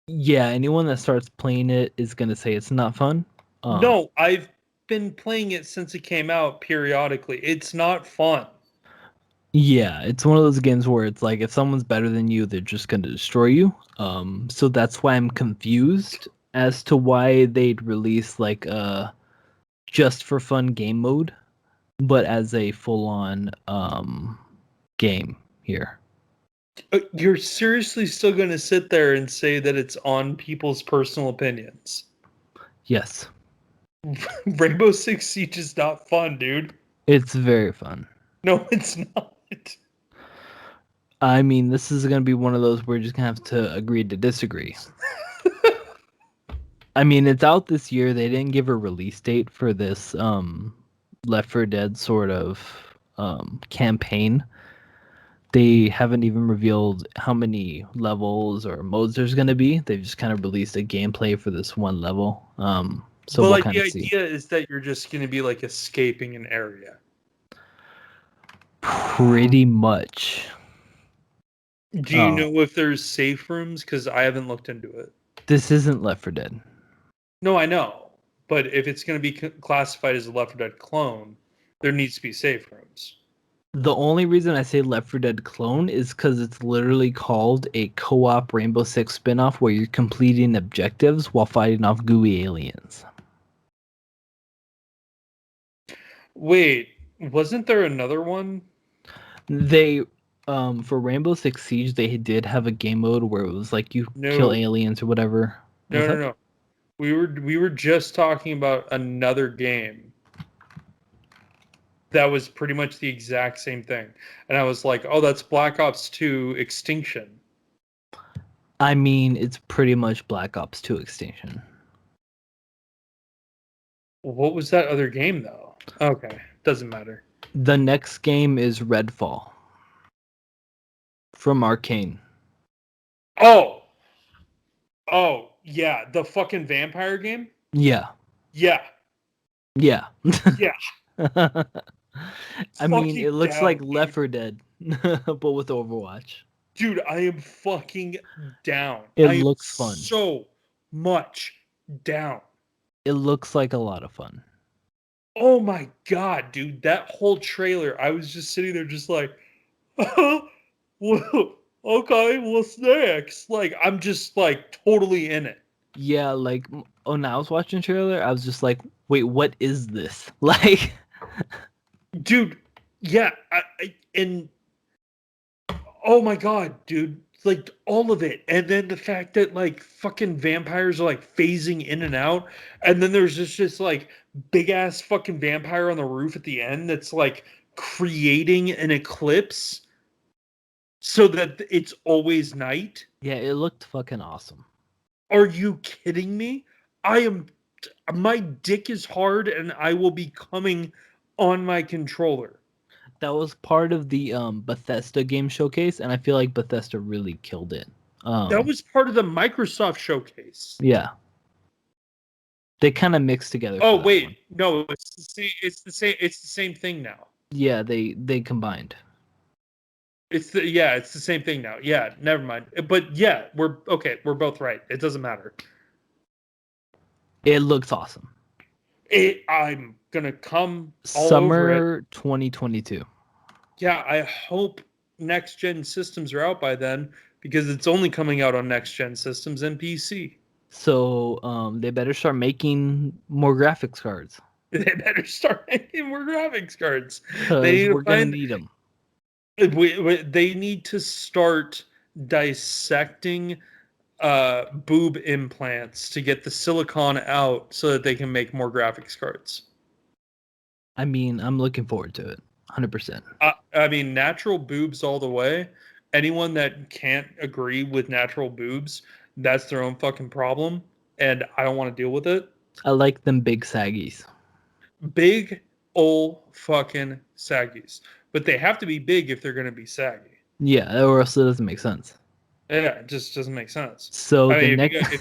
[SPEAKER 1] Yeah, anyone that starts playing it is gonna say it's not fun. Um,
[SPEAKER 2] No, I've been playing it since it came out periodically. It's not fun.
[SPEAKER 1] yeah, it's one of those games where it's like if someone's better than you, they're just gonna destroy you. So that's why I'm confused as to why they'd release like a just for fun game mode, but as a full on game here.
[SPEAKER 2] You're seriously still going to sit there and say that it's on people's personal opinions?
[SPEAKER 1] Yes,
[SPEAKER 2] Rainbow Six Siege is not fun, dude.
[SPEAKER 1] it's very fun.
[SPEAKER 2] No, it's not.
[SPEAKER 1] I mean, this is gonna be one of those we're just gonna have to agree to disagree. I mean, it's out this year. They didn't give a release date for this Left 4 Dead sort of campaign. They haven't even revealed how many levels or modes there's gonna be. They've just kind of released a gameplay for this one level. So
[SPEAKER 2] But
[SPEAKER 1] we'll
[SPEAKER 2] like
[SPEAKER 1] kind
[SPEAKER 2] the
[SPEAKER 1] of see.
[SPEAKER 2] idea is that you're just going to be like escaping an area.
[SPEAKER 1] Pretty much.
[SPEAKER 2] Do you
[SPEAKER 1] Oh,
[SPEAKER 2] know if there's safe rooms? Because I haven't looked into it.
[SPEAKER 1] this isn't Left 4 Dead.
[SPEAKER 2] No, I know. But if it's going to be classified as a Left 4 Dead clone, there needs to be safe rooms.
[SPEAKER 1] The only reason I say Left 4 Dead clone is because it's literally called a co-op Rainbow Six spinoff where you're completing objectives while fighting off gooey aliens.
[SPEAKER 2] Wait, wasn't there another one?
[SPEAKER 1] They, for Rainbow Six Siege, they did have a game mode where it was like you kill
[SPEAKER 2] No,
[SPEAKER 1] aliens or whatever.
[SPEAKER 2] no,
[SPEAKER 1] What's
[SPEAKER 2] no,
[SPEAKER 1] up?
[SPEAKER 2] no. We were just talking about another game that was pretty much the exact same thing, and I was like, "Oh, that's Black Ops 2 Extinction."
[SPEAKER 1] I mean, it's pretty much Black Ops 2 Extinction.
[SPEAKER 2] What was that other game though? Okay, doesn't matter.
[SPEAKER 1] The next game is Redfall from Arcane.
[SPEAKER 2] Oh, oh, yeah, the fucking vampire game.
[SPEAKER 1] Yeah,
[SPEAKER 2] Yeah,
[SPEAKER 1] yeah.
[SPEAKER 2] yeah,
[SPEAKER 1] I mean,
[SPEAKER 2] fucking
[SPEAKER 1] it looks like
[SPEAKER 2] down,
[SPEAKER 1] Left
[SPEAKER 2] dude.
[SPEAKER 1] 4 Dead, but with Overwatch.
[SPEAKER 2] Dude, I am fucking down.
[SPEAKER 1] It
[SPEAKER 2] I am
[SPEAKER 1] looks fun.
[SPEAKER 2] so much down.
[SPEAKER 1] It looks like a lot of fun.
[SPEAKER 2] Oh my god, dude, that whole trailer, I was just sitting there just like, well, okay, what's next? Like, I'm just like totally in it.
[SPEAKER 1] Yeah, like when I was watching the trailer, I was just like, "Wait, what is this?" Like,
[SPEAKER 2] Dude, yeah, and oh my god, dude, like all of it. And then the fact that like fucking vampires are like phasing in and out, and then there's just like big ass fucking vampire on the roof at the end that's like creating an eclipse so that it's always night.
[SPEAKER 1] yeah, it looked fucking awesome.
[SPEAKER 2] Are you kidding me? I am my dick is hard and I will be coming on my controller.
[SPEAKER 1] That was part of the Bethesda game showcase, and I feel like Bethesda really killed it.
[SPEAKER 2] That
[SPEAKER 1] Um,
[SPEAKER 2] was part of the Microsoft showcase.
[SPEAKER 1] yeah, they kind of mixed together
[SPEAKER 2] Oh
[SPEAKER 1] for that one.
[SPEAKER 2] wait, no, it's the same. It's the same. It's the same thing now.
[SPEAKER 1] Yeah, they combined.
[SPEAKER 2] It's the same thing now. Yeah, never mind. But yeah, we're okay. We're both right. It doesn't matter.
[SPEAKER 1] It looks awesome.
[SPEAKER 2] I'm gonna come all over it.
[SPEAKER 1] Summer 2022.
[SPEAKER 2] Yeah, I hope next gen systems are out by then because it's only coming out on next gen systems and PC.
[SPEAKER 1] So they better start making more graphics cards
[SPEAKER 2] They better start making more graphics cards. They
[SPEAKER 1] because
[SPEAKER 2] need to
[SPEAKER 1] we're gonna
[SPEAKER 2] find.
[SPEAKER 1] need them.
[SPEAKER 2] They need to start dissecting boob implants to get the silicon out so that they can make more graphics cards.
[SPEAKER 1] I mean, I'm looking forward to it, 100%.
[SPEAKER 2] I mean, natural boobs all the way. Anyone that can't agree with natural boobs, that's their own fucking problem, and I don't want to deal with it.
[SPEAKER 1] I like them big saggies.
[SPEAKER 2] Big ol' fucking saggies, but they have to be big if they're going to be saggy.
[SPEAKER 1] Yeah, or else it doesn't make sense.
[SPEAKER 2] Yeah, it just doesn't make sense.
[SPEAKER 1] So
[SPEAKER 2] I
[SPEAKER 1] the
[SPEAKER 2] mean,
[SPEAKER 1] next,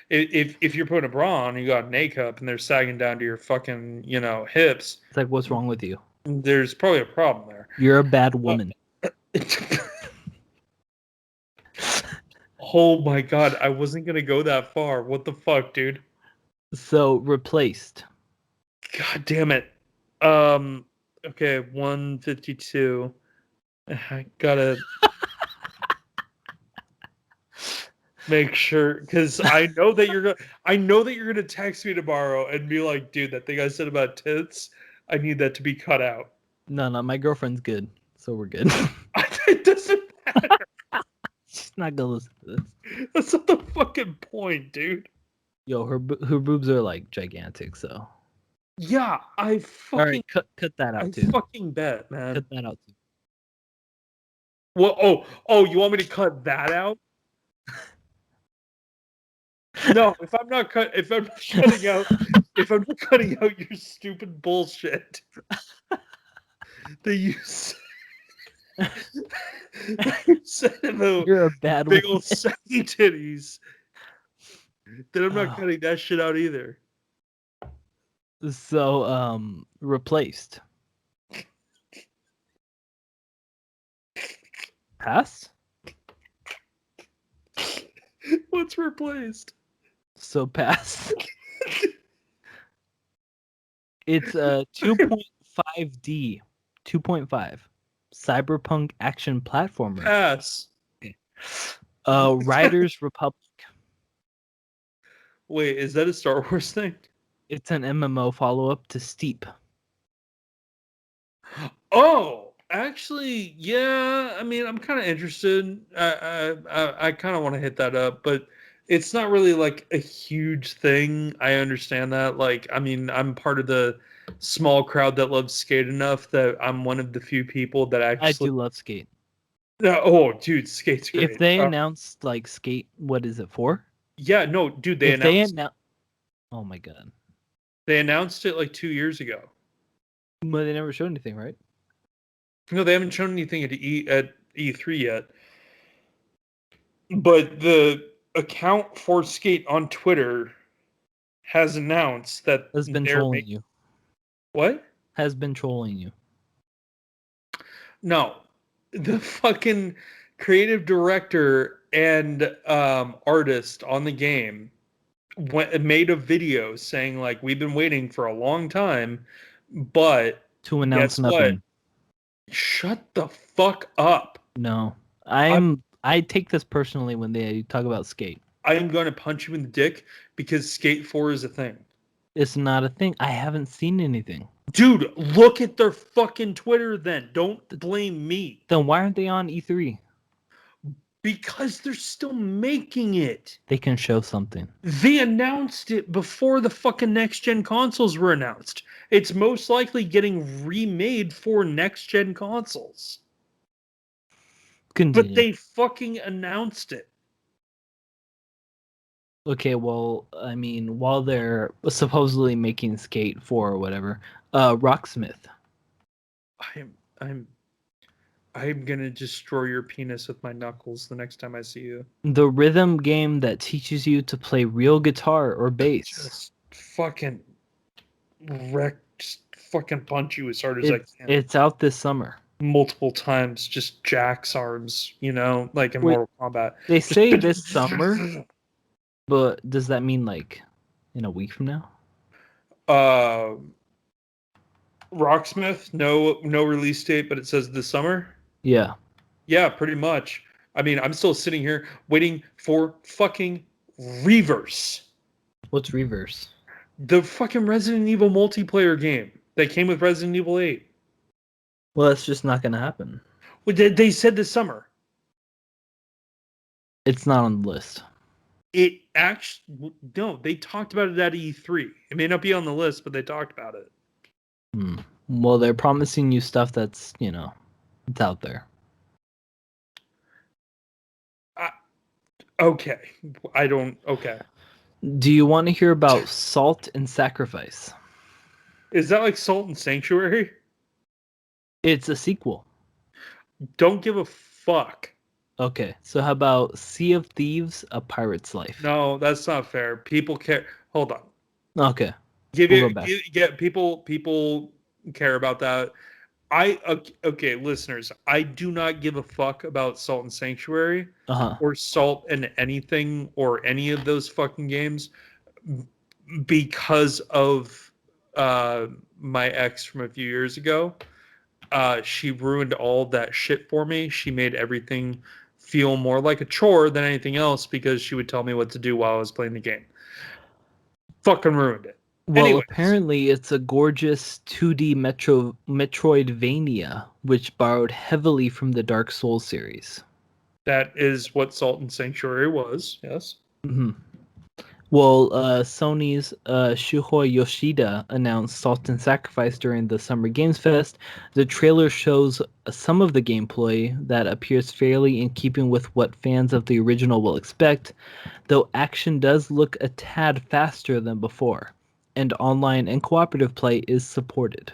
[SPEAKER 2] if you're putting a bra on, you got an A cup, and they're sagging down to your fucking hips.
[SPEAKER 1] it's like, what's wrong with you?
[SPEAKER 2] There's probably a problem there.
[SPEAKER 1] You're a bad woman.
[SPEAKER 2] Oh my god, I wasn't gonna go that far. What the fuck, dude?
[SPEAKER 1] So replaced.
[SPEAKER 2] God damn it. Okay, 152. I gotta make sure because I know that you're gonna text me tomorrow and be like, dude, that thing I said about tits, I need that to be cut out.
[SPEAKER 1] No, my girlfriend's good, so we're good.
[SPEAKER 2] It doesn't matter.
[SPEAKER 1] not gonna listen to this.
[SPEAKER 2] That's not the fucking point, dude.
[SPEAKER 1] Yo, her boobs are like gigantic. So,
[SPEAKER 2] Yeah,
[SPEAKER 1] all right, cut that
[SPEAKER 2] I
[SPEAKER 1] out too.
[SPEAKER 2] fucking bet, man.
[SPEAKER 1] Cut that out too.
[SPEAKER 2] Well, you want me to cut that out? No, if I'm not cutting out, if I'm not cutting out your stupid bullshit that you said, that you said about
[SPEAKER 1] You're a bad
[SPEAKER 2] big
[SPEAKER 1] woman.
[SPEAKER 2] old saggy titties, then I'm not
[SPEAKER 1] Oh.
[SPEAKER 2] cutting that shit out either.
[SPEAKER 1] So, replaced. Pass.
[SPEAKER 2] What's replaced?
[SPEAKER 1] So pass. It's a 2.5D, 2.5 cyberpunk action platformer.
[SPEAKER 2] Pass.
[SPEAKER 1] Riders Republic.
[SPEAKER 2] Wait, is that a Star Wars thing?
[SPEAKER 1] It's an MMO follow-up to Steep.
[SPEAKER 2] Oh, actually, yeah. I mean, I'm kind of interested. I kind of want to hit that up, but it's not really like a huge thing. I understand that. Like, I mean, I'm part of the small crowd that loves Skate enough that I'm one of the few people that
[SPEAKER 1] I
[SPEAKER 2] actually.
[SPEAKER 1] do love Skate.
[SPEAKER 2] Oh, dude, Skate's
[SPEAKER 1] If
[SPEAKER 2] great.
[SPEAKER 1] they announced like Skate, what is it for?
[SPEAKER 2] Yeah, no, dude,
[SPEAKER 1] If they announce, oh my god,
[SPEAKER 2] they announced it like 2 years ago.
[SPEAKER 1] but they never showed anything, right?
[SPEAKER 2] No, they haven't shown anything at E3 yet. But the account for Skate on Twitter has announced that
[SPEAKER 1] Has been
[SPEAKER 2] they're
[SPEAKER 1] trolling
[SPEAKER 2] making
[SPEAKER 1] you.
[SPEAKER 2] what?
[SPEAKER 1] Has been trolling you.
[SPEAKER 2] No, the fucking creative director and artist on the game made a video saying like we've been waiting for a long time, but
[SPEAKER 1] To announce
[SPEAKER 2] guess what?
[SPEAKER 1] nothing.
[SPEAKER 2] Shut the fuck up.
[SPEAKER 1] No,
[SPEAKER 2] I'm
[SPEAKER 1] I take this personally when they talk about Skate.
[SPEAKER 2] I'm going to punch you in the dick because Skate 4 is a thing.
[SPEAKER 1] It's not a thing. I haven't seen anything.
[SPEAKER 2] Dude, look at their fucking Twitter then. Don't blame me.
[SPEAKER 1] Then why aren't they on E3?
[SPEAKER 2] Because they're still making it.
[SPEAKER 1] They can show something.
[SPEAKER 2] They announced it before the fucking next gen consoles were announced. It's most likely getting remade for next gen consoles. But
[SPEAKER 1] Continue.
[SPEAKER 2] they fucking announced it.
[SPEAKER 1] Okay, well, I mean, while they're supposedly making Skate 4 or whatever, Rocksmith.
[SPEAKER 2] I'm I'm gonna destroy your penis with my knuckles the next time I see you.
[SPEAKER 1] The rhythm game that teaches you to play real guitar or bass.
[SPEAKER 2] Just fucking wreck, just fucking punch you as hard as I can.
[SPEAKER 1] It's out this summer.
[SPEAKER 2] Multiple times, just Jack's arms, like in
[SPEAKER 1] Wait,
[SPEAKER 2] Mortal Kombat.
[SPEAKER 1] they
[SPEAKER 2] Just
[SPEAKER 1] say this summer, but does that mean like in a week from now?
[SPEAKER 2] uh Rocksmith, no release date, but it says this summer.
[SPEAKER 1] Yeah.
[SPEAKER 2] Yeah, pretty much. I mean, I'm still sitting here waiting for fucking Reverse.
[SPEAKER 1] What's Reverse?
[SPEAKER 2] The fucking Resident Evil multiplayer game that came with Resident Evil 8.
[SPEAKER 1] Well, that's just not gonna happen.
[SPEAKER 2] Well, they said this summer.
[SPEAKER 1] It's not on the list.
[SPEAKER 2] It actually, no, they talked about it at E3. It may not be on the list, but they talked about it.
[SPEAKER 1] Well, they're promising you stuff that's, it's out there.
[SPEAKER 2] Okay. Okay.
[SPEAKER 1] Do you want to hear about Salt and Sacrifice?
[SPEAKER 2] Is that like Salt and Sanctuary?
[SPEAKER 1] It's a sequel.
[SPEAKER 2] Don't give a fuck.
[SPEAKER 1] Okay, so how about Sea of Thieves: A Pirate's Life?
[SPEAKER 2] No, that's not fair. People care. Hold on.
[SPEAKER 1] Okay,
[SPEAKER 2] Give
[SPEAKER 1] we'll
[SPEAKER 2] you
[SPEAKER 1] go back.
[SPEAKER 2] get people care about that. Okay, listeners, I do not give a fuck about Salt and Sanctuary or Salt and anything or any of those fucking games because of my ex from a few years ago. She ruined all that shit for me. She made everything feel more like a chore than anything else because she would tell me what to do while I was playing the game. Fucking ruined it.
[SPEAKER 1] Well,
[SPEAKER 2] Anyways.
[SPEAKER 1] apparently it's a gorgeous 2D Metroidvania, which borrowed heavily from the Dark Souls series.
[SPEAKER 2] That is what Salt and Sanctuary was. Yes.
[SPEAKER 1] Hmm. Well, Sony's Shuhei Yoshida announced Salt and Sacrifice during the Summer Games Fest. The trailer shows some of the gameplay that appears fairly in keeping with what fans of the original will expect, though action does look a tad faster than before, and online and cooperative play is supported.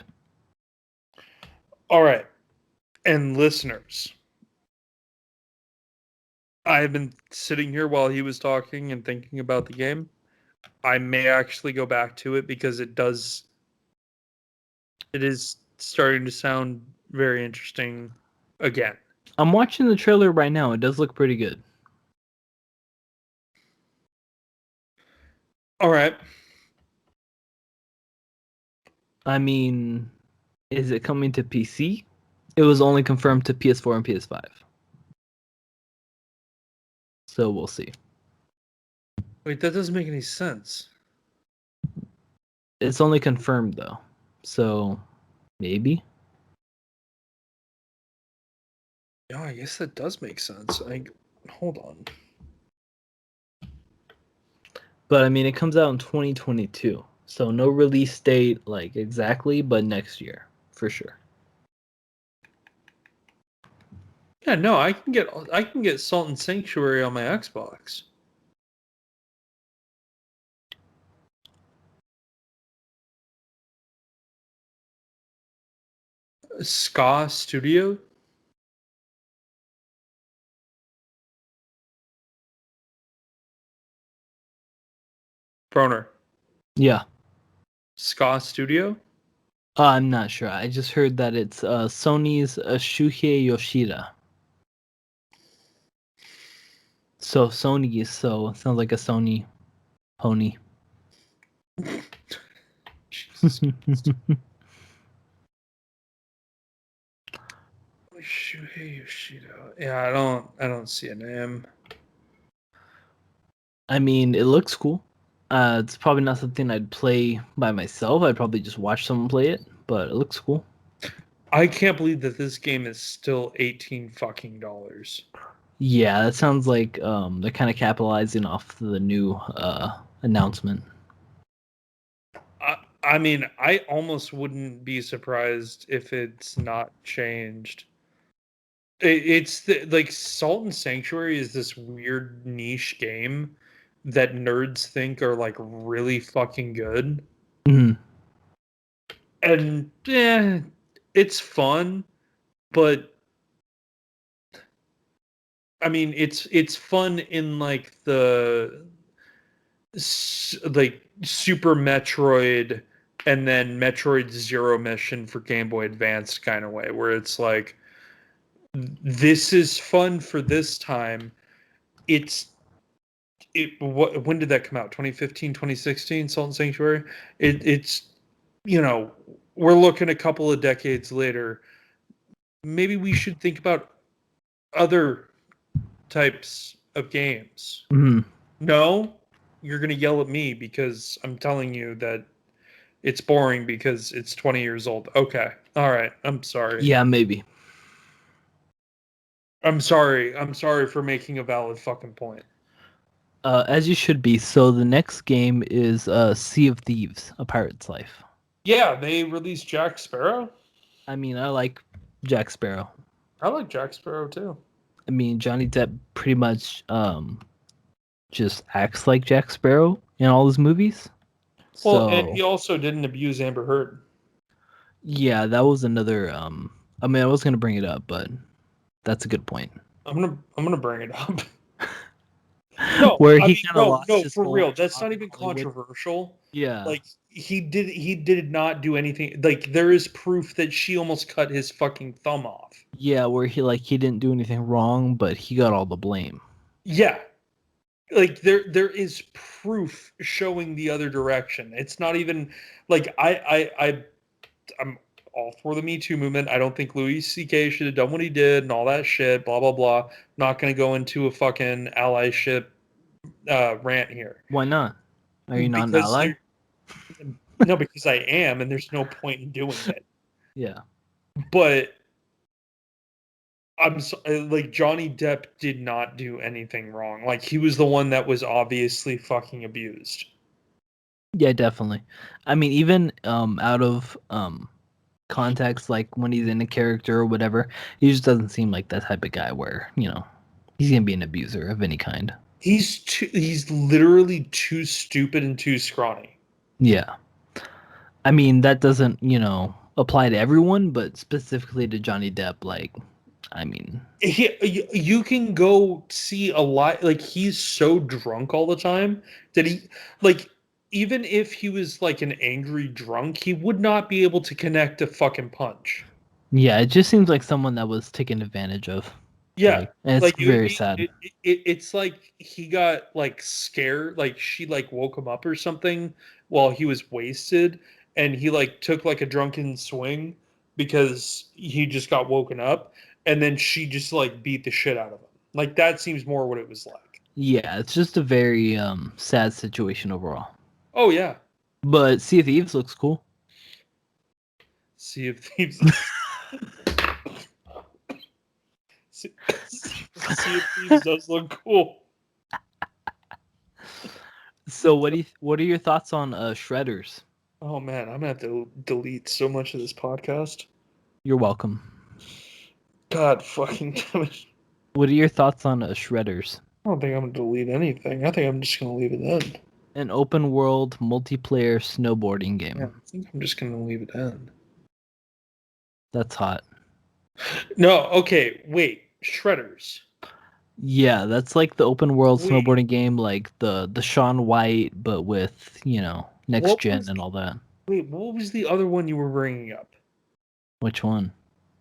[SPEAKER 2] All right. And listeners, I have been sitting here while he was talking and thinking about the game. I may actually go back to it because it is starting to sound very interesting again.
[SPEAKER 1] I'm watching the trailer right now. It does look pretty good.
[SPEAKER 2] All right.
[SPEAKER 1] I mean, is it coming to PC? It was only confirmed to PS4 and PS5. So we'll see.
[SPEAKER 2] Wait, that doesn't make any sense.
[SPEAKER 1] It's only confirmed though. So maybe.
[SPEAKER 2] Yeah, I guess that does make sense. Hold on.
[SPEAKER 1] But I mean it comes out in 2022. So no release date like exactly, but next year for sure.
[SPEAKER 2] Yeah, no, I can get Salt and Sanctuary on my Xbox. Ska Studio? Broner.
[SPEAKER 1] Yeah.
[SPEAKER 2] Ska Studio?
[SPEAKER 1] I'm not sure. I just heard that it's Sony's Shuhei Yoshida. So Sony, so it sounds like a Sony pony.
[SPEAKER 2] Jesus. Shuhei Yoshida. Yeah, I don't see a name.
[SPEAKER 1] I mean, it looks cool. It's probably not something I'd play by myself. I'd probably just watch someone play it, but it looks cool.
[SPEAKER 2] I can't believe that this game is still 18 fucking dollars.
[SPEAKER 1] Yeah, that sounds like they're kind of capitalizing off the new announcement.
[SPEAKER 2] I mean, I almost wouldn't be surprised if it's not changed. Like Salt and Sanctuary is this weird niche game that nerds think are like really fucking good.
[SPEAKER 1] Mhm.
[SPEAKER 2] And yeah, it's fun, but I mean, it's fun in like like Super Metroid and then Metroid Zero Mission for Game Boy Advance kind of way, where it's like this is fun for this time. It's what when did that come out? 2015, 2016, Salt and Sanctuary? It's you know, we're looking a couple of decades later. Maybe we should think about other types of games.
[SPEAKER 1] Mhm.
[SPEAKER 2] No, you're going to yell at me because I'm telling you that it's boring because it's 20 years old. Okay. All right. I'm sorry.
[SPEAKER 1] Yeah, maybe.
[SPEAKER 2] I'm sorry. I'm sorry for making a valid fucking point.
[SPEAKER 1] As you should be. So the next game is Sea of Thieves: A Pirate's Life.
[SPEAKER 2] Yeah, they released Jack Sparrow.
[SPEAKER 1] I mean, I like Jack Sparrow.
[SPEAKER 2] I like Jack Sparrow too.
[SPEAKER 1] I mean, Johnny Depp pretty much just acts like Jack Sparrow in all his movies.
[SPEAKER 2] Well, and
[SPEAKER 1] So
[SPEAKER 2] he also didn't abuse Amber Heard.
[SPEAKER 1] yeah, that was another. I mean, I was gonna bring it up, but that's a good point.
[SPEAKER 2] I'm gonna bring it up. No,
[SPEAKER 1] Where
[SPEAKER 2] I
[SPEAKER 1] he
[SPEAKER 2] mean
[SPEAKER 1] kind of
[SPEAKER 2] no,
[SPEAKER 1] lost
[SPEAKER 2] no,
[SPEAKER 1] his
[SPEAKER 2] for
[SPEAKER 1] whole
[SPEAKER 2] real. That's
[SPEAKER 1] job
[SPEAKER 2] not
[SPEAKER 1] in
[SPEAKER 2] even
[SPEAKER 1] Hollywood.
[SPEAKER 2] controversial.
[SPEAKER 1] Yeah,
[SPEAKER 2] Like he did not do anything. Like there is proof that she almost cut his fucking thumb off.
[SPEAKER 1] yeah, where he didn't do anything wrong, but he got all the blame.
[SPEAKER 2] Yeah. Like there is proof showing the other direction. It's not even like I'm all for the Me Too movement. I don't think Louis C.K. should have done what he did and all that shit. Blah blah blah. Not going to go into a fucking allyship rant here
[SPEAKER 1] Why not? Are you not an
[SPEAKER 2] because
[SPEAKER 1] ally?
[SPEAKER 2] there no because I am and there's no point in doing it.
[SPEAKER 1] Yeah.
[SPEAKER 2] But like Johnny Depp did not do anything wrong. Like he was the one that was obviously fucking abused.
[SPEAKER 1] Yeah, definitely. I mean, even out of context, like when he's in a character or whatever, he just doesn't seem like that type of guy where, he's gonna be an abuser of any kind.
[SPEAKER 2] He's literally too stupid and too scrawny.
[SPEAKER 1] Yeah. I mean, that doesn't, apply to everyone, but specifically to Johnny Depp, like, I mean,
[SPEAKER 2] You can go see a lot, like he's so drunk all the time that he, like, even if he was like an angry drunk, he would not be able to connect a fucking punch.
[SPEAKER 1] yeah, it just seems like someone that was taken advantage of.
[SPEAKER 2] Yeah,
[SPEAKER 1] And it's
[SPEAKER 2] like it would
[SPEAKER 1] very
[SPEAKER 2] be
[SPEAKER 1] sad.
[SPEAKER 2] it's like he got like scared, like she like woke him up or something while he was wasted, and he like took like a drunken swing because he just got woken up, and then she just like beat the shit out of him. Like that seems more what it was like.
[SPEAKER 1] Yeah, it's just a very sad situation overall.
[SPEAKER 2] Oh yeah,
[SPEAKER 1] But Sea of Thieves looks cool.
[SPEAKER 2] Sea of Thieves. Sea of Thieves does look cool.
[SPEAKER 1] So what are your thoughts on Shredders?
[SPEAKER 2] Oh man, I'm gonna have to delete so much of this podcast.
[SPEAKER 1] You're welcome.
[SPEAKER 2] God fucking damn it.
[SPEAKER 1] What are your thoughts on Shredders?
[SPEAKER 2] I don't think I'm gonna delete anything. I think I'm just gonna leave it in.
[SPEAKER 1] An open world multiplayer snowboarding
[SPEAKER 2] Yeah,
[SPEAKER 1] game.
[SPEAKER 2] I think I'm just gonna leave it in.
[SPEAKER 1] That's hot.
[SPEAKER 2] No, okay, wait. Shredders.
[SPEAKER 1] Yeah, that's like the open world
[SPEAKER 2] Wait,
[SPEAKER 1] snowboarding game, like the Shaun White, but with, next
[SPEAKER 2] what
[SPEAKER 1] gen
[SPEAKER 2] was
[SPEAKER 1] and all that.
[SPEAKER 2] what was the other one you were bringing up?
[SPEAKER 1] Which one?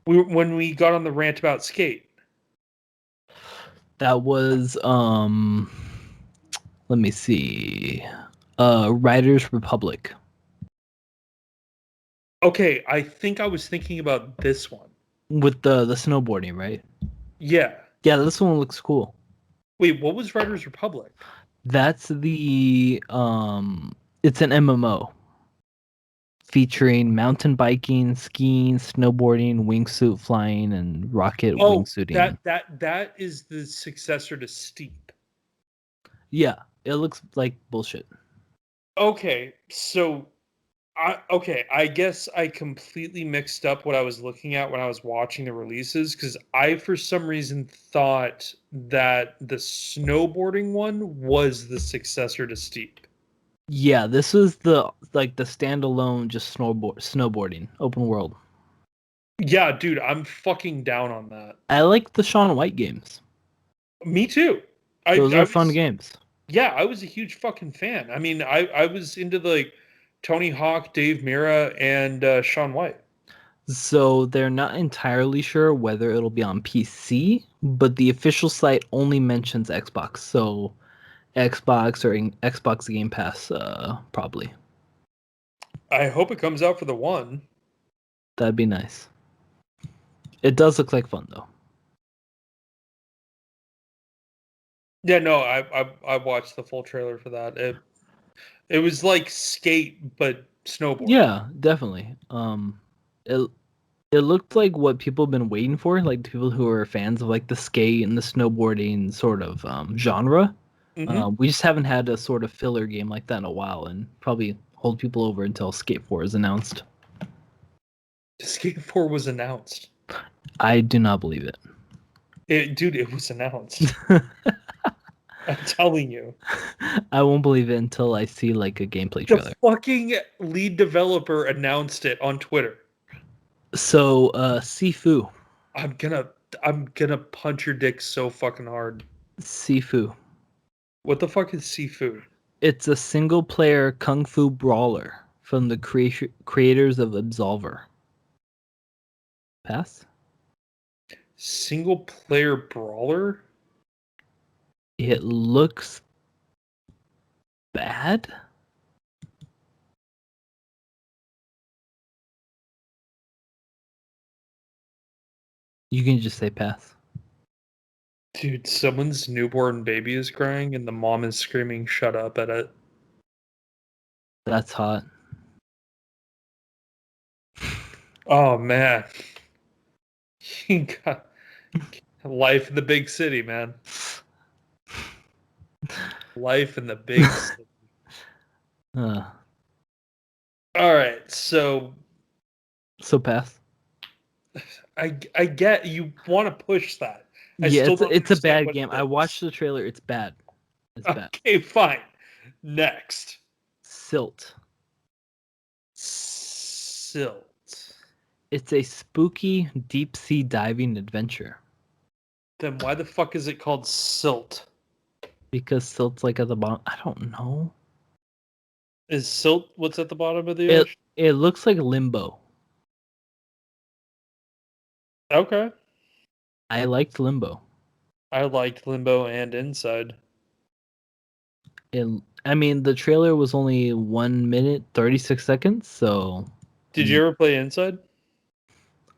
[SPEAKER 2] When we got on the rant about skate.
[SPEAKER 1] That was let me see. Riders Republic
[SPEAKER 2] Okay, I think I was thinking about this one.
[SPEAKER 1] with the snowboarding, right?
[SPEAKER 2] Yeah.
[SPEAKER 1] Yeah, this one looks cool.
[SPEAKER 2] Wait, what was Riders Republic?
[SPEAKER 1] That's the it's an MMO featuring mountain biking, skiing, snowboarding, wingsuit flying, and rocket
[SPEAKER 2] Oh,
[SPEAKER 1] wingsuiting.
[SPEAKER 2] that is the successor to Steep.
[SPEAKER 1] Yeah, it looks like bullshit.
[SPEAKER 2] Okay, so I guess I completely mixed up what I was looking at when I was watching the releases because I, for some reason, thought that the snowboarding one was the successor to Steep.
[SPEAKER 1] Yeah, this was the standalone just snowboarding open world.
[SPEAKER 2] Yeah, dude, I'm fucking down on that.
[SPEAKER 1] I like the Shaun White games.
[SPEAKER 2] Me too.
[SPEAKER 1] Those
[SPEAKER 2] I
[SPEAKER 1] are fun
[SPEAKER 2] was
[SPEAKER 1] games.
[SPEAKER 2] yeah, I was a huge fucking fan. I mean, I was into like Tony Hawk, Dave Mira, and Sean White.
[SPEAKER 1] So they're not entirely sure whether it'll be on PC, but the official site only mentions Xbox. So Xbox or Xbox Game Pass, probably.
[SPEAKER 2] I hope it comes out for the one.
[SPEAKER 1] That'd be nice. It does look like fun though.
[SPEAKER 2] Yeah, no, I watched the full trailer for that. It was like skate but snowboarding.
[SPEAKER 1] Yeah, definitely. It it looked like what people have been waiting for, like the people who are fans of like the skate and the snowboarding sort of genre.
[SPEAKER 2] Mm-hmm.
[SPEAKER 1] We just haven't had a sort of filler game like that in a while, and probably hold people over until Skate 4 is announced.
[SPEAKER 2] Skate 4 was announced.
[SPEAKER 1] I do not believe it.
[SPEAKER 2] Dude, it was announced. I'm telling you.
[SPEAKER 1] I won't believe it until I see like a gameplay
[SPEAKER 2] The
[SPEAKER 1] trailer.
[SPEAKER 2] fucking lead developer announced it on Twitter.
[SPEAKER 1] So, Sifu.
[SPEAKER 2] I'm gonna I'm gonna punch your dick so fucking hard.
[SPEAKER 1] Sifu.
[SPEAKER 2] What the fuck is seafood?
[SPEAKER 1] It's a single player kung fu brawler from the creators of Absolver. Pass?
[SPEAKER 2] Single player brawler?
[SPEAKER 1] It looks bad. You can just say pass.
[SPEAKER 2] Dude, someone's newborn baby is crying and the mom is screaming shut up at it.
[SPEAKER 1] That's hot.
[SPEAKER 2] Oh man. You got Life in the big city, man. Life in the big city.
[SPEAKER 1] Uh,
[SPEAKER 2] All right, so
[SPEAKER 1] so pass.
[SPEAKER 2] I get you want to push that. I
[SPEAKER 1] Yeah,
[SPEAKER 2] still
[SPEAKER 1] it's
[SPEAKER 2] don't
[SPEAKER 1] it's a
[SPEAKER 2] understand
[SPEAKER 1] bad
[SPEAKER 2] what
[SPEAKER 1] game. I
[SPEAKER 2] it is.
[SPEAKER 1] watched the trailer. It's bad. It's bad.
[SPEAKER 2] Okay, fine. Next.
[SPEAKER 1] Silt.
[SPEAKER 2] Silt.
[SPEAKER 1] It's a spooky deep sea diving adventure
[SPEAKER 2] Then why the fuck is it called Silt?
[SPEAKER 1] because silt's like at the bottom. I don't know.
[SPEAKER 2] Is Silt what's at the bottom of the
[SPEAKER 1] It
[SPEAKER 2] ocean?
[SPEAKER 1] it looks like Limbo.
[SPEAKER 2] Okay.
[SPEAKER 1] I liked Limbo.
[SPEAKER 2] I liked Limbo and Inside.
[SPEAKER 1] I mean, the trailer was only 1 minute 36 seconds, so
[SPEAKER 2] Did you ever play Inside?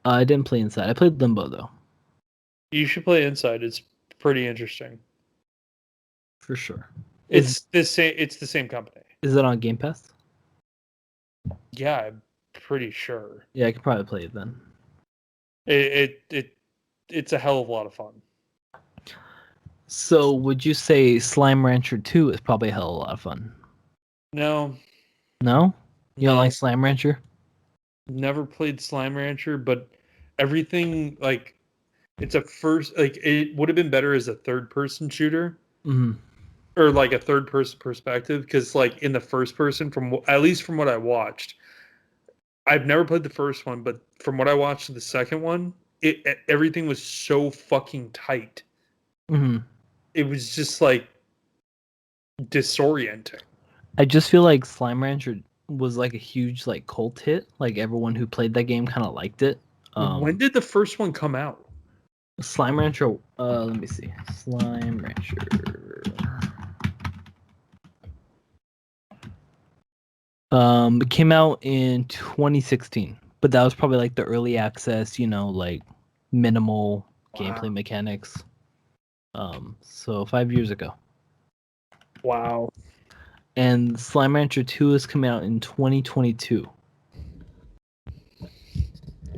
[SPEAKER 1] I didn't play Inside. I played Limbo though,
[SPEAKER 2] You should play Inside. It's pretty interesting.
[SPEAKER 1] for sure. Is
[SPEAKER 2] It's the same company.
[SPEAKER 1] is it on Game Pass?
[SPEAKER 2] Yeah, I'm pretty sure.
[SPEAKER 1] Yeah, I could probably play it then.
[SPEAKER 2] It's a hell of a lot of fun.
[SPEAKER 1] So, would you say Slime Rancher 2 is probably a hell of a lot of fun?
[SPEAKER 2] No,
[SPEAKER 1] No? You don't like
[SPEAKER 2] no,
[SPEAKER 1] Slime Rancher?
[SPEAKER 2] never played Slime Rancher, but everything like it's a first like it would have been better as a third person shooter
[SPEAKER 1] Mm-hmm.
[SPEAKER 2] or like a third person perspective because like in the first person from at least from what I watched, I've never played the first one, but from what I watched of the second one, everything was so fucking tight.
[SPEAKER 1] Mm-hmm.
[SPEAKER 2] It was just like disorienting.
[SPEAKER 1] I just feel like Slime Rancher was like a huge like cult hit. Like everyone who played that game kind of liked it.
[SPEAKER 2] When did the first one come out?
[SPEAKER 1] Slime Rancher. Let me see. Slime Rancher. It came out in 2016, but that was probably like the early access. Like minimal
[SPEAKER 2] Wow.
[SPEAKER 1] gameplay mechanics. So 5 years ago.
[SPEAKER 2] Wow.
[SPEAKER 1] And Slime Rancher 2 is coming out in 2022.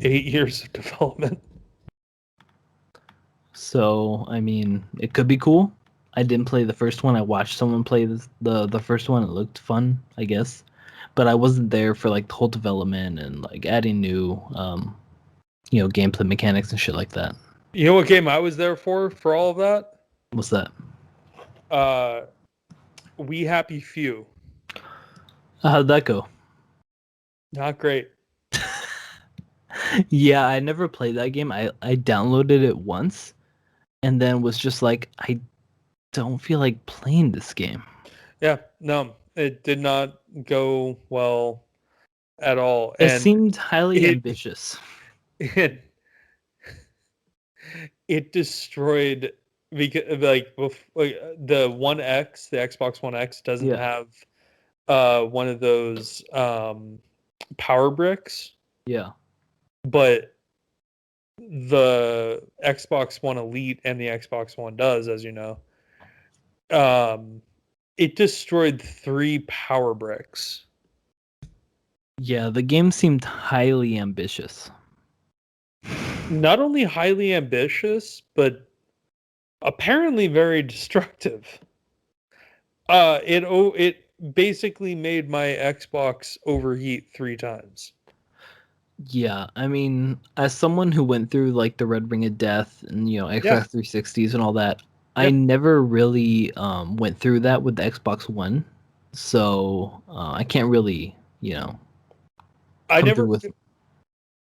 [SPEAKER 2] 8 years of development.
[SPEAKER 1] So, I mean, it could be cool. I didn't play the first one. I watched someone play the first one. It looked fun, I guess. But I wasn't there for like the whole development and like adding new gameplay mechanics and shit like that.
[SPEAKER 2] You know what game I was there for all of that?
[SPEAKER 1] What's that?
[SPEAKER 2] Uh, We Happy Few.
[SPEAKER 1] How'd that go?
[SPEAKER 2] Not great.
[SPEAKER 1] Yeah, I never played that game. I downloaded it once and then was just like, I don't feel like playing this game.
[SPEAKER 2] Yeah, no, it did not go well at all,
[SPEAKER 1] It
[SPEAKER 2] and
[SPEAKER 1] seemed highly
[SPEAKER 2] it
[SPEAKER 1] ambitious.
[SPEAKER 2] it it destroyed because like the One X, the Xbox One X doesn't
[SPEAKER 1] Yeah.
[SPEAKER 2] have one of those power bricks,
[SPEAKER 1] Yeah.
[SPEAKER 2] but the Xbox One Elite and the Xbox One does, as you know. Um, it destroyed 3 power bricks.
[SPEAKER 1] Yeah, the game seemed highly ambitious.
[SPEAKER 2] Not only highly ambitious, but apparently very destructive. It basically made my Xbox overheat 3 times.
[SPEAKER 1] Yeah, I mean, as someone who went through like the Red Ring of Death and
[SPEAKER 2] Yeah,
[SPEAKER 1] Xbox 360s and all that, I
[SPEAKER 2] yeah.
[SPEAKER 1] never really went through that with the Xbox One, so I can't really
[SPEAKER 2] I
[SPEAKER 1] come
[SPEAKER 2] never
[SPEAKER 1] through with.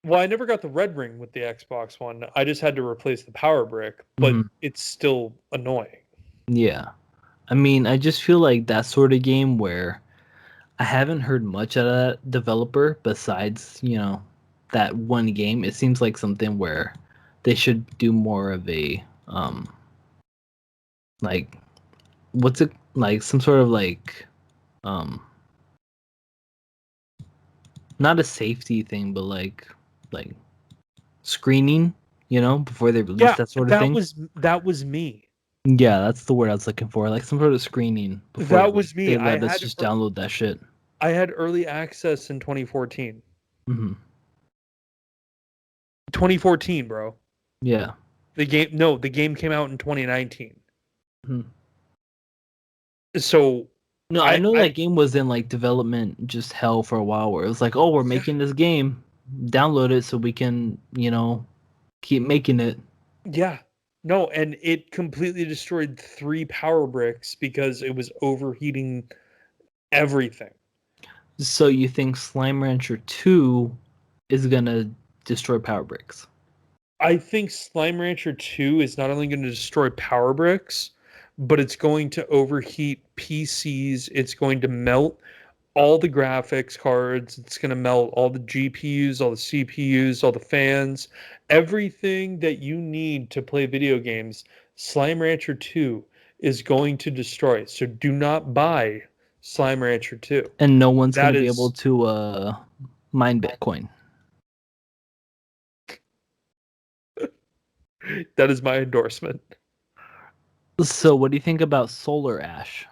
[SPEAKER 2] I never got the red ring with the Xbox One. I just had to replace the power brick, but
[SPEAKER 1] Mhm.
[SPEAKER 2] it's still annoying.
[SPEAKER 1] Yeah, I mean, I just feel like that sort of game where I haven't heard much out of that developer besides that one game. It seems like something where they should do more of a like what's it like some sort of like um not a safety thing but like screening before they release
[SPEAKER 2] Yeah,
[SPEAKER 1] that sort of
[SPEAKER 2] that
[SPEAKER 1] thing.
[SPEAKER 2] was me.
[SPEAKER 1] Yeah, that's the word I was looking for, like some sort of screening before
[SPEAKER 2] That was me.
[SPEAKER 1] they let us just download that shit.
[SPEAKER 2] I had early access in 2014.
[SPEAKER 1] Hmm.
[SPEAKER 2] 2014, bro.
[SPEAKER 1] Yeah.
[SPEAKER 2] The game came out in 2019.
[SPEAKER 1] Hmm.
[SPEAKER 2] So
[SPEAKER 1] No, I know that game was in like development just hell for a while where it was like, oh, we're
[SPEAKER 2] yeah,
[SPEAKER 1] making this game, download it so we can, keep making it.
[SPEAKER 2] yeah. No, and it completely destroyed 3 power bricks because it was overheating everything.
[SPEAKER 1] So you think Slime Rancher 2 is gonna destroy Power Bricks?
[SPEAKER 2] I think Slime Rancher 2 is not only going to destroy power bricks, but it's going to overheat PCs. It's going to melt all the graphics cards. It's going to melt all the GPUs, all the CPUs, all the fans, everything that you need to play video games. Slime Rancher 2 is going to destroy. So do not buy Slime Rancher 2.
[SPEAKER 1] And no one's
[SPEAKER 2] That
[SPEAKER 1] gonna be able
[SPEAKER 2] is
[SPEAKER 1] to mine Bitcoin.
[SPEAKER 2] that is my endorsement.
[SPEAKER 1] So what do you think about Solar Ash?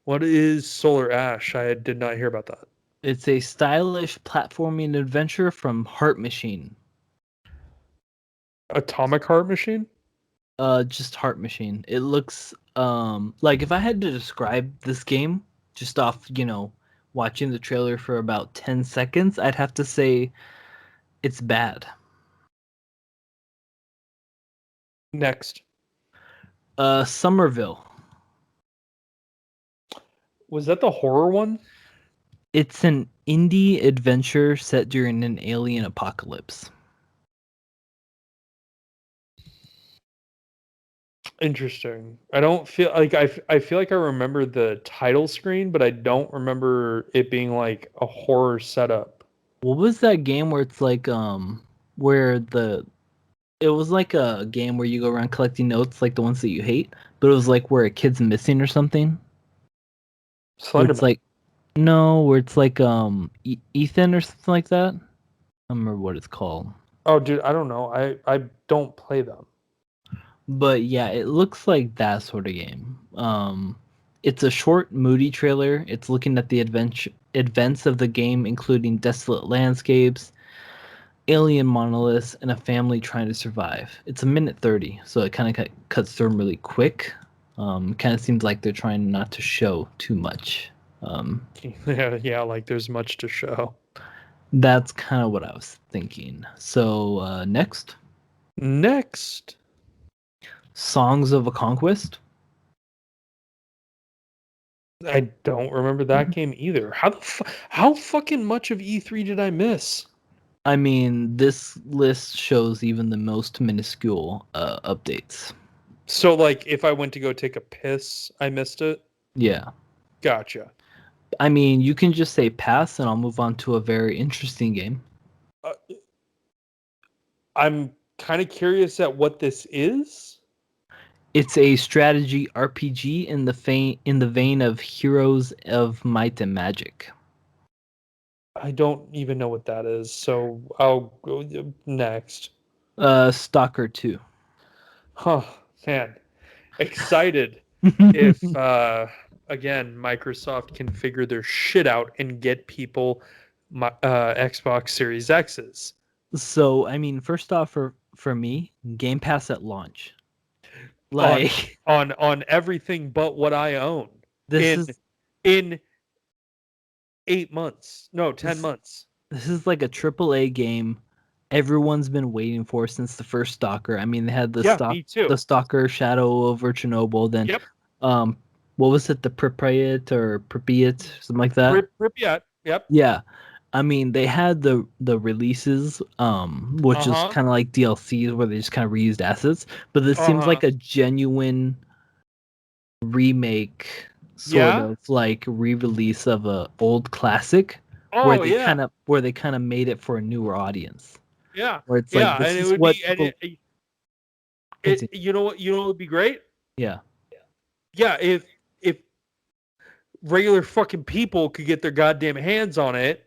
[SPEAKER 2] What is Solar Ash? I did not hear about that.
[SPEAKER 1] It's a stylish platforming adventure from Heart Machine.
[SPEAKER 2] Atomic Heart Machine?
[SPEAKER 1] Just Heart Machine. It looks like if I had to describe this game just off, watching the trailer for about 10 seconds, I'd have to say it's bad.
[SPEAKER 2] Next.
[SPEAKER 1] Somerville.
[SPEAKER 2] Was that the horror one?
[SPEAKER 1] It's an indie adventure set during an alien apocalypse.
[SPEAKER 2] Interesting. I don't feel like I feel like I remember the title screen, but I don't remember it being like a horror setup.
[SPEAKER 1] What was that game where it's like where the it was like a game where you go around collecting notes like the ones that you hate, but it was like where a kid's missing or something? Where it's
[SPEAKER 2] Slenderman.
[SPEAKER 1] like no, where it's like Ethan or something like that. I don't remember what it's called.
[SPEAKER 2] Oh, dude, I don't know. I don't play them.
[SPEAKER 1] But yeah, it looks like that sort of game. It's a short, moody trailer. It's looking at the events of the game, including desolate landscapes, alien monoliths, and a family trying to survive. It's a minute 30, so it kind of cuts through 'em really quick. Kind of seems like they're trying not to show too much. Um,
[SPEAKER 2] Yeah, yeah, like there's much to show.
[SPEAKER 1] that's kind of what I was thinking. So next,
[SPEAKER 2] Next.
[SPEAKER 1] Songs of a Conquest.
[SPEAKER 2] I don't remember that game either. How fucking much of E3 did I miss?
[SPEAKER 1] I mean, this list shows even the most minuscule updates.
[SPEAKER 2] So like if I went to go take a piss, I missed it.
[SPEAKER 1] Yeah.
[SPEAKER 2] Gotcha.
[SPEAKER 1] I mean, you can just say pass and I'll move on to a very interesting game.
[SPEAKER 2] Uh, I'm kind of curious at what this is.
[SPEAKER 1] It's a strategy RPG in the vein of Heroes of Might and Magic.
[SPEAKER 2] I don't even know what that is, so I'll go next.
[SPEAKER 1] Stalker 2.
[SPEAKER 2] Huh, man. Excited if again Microsoft can figure their shit out and get people Xbox Series X's.
[SPEAKER 1] So, I mean, first off for me, Game Pass at launch.
[SPEAKER 2] on
[SPEAKER 1] Like
[SPEAKER 2] on everything but what I own
[SPEAKER 1] this
[SPEAKER 2] in
[SPEAKER 1] is
[SPEAKER 2] in 8 months. No, 10
[SPEAKER 1] this
[SPEAKER 2] months.
[SPEAKER 1] this is like a triple A game everyone's been waiting for since the first Stalker. I mean, they had
[SPEAKER 2] Yeah, me too.
[SPEAKER 1] the Stalker Shadow over Chernobyl, then
[SPEAKER 2] Yep.
[SPEAKER 1] um what was it, the Pripyat, something like that?
[SPEAKER 2] Pripyat. Yep.
[SPEAKER 1] Yeah. I mean, they had the releases, which is
[SPEAKER 2] Uh-huh.
[SPEAKER 1] kind of like DLCs where they just kind of reused assets, but this seems
[SPEAKER 2] Uh-huh.
[SPEAKER 1] like a genuine remake, sort
[SPEAKER 2] Yeah.
[SPEAKER 1] of like re-release of a old classic,
[SPEAKER 2] Oh yeah.
[SPEAKER 1] where they kind of made it for a newer audience.
[SPEAKER 2] Yeah.
[SPEAKER 1] Where it's like
[SPEAKER 2] Yeah,
[SPEAKER 1] this
[SPEAKER 2] and it
[SPEAKER 1] is
[SPEAKER 2] would
[SPEAKER 1] what
[SPEAKER 2] be and
[SPEAKER 1] people
[SPEAKER 2] it
[SPEAKER 1] continue.
[SPEAKER 2] you know what would be great?
[SPEAKER 1] Yeah.
[SPEAKER 2] Yeah, if regular fucking people could get their goddamn hands on it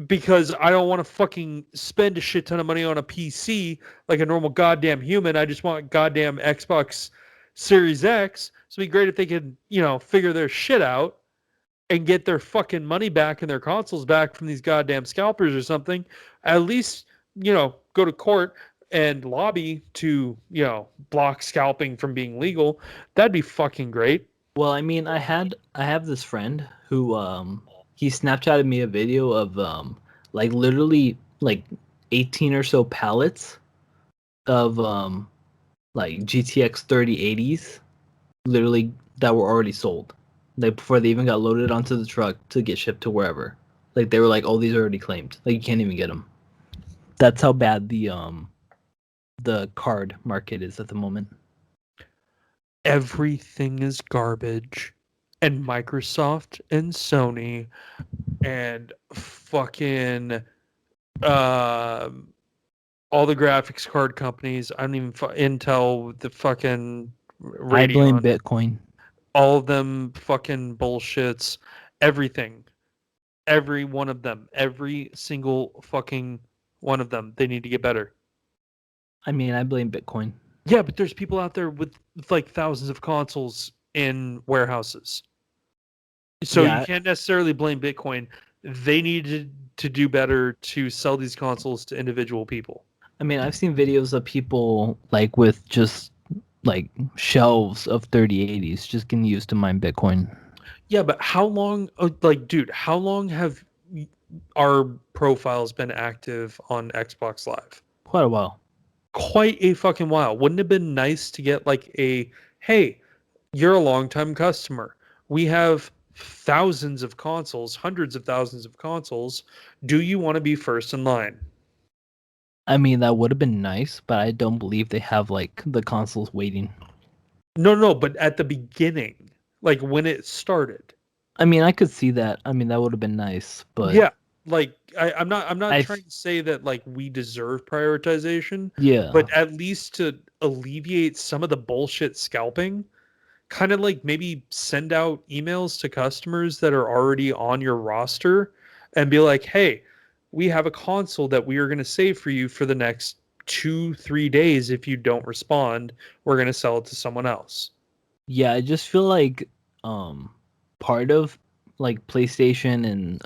[SPEAKER 2] because I don't want to fucking spend a shit ton of money on a PC like a normal goddamn human. I just want goddamn Xbox Series X. So it'd be great if they could, figure their shit out and get their fucking money back and their consoles back from these goddamn scalpers or something. At least, go to court. and lobby to, block scalping from being legal, that'd be fucking great.
[SPEAKER 1] Well, I mean, I have this friend who he Snapchatted me a video of like literally like 18 or so pallets of like GTX 3080s literally that were already sold. Like before they even got loaded onto the truck to get shipped to wherever. Like they were like, "Oh, these are already claimed. Like you can't even get them." That's how bad the card market is at the moment.
[SPEAKER 2] Everything is garbage. And Microsoft and Sony and fucking uh, all the graphics card companies. I don't even Intel, the fucking
[SPEAKER 1] I blame
[SPEAKER 2] Radeon,
[SPEAKER 1] Bitcoin.
[SPEAKER 2] all of them fucking bullshits. Everything, every one of them, every single fucking one of them. They need to get better.
[SPEAKER 1] I mean, I blame Bitcoin.
[SPEAKER 2] Yeah, but there's people out there with like thousands of consoles in warehouses. So you
[SPEAKER 1] Yeah,
[SPEAKER 2] can't necessarily blame Bitcoin. They needed to do better to sell these consoles to individual people.
[SPEAKER 1] I mean, I've seen videos of people like with just like shelves of 3080s just getting used to mine Bitcoin.
[SPEAKER 2] Yeah, but how long, like, dude, how long have our profiles been active on Xbox Live?
[SPEAKER 1] Quite a while.
[SPEAKER 2] Quite a fucking while. Wouldn't it have been nice to get like hey, you're a longtime customer. We have thousands of consoles, hundreds of thousands of consoles. Do you want to be first in line?
[SPEAKER 1] I mean, that would have been nice, but I don't believe they have like the consoles waiting.
[SPEAKER 2] No, no, but at the beginning, like when it started.
[SPEAKER 1] I mean, I could see that. I mean, that would have been nice, but
[SPEAKER 2] Yeah, like I'm not
[SPEAKER 1] I,
[SPEAKER 2] trying to say that like we deserve prioritization,
[SPEAKER 1] yeah,
[SPEAKER 2] but at least to alleviate some of the bullshit scalping, kind of like maybe send out emails to customers that are already on your roster and be like, "Hey, we have a console that we are going to save for you for the next 2-3 days. If you don't respond, we're going to sell it to someone else."
[SPEAKER 1] yeah. I just feel like um, part of like PlayStation and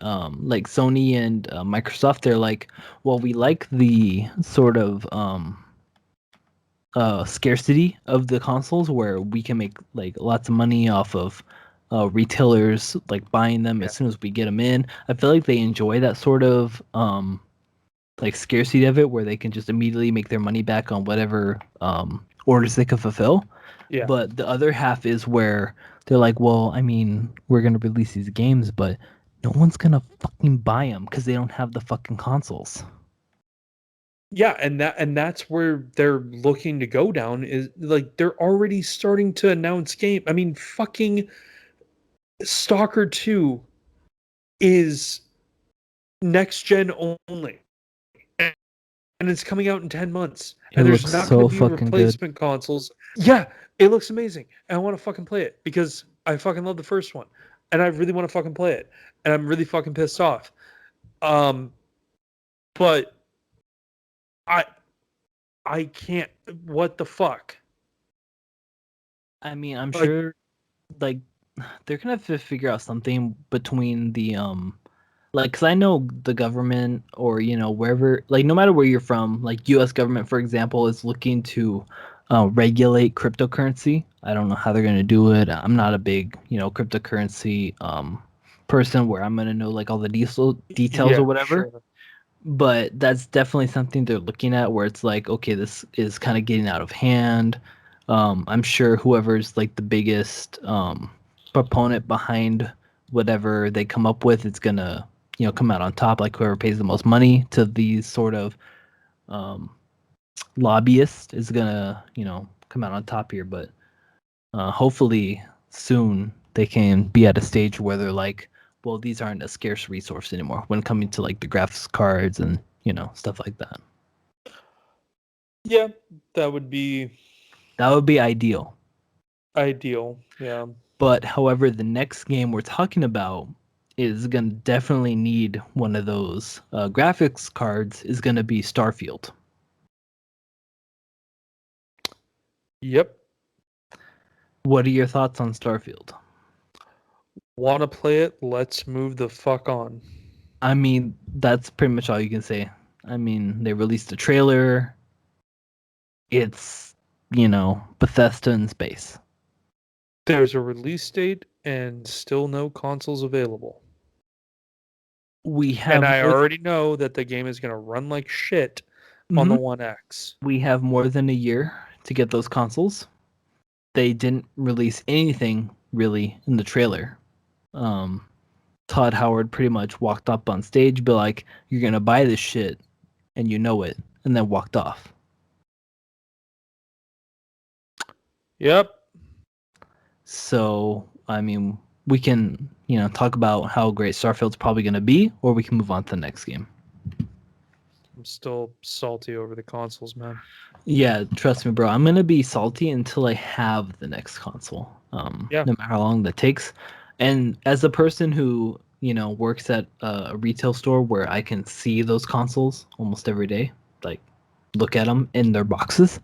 [SPEAKER 1] like Sony and Microsoft, they're like, well, we like the sort of scarcity of the consoles where we can make like lots of money off of retailers like buying them
[SPEAKER 2] Yeah.
[SPEAKER 1] as soon as we get them in. I feel like they enjoy that sort of like scarcity of it where they can just immediately make their money back on whatever orders they can fulfill.
[SPEAKER 2] Yeah.
[SPEAKER 1] But the other half is where they're like, well, I mean, we're gonna release these games, but no one's gonna fucking buy them because they don't have the fucking consoles.
[SPEAKER 2] Yeah, and that's where they're looking to go down is like they're already starting to announce game. I mean, fucking Stalker 2 is next gen only. And it's coming out in 10 months.
[SPEAKER 1] It
[SPEAKER 2] And there's
[SPEAKER 1] looks
[SPEAKER 2] not going to
[SPEAKER 1] so
[SPEAKER 2] be
[SPEAKER 1] fucking good.
[SPEAKER 2] replacement consoles. Yeah, it looks amazing. And I want to fucking play it because I fucking love the first one. And I really want to fucking play it. And I'm really fucking pissed off. Um but I I can't, what the fuck?
[SPEAKER 1] I mean, I'm
[SPEAKER 2] Like,
[SPEAKER 1] sure like they're gonna have to figure out something between the like because I know the government or wherever like no matter where you're from like U.S. government for example is looking to regulate cryptocurrency. I don't know how they're gonna do it. I'm not a big cryptocurrency person where I'm gonna know like all the details
[SPEAKER 2] yeah,
[SPEAKER 1] or whatever.
[SPEAKER 2] sure.
[SPEAKER 1] But that's definitely something they're looking at where it's like okay this is kind of getting out of hand. I'm sure whoever's like the biggest proponent behind whatever they come up with, it's gonna come out on top. Like whoever pays the most money to these sort of um, lobbyists is gonna come out on top here. But hopefully soon they can be at a stage where they're like, well, these aren't a scarce resource anymore when coming to like the graphics cards and stuff like that.
[SPEAKER 2] Yeah, that would be
[SPEAKER 1] That would be ideal.
[SPEAKER 2] ideal. Yeah.
[SPEAKER 1] But however, the next game we're talking about is going to definitely need one of those graphics cards is going to be Starfield.
[SPEAKER 2] Yep.
[SPEAKER 1] What are your thoughts on Starfield?
[SPEAKER 2] Want to play it? Let's move the fuck on.
[SPEAKER 1] I mean, that's pretty much all you can say. I mean, they released a trailer. It's, Bethesda in space.
[SPEAKER 2] There's a release date and still no consoles available.
[SPEAKER 1] We
[SPEAKER 2] And
[SPEAKER 1] have
[SPEAKER 2] I
[SPEAKER 1] more.
[SPEAKER 2] already know that the game is going to run like shit on the
[SPEAKER 1] Mhm.
[SPEAKER 2] One X.
[SPEAKER 1] We have more than a year to get those consoles. They didn't release anything really in the trailer. Um, Todd Howard pretty much walked up on stage, be like, "You're gonna buy this shit, and you know it," and then walked off.
[SPEAKER 2] Yep.
[SPEAKER 1] So, I mean, we can, talk about how great Starfield's probably gonna be, or we can move on to the next game.
[SPEAKER 2] I'm still salty over the consoles, man.
[SPEAKER 1] Yeah, trust me, bro. I'm gonna be salty until I have the next console.
[SPEAKER 2] Yeah.
[SPEAKER 1] No matter how long that takes. And as a person who, works at a retail store where I can see those consoles almost every day, like look at them in their boxes,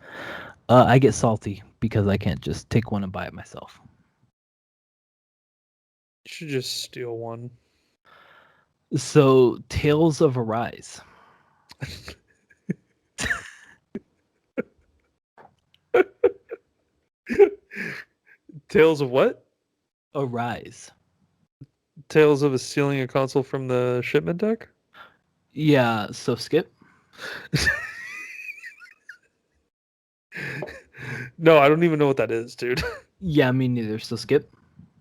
[SPEAKER 1] I get salty because I can't just take one and buy it myself.
[SPEAKER 2] You should just steal one.
[SPEAKER 1] So, Tales of Arise.
[SPEAKER 2] Tales of what?
[SPEAKER 1] Arise.
[SPEAKER 2] Tales of stealing a console from the shipment deck?
[SPEAKER 1] Yeah, so Skip.
[SPEAKER 2] No, I don't even know what that is, dude.
[SPEAKER 1] Yeah, me neither. So Skip.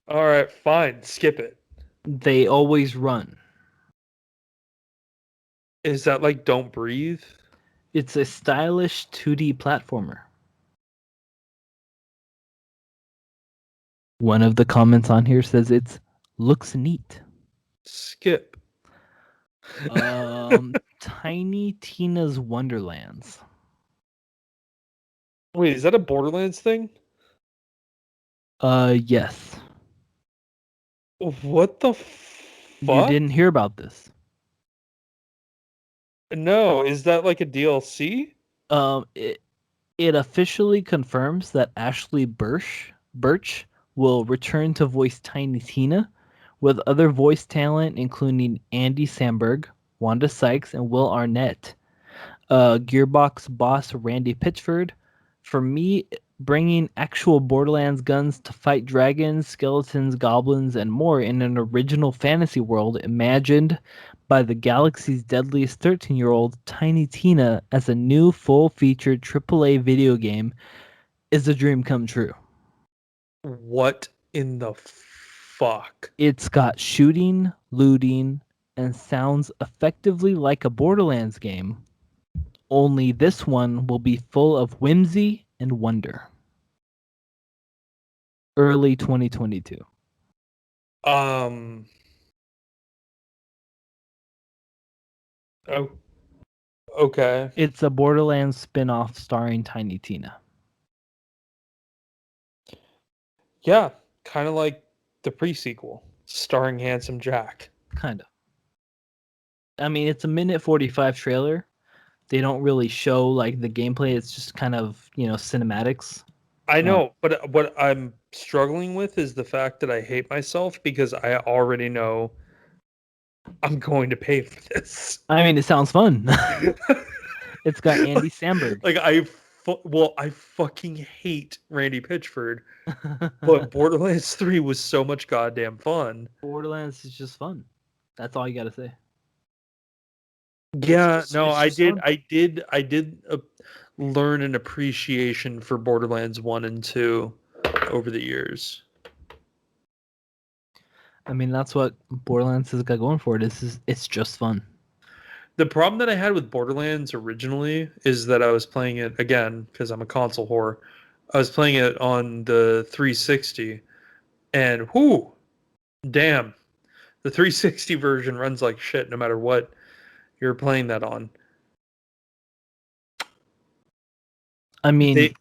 [SPEAKER 2] All right, fine. Skip it.
[SPEAKER 1] They always run.
[SPEAKER 2] Is that like Don't Breathe?
[SPEAKER 1] It's a stylish 2D platformer. One of the comments on here says it's looks neat.
[SPEAKER 2] Skip.
[SPEAKER 1] Tiny Tina's Wonderlands.
[SPEAKER 2] Wait, is that a Borderlands thing?
[SPEAKER 1] Yes.
[SPEAKER 2] What the
[SPEAKER 1] You
[SPEAKER 2] fuck?
[SPEAKER 1] didn't hear about this.
[SPEAKER 2] No, is that like a DLC?
[SPEAKER 1] It officially confirms that Ashley Birch will return to voice Tiny Tina, with other voice talent including Andy Samberg, Wanda Sykes, and Will Arnett. Gearbox boss Randy Pitchford. For me, bringing actual Borderlands guns to fight dragons, skeletons, goblins, and more in an original fantasy world imagined by the galaxy's deadliest 13-year-old Tiny Tina as a new full-featured AAA video game is a dream come true.
[SPEAKER 2] What in the fuck?
[SPEAKER 1] It's got shooting, looting, and sounds effectively like a Borderlands game, only this one will be full of whimsy and wonder. Early 2022.
[SPEAKER 2] Um. Oh, okay.
[SPEAKER 1] It's a Borderlands spin-off starring Tiny Tina.
[SPEAKER 2] Yeah, kind of like the pre-sequel starring Handsome Jack.
[SPEAKER 1] Kind of. I mean, it's a minute 45 trailer. They don't really show like the gameplay. It's just kind of, cinematics.
[SPEAKER 2] I
[SPEAKER 1] Uh,
[SPEAKER 2] know, but what I'm struggling with is the fact that I hate myself because I already know I'm going to pay for this.
[SPEAKER 1] I mean, it sounds fun. It's got Andy Samberg.
[SPEAKER 2] Like I fucking hate Randy Pitchford, but Borderlands 3 was so much goddamn fun.
[SPEAKER 1] Borderlands is just fun. That's all you got to say.
[SPEAKER 2] Yeah, no,
[SPEAKER 1] It's
[SPEAKER 2] I
[SPEAKER 1] just
[SPEAKER 2] did
[SPEAKER 1] fun.
[SPEAKER 2] learn an appreciation for Borderlands 1 and 2 over the years.
[SPEAKER 1] I mean, that's what Borderlands has got going for it. It's just fun.
[SPEAKER 2] The problem that I had with Borderlands originally is that I was playing it again because I'm a console whore. I was playing it on the 360, and whoo, damn, the 360 version runs like shit no matter what you're playing that on.
[SPEAKER 1] I mean,
[SPEAKER 2] They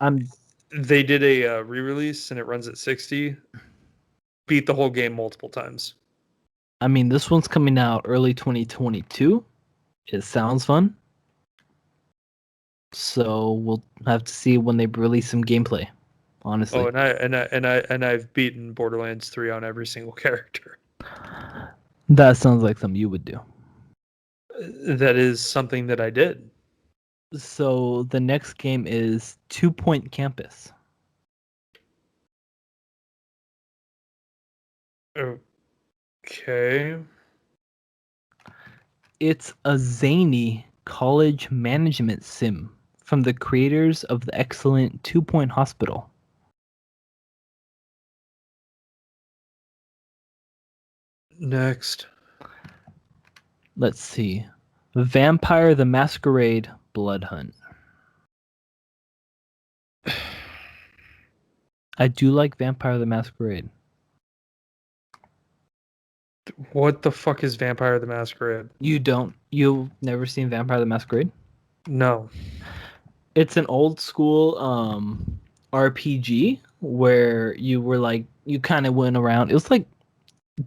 [SPEAKER 2] they did a re-release and it runs at 60. Beat the whole game multiple times.
[SPEAKER 1] this one's coming out early 2022. It sounds fun. So we'll have to see when they release some gameplay.
[SPEAKER 2] Oh,
[SPEAKER 1] Honestly,
[SPEAKER 2] and I've beaten Borderlands 3 on every single character.
[SPEAKER 1] that sounds like something you would do.
[SPEAKER 2] That is something that I did.
[SPEAKER 1] So the next game is 2 Point Campus.
[SPEAKER 2] Okay.
[SPEAKER 1] It's a zany college management sim from the creators of the excellent 2 Point Hospital.
[SPEAKER 2] Next.
[SPEAKER 1] Let's see. Vampire the Masquerade Blood Hunt. I do like Vampire the Masquerade.
[SPEAKER 2] What the fuck is Vampire the Masquerade?
[SPEAKER 1] You've never seen Vampire the Masquerade?
[SPEAKER 2] No.
[SPEAKER 1] It's an old school RPG where you were like you kind of went around. It was like,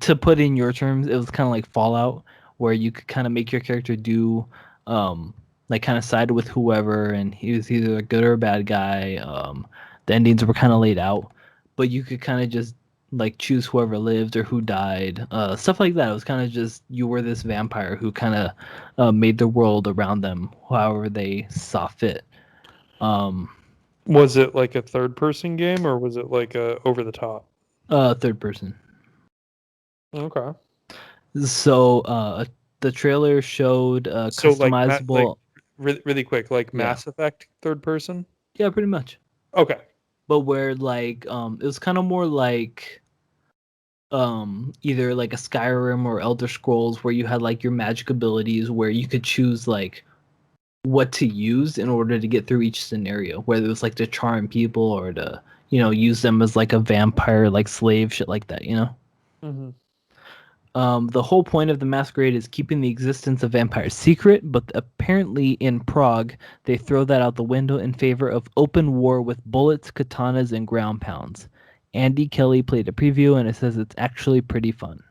[SPEAKER 1] to put in your terms, it was kind of like Fallout, where you could kind of make your character do like kind of side with whoever, and he was either a good or a bad guy. The endings were kind of laid out, but you could kind of just like choose whoever lived or who died, stuff like that. It was kind of just you were this vampire who kind of made the world around them however they saw fit. Um,
[SPEAKER 2] Was it like a third person game or was it like a over the top?
[SPEAKER 1] Third person.
[SPEAKER 2] Okay.
[SPEAKER 1] So the trailer showed
[SPEAKER 2] So like
[SPEAKER 1] customizable.
[SPEAKER 2] really quick, like
[SPEAKER 1] Yeah,
[SPEAKER 2] Mass Effect third person?
[SPEAKER 1] yeah, pretty much.
[SPEAKER 2] Okay.
[SPEAKER 1] But where like it was kind of more like either like a Skyrim or Elder Scrolls, where you had like your magic abilities, where you could choose like what to use in order to get through each scenario, whether it was like to charm people or to use them as like a vampire like slave, shit like that, you know.
[SPEAKER 2] Hmm.
[SPEAKER 1] The whole point of the masquerade is keeping the existence of vampires secret, but apparently in Prague, they throw that out the window in favor of open war with bullets, katanas, and ground pounds. Andy Kelly played a preview, and it says it's actually pretty fun.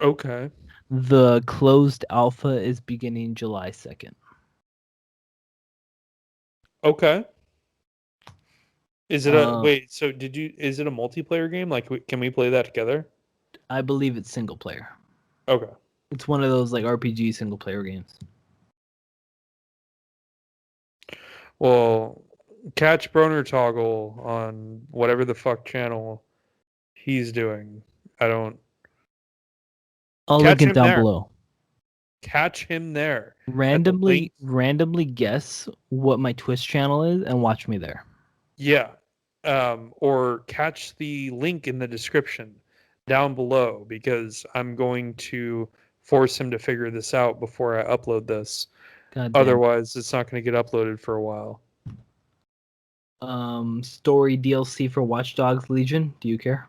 [SPEAKER 2] Okay.
[SPEAKER 1] The closed alpha is beginning July 2nd.
[SPEAKER 2] Okay. Is it a
[SPEAKER 1] Uh,
[SPEAKER 2] wait? So is it a multiplayer game? Like, can we play that together?
[SPEAKER 1] I believe it's single player.
[SPEAKER 2] Okay.
[SPEAKER 1] It's one of those like RPG single player games.
[SPEAKER 2] Well, catch Broner Toggle on whatever the fuck channel he's doing. I don't
[SPEAKER 1] I'll link
[SPEAKER 2] catch
[SPEAKER 1] it
[SPEAKER 2] him
[SPEAKER 1] down
[SPEAKER 2] there.
[SPEAKER 1] below.
[SPEAKER 2] Catch him there at the link.
[SPEAKER 1] Randomly guess what my Twitch channel is and watch me there.
[SPEAKER 2] Yeah. Or catch the link in the description down below because I'm going to force him to figure this out before I upload this.
[SPEAKER 1] God damn.
[SPEAKER 2] Otherwise, it's not going to get uploaded for a while.
[SPEAKER 1] Story DLC for Watch Dogs Legion. Do you care?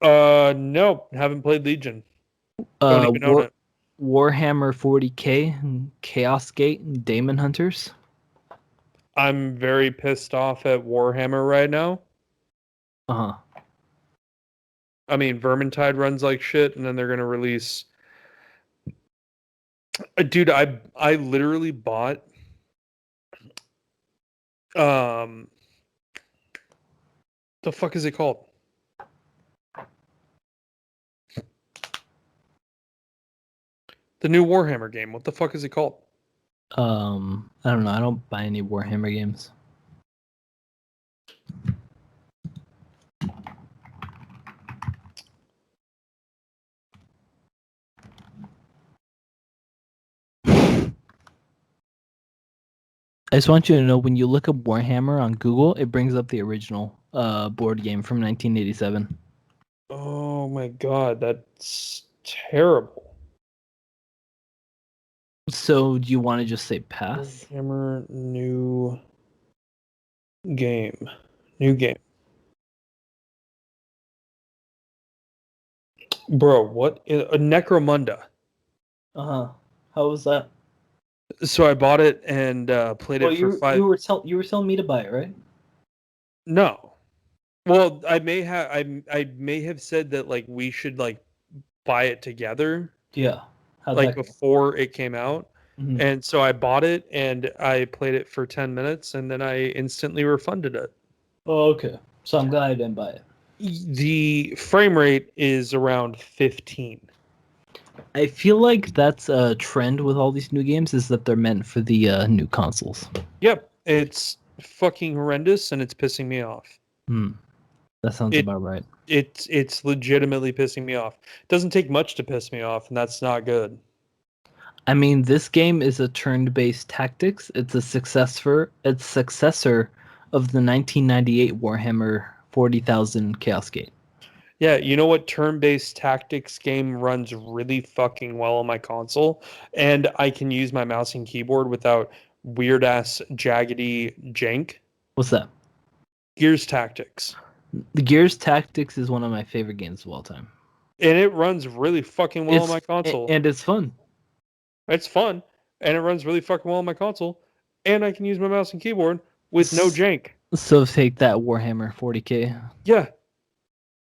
[SPEAKER 2] Nope, haven't played Legion. Don't
[SPEAKER 1] Uh,
[SPEAKER 2] even own
[SPEAKER 1] War
[SPEAKER 2] it.
[SPEAKER 1] Warhammer 40K, Chaos Gate, and Demon Hunters.
[SPEAKER 2] I'm very pissed off at Warhammer right now.
[SPEAKER 1] Uh huh.
[SPEAKER 2] I mean, Vermintide runs like shit, and then they're gonna release. Dude, I literally bought um the fuck is it called? The new Warhammer game. What the fuck is it called?
[SPEAKER 1] I don't know. I don't buy any Warhammer games. I just want you to know, when you look up Warhammer on Google, it brings up the original board game from 1987.
[SPEAKER 2] Oh my god, that's terrible.
[SPEAKER 1] So do you want to just say pass?
[SPEAKER 2] Warhammer new game. New game. Bro, what a Necromunda.
[SPEAKER 1] Uh huh. How was that?
[SPEAKER 2] So I bought it and played
[SPEAKER 1] Well,
[SPEAKER 2] it for five.
[SPEAKER 1] you were telling me to buy it, right?
[SPEAKER 2] No. Well, I may have said that like we should like buy it together
[SPEAKER 1] Yeah. How'd
[SPEAKER 2] like
[SPEAKER 1] that go?
[SPEAKER 2] before it came out.
[SPEAKER 1] Mhm.
[SPEAKER 2] And so I bought it and I played it for 10 minutes and then I instantly refunded it.
[SPEAKER 1] Oh, okay. So I'm glad I didn't buy it.
[SPEAKER 2] The frame rate is around 15.
[SPEAKER 1] I feel like that's a trend with all these new games is that they're meant for the new consoles.
[SPEAKER 2] Yep, it's fucking horrendous and it's pissing me off.
[SPEAKER 1] Hmm, that sounds
[SPEAKER 2] It
[SPEAKER 1] about right.
[SPEAKER 2] it's legitimately pissing me off. It doesn't take much to piss me off, and that's not good.
[SPEAKER 1] I mean, this game is a turn-based tactics. It's successor of the 1998 Warhammer 40,000 Chaos Gate.
[SPEAKER 2] Yeah, you know what turn-based tactics game runs really fucking well on my console, and I can use my mouse and keyboard without weird ass jaggedy jank.
[SPEAKER 1] What's that?
[SPEAKER 2] Gears Tactics.
[SPEAKER 1] The Gears Tactics is one of my favorite games of all time.
[SPEAKER 2] And it runs really fucking well on my console.
[SPEAKER 1] And it's fun.
[SPEAKER 2] It's fun, and it runs really fucking well on my console, and I can use my mouse and keyboard with no
[SPEAKER 1] S-
[SPEAKER 2] jank.
[SPEAKER 1] So take that Warhammer 40K.
[SPEAKER 2] Yeah,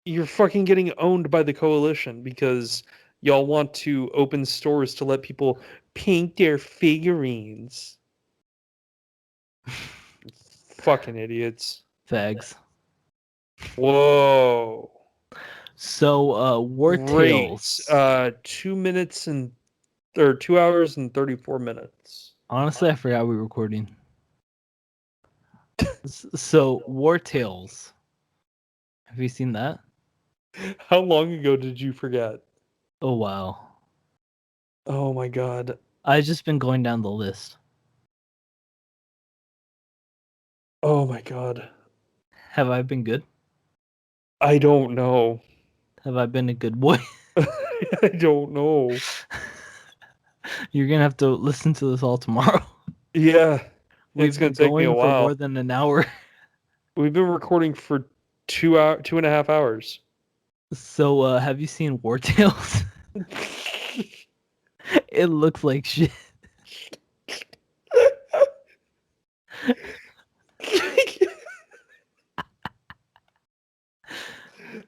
[SPEAKER 2] you're fucking getting owned by the coalition because y'all want to open stores to let people paint their figurines. Fucking idiots.
[SPEAKER 1] Fags.
[SPEAKER 2] Whoa.
[SPEAKER 1] So War
[SPEAKER 2] Great.
[SPEAKER 1] Tales.
[SPEAKER 2] 2 minutes and or 2 hours and 34 minutes.
[SPEAKER 1] Honestly, I forgot we were recording. So War Tales. Have you seen that?
[SPEAKER 2] How long ago did you forget?
[SPEAKER 1] Oh wow.
[SPEAKER 2] Oh my god.
[SPEAKER 1] I've just been going down the list.
[SPEAKER 2] Oh my god.
[SPEAKER 1] Have I been good?
[SPEAKER 2] I don't know.
[SPEAKER 1] Have I been a good boy?
[SPEAKER 2] I don't know.
[SPEAKER 1] You're gonna have to listen to this all tomorrow.
[SPEAKER 2] Yeah, it's
[SPEAKER 1] We've
[SPEAKER 2] gonna
[SPEAKER 1] been
[SPEAKER 2] take me a
[SPEAKER 1] going for more
[SPEAKER 2] while.
[SPEAKER 1] than an hour.
[SPEAKER 2] We've been recording for 2 hour, 2.5 hours.
[SPEAKER 1] So have you seen War Tales? It looks like shit.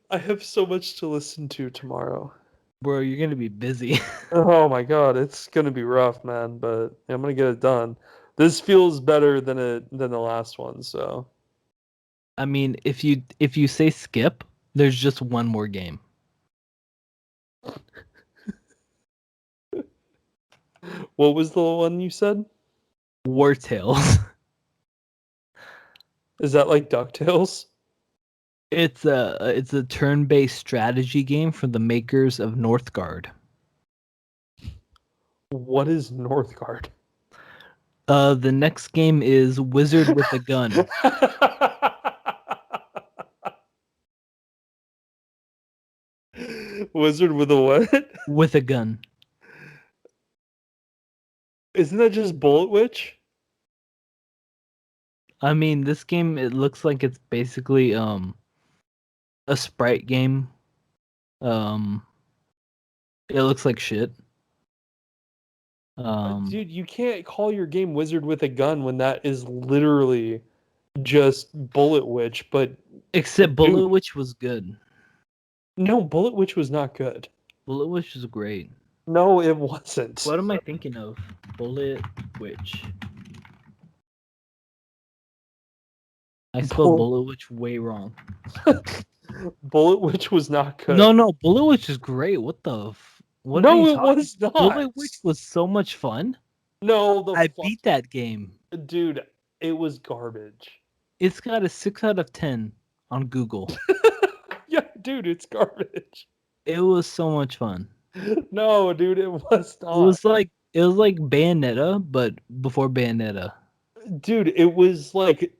[SPEAKER 2] I have so much to listen to tomorrow.
[SPEAKER 1] Bro, you're gonna be busy.
[SPEAKER 2] Oh my god, it's gonna be rough, man, but I'm gonna get it done. This feels better than the last one, so
[SPEAKER 1] I mean, if you say skip, there's just one more game.
[SPEAKER 2] what was the one you said?
[SPEAKER 1] War Tales.
[SPEAKER 2] Is that like DuckTales?
[SPEAKER 1] It's a turn-based strategy game from the makers of Northgard.
[SPEAKER 2] What is Northgard?
[SPEAKER 1] The next game is Wizard with a Gun.
[SPEAKER 2] Wizard with a what?
[SPEAKER 1] With a gun.
[SPEAKER 2] Isn't that just Bullet Witch?
[SPEAKER 1] I mean, this game it looks like it's basically a sprite game. Um, it looks like shit. Um,
[SPEAKER 2] Dude, you can't call your game Wizard with a Gun when that is literally just Bullet Witch, but
[SPEAKER 1] except Bullet
[SPEAKER 2] dude,
[SPEAKER 1] Witch was good.
[SPEAKER 2] no, Bullet Witch was not good.
[SPEAKER 1] Bullet Witch was great.
[SPEAKER 2] No, it wasn't.
[SPEAKER 1] What am I thinking of? Bullet Witch. I spelled
[SPEAKER 2] Bull-
[SPEAKER 1] Bullet Witch way wrong.
[SPEAKER 2] Bullet Witch was not
[SPEAKER 1] No,
[SPEAKER 2] good.
[SPEAKER 1] no, Bullet Witch is great. What are you
[SPEAKER 2] No, it
[SPEAKER 1] talking?
[SPEAKER 2] was not.
[SPEAKER 1] Bullet Witch was so much fun.
[SPEAKER 2] No, the
[SPEAKER 1] I
[SPEAKER 2] fuck,
[SPEAKER 1] beat that game.
[SPEAKER 2] dude, it was garbage.
[SPEAKER 1] It's got a 6 out of 10 on Google.
[SPEAKER 2] Yeah, dude, it's garbage.
[SPEAKER 1] It was so much fun.
[SPEAKER 2] No, dude, it was
[SPEAKER 1] It
[SPEAKER 2] not.
[SPEAKER 1] was like Bayonetta, but before Bayonetta.
[SPEAKER 2] Dude, it was like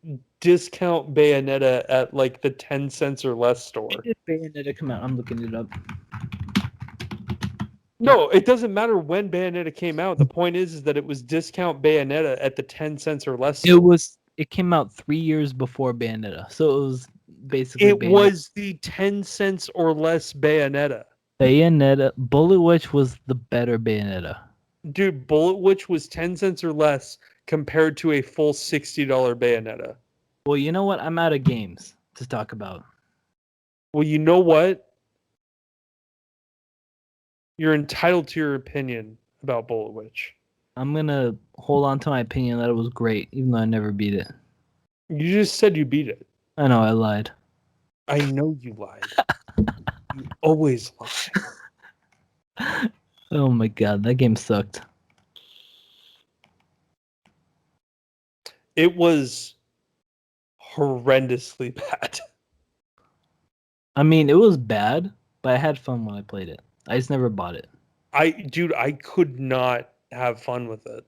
[SPEAKER 2] discount Bayonetta at like the 10 cents or less
[SPEAKER 1] When
[SPEAKER 2] store.
[SPEAKER 1] did Bayonetta come out? I'm looking it up.
[SPEAKER 2] No, it doesn't matter when Bayonetta came out. The point is that it was discount Bayonetta at the 10 cents or less store.
[SPEAKER 1] It came out 3 years before Bayonetta, so it was basically
[SPEAKER 2] It
[SPEAKER 1] Bayonetta.
[SPEAKER 2] was the 10 cents or less Bayonetta.
[SPEAKER 1] Bayonetta, Bullet Witch was the better Bayonetta.
[SPEAKER 2] Dude, Bullet Witch was 10 cents or less compared to a full $60 Bayonetta.
[SPEAKER 1] Well, you know what? I'm out of games to talk about.
[SPEAKER 2] Well, you know what? You're entitled to your opinion about Bullet Witch.
[SPEAKER 1] I'm gonna hold on to my opinion that it was great, even though I never beat it.
[SPEAKER 2] You just said you beat it.
[SPEAKER 1] I know I lied.
[SPEAKER 2] I know you lied. You always lie.
[SPEAKER 1] Oh my god, that game sucked.
[SPEAKER 2] It was horrendously bad.
[SPEAKER 1] I mean, it was bad, but I had fun when I played it. I just never bought it.
[SPEAKER 2] Dude, I could not have fun with it.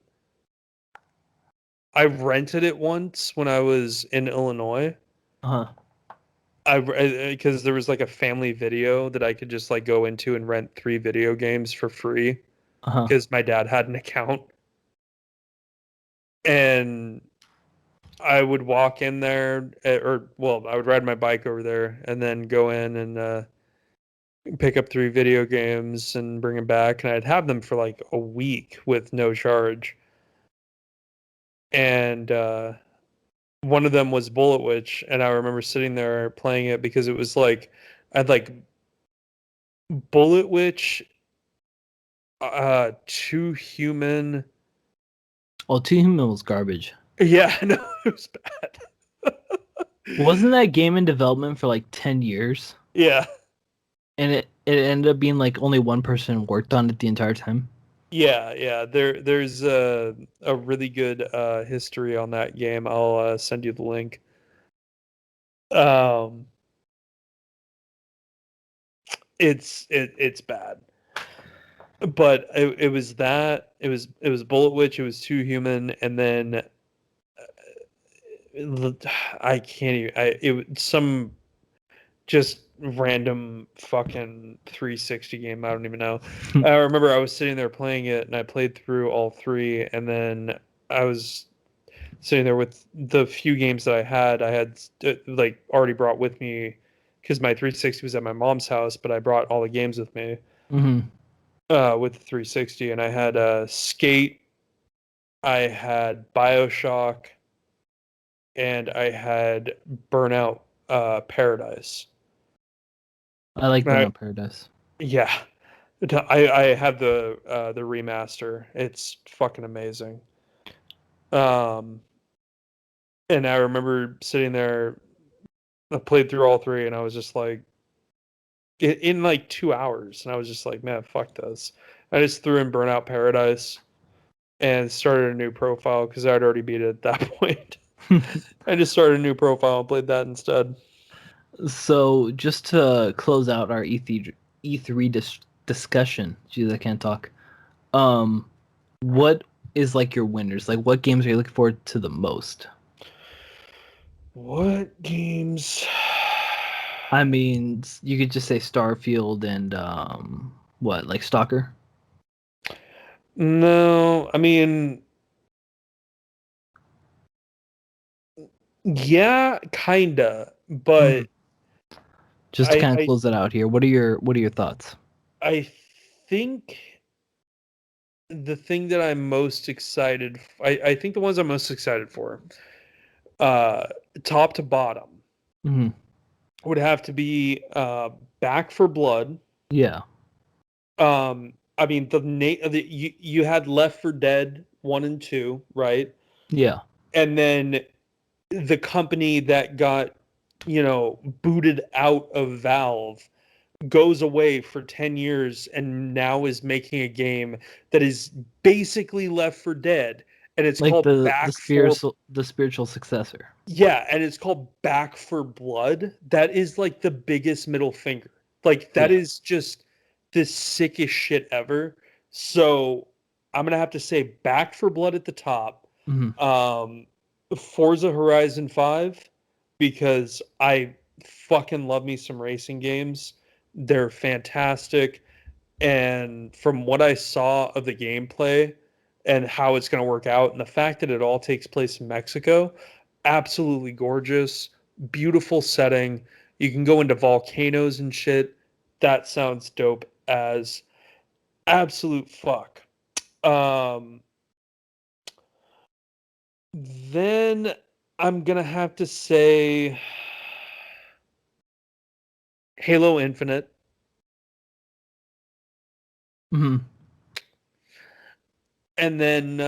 [SPEAKER 2] I rented it once when I was in Illinois.
[SPEAKER 1] Uh-huh.
[SPEAKER 2] I because there was like a family video that I could just like go into and rent 3 video games for free
[SPEAKER 1] Uh-huh.
[SPEAKER 2] because my dad had an account, and I would walk in there, or well, I would ride my bike over there and then go in and pick up 3 video games and bring them back, and I'd have them for like a week with no charge. And one of them was Bullet Witch, and I remember sitting there playing it because it was like I'd like Bullet Witch, Too Human.
[SPEAKER 1] Well, Two Human was garbage.
[SPEAKER 2] Yeah, no, it was bad.
[SPEAKER 1] Wasn't that game in development for like 10 years?
[SPEAKER 2] Yeah,
[SPEAKER 1] And it ended up being like only one person worked on it the entire time.
[SPEAKER 2] yeah. There's a really good history on that game. I'll send you the link. Um, it's bad, but it was that it was Bullet Witch. It was Too Human, and then I can't even. Some just random fucking 360 game. I don't even know. I remember I was sitting there playing it, and I played through all three, and then I was sitting there with the few games that I had. I had like already brought with me because my 360 was at my mom's house, but I brought all the games with me
[SPEAKER 1] Hmm.
[SPEAKER 2] with the 360, and I had Skate, I had Bioshock, and I had Burnout Paradise.
[SPEAKER 1] I like
[SPEAKER 2] And
[SPEAKER 1] Burnout Paradise.
[SPEAKER 2] yeah, I have the remaster. It's fucking amazing. Um, and I remember sitting there, I played through all three, and I was just like, in like 2 hours, and I was just like, man, fuck this. I just threw in Burnout Paradise and started a new profile because I'd already beat it at that point. I just started a new profile and played that instead.
[SPEAKER 1] So just to close out our E3 discussion, geez, I can't talk. Um, what is like your winners? Like, what games are you looking forward to the most?
[SPEAKER 2] What games?
[SPEAKER 1] I mean, you could just say Starfield and what, like Stalker?
[SPEAKER 2] No, I mean, yeah, kinda,
[SPEAKER 1] Mhm.
[SPEAKER 2] but
[SPEAKER 1] Just to
[SPEAKER 2] I
[SPEAKER 1] kind of
[SPEAKER 2] I
[SPEAKER 1] close it out here, what are your thoughts?
[SPEAKER 2] I think the thing that I'm most excited, I think the ones I'm most excited for, uh, top to bottom,
[SPEAKER 1] Hmm.
[SPEAKER 2] would have to be Back for Blood.
[SPEAKER 1] Yeah,
[SPEAKER 2] I mean you had Left for Dead 1 and 2, right?
[SPEAKER 1] yeah.
[SPEAKER 2] And then the company that got booted out of Valve goes away for 10 years and now is making a game that is basically Left for Dead, and it's
[SPEAKER 1] Like
[SPEAKER 2] called
[SPEAKER 1] the
[SPEAKER 2] Back for
[SPEAKER 1] spiritual successor.
[SPEAKER 2] yeah, and it's called Back for Blood. That is like the biggest middle finger. Like that
[SPEAKER 1] Yeah.
[SPEAKER 2] is just the sickest shit ever. So I'm gonna have to say Back for Blood at the top.
[SPEAKER 1] Hmm.
[SPEAKER 2] Um, Forza Horizon 5, because I fucking love me some racing games. They're fantastic. And from what I saw of the gameplay and how it's going to work out, and the fact that it all takes place in Mexico, absolutely gorgeous, beautiful setting. You can go into volcanoes and shit. That sounds dope as absolute fuck. Um, then I'm gonna have to say Halo Infinite,
[SPEAKER 1] Hmm.
[SPEAKER 2] and then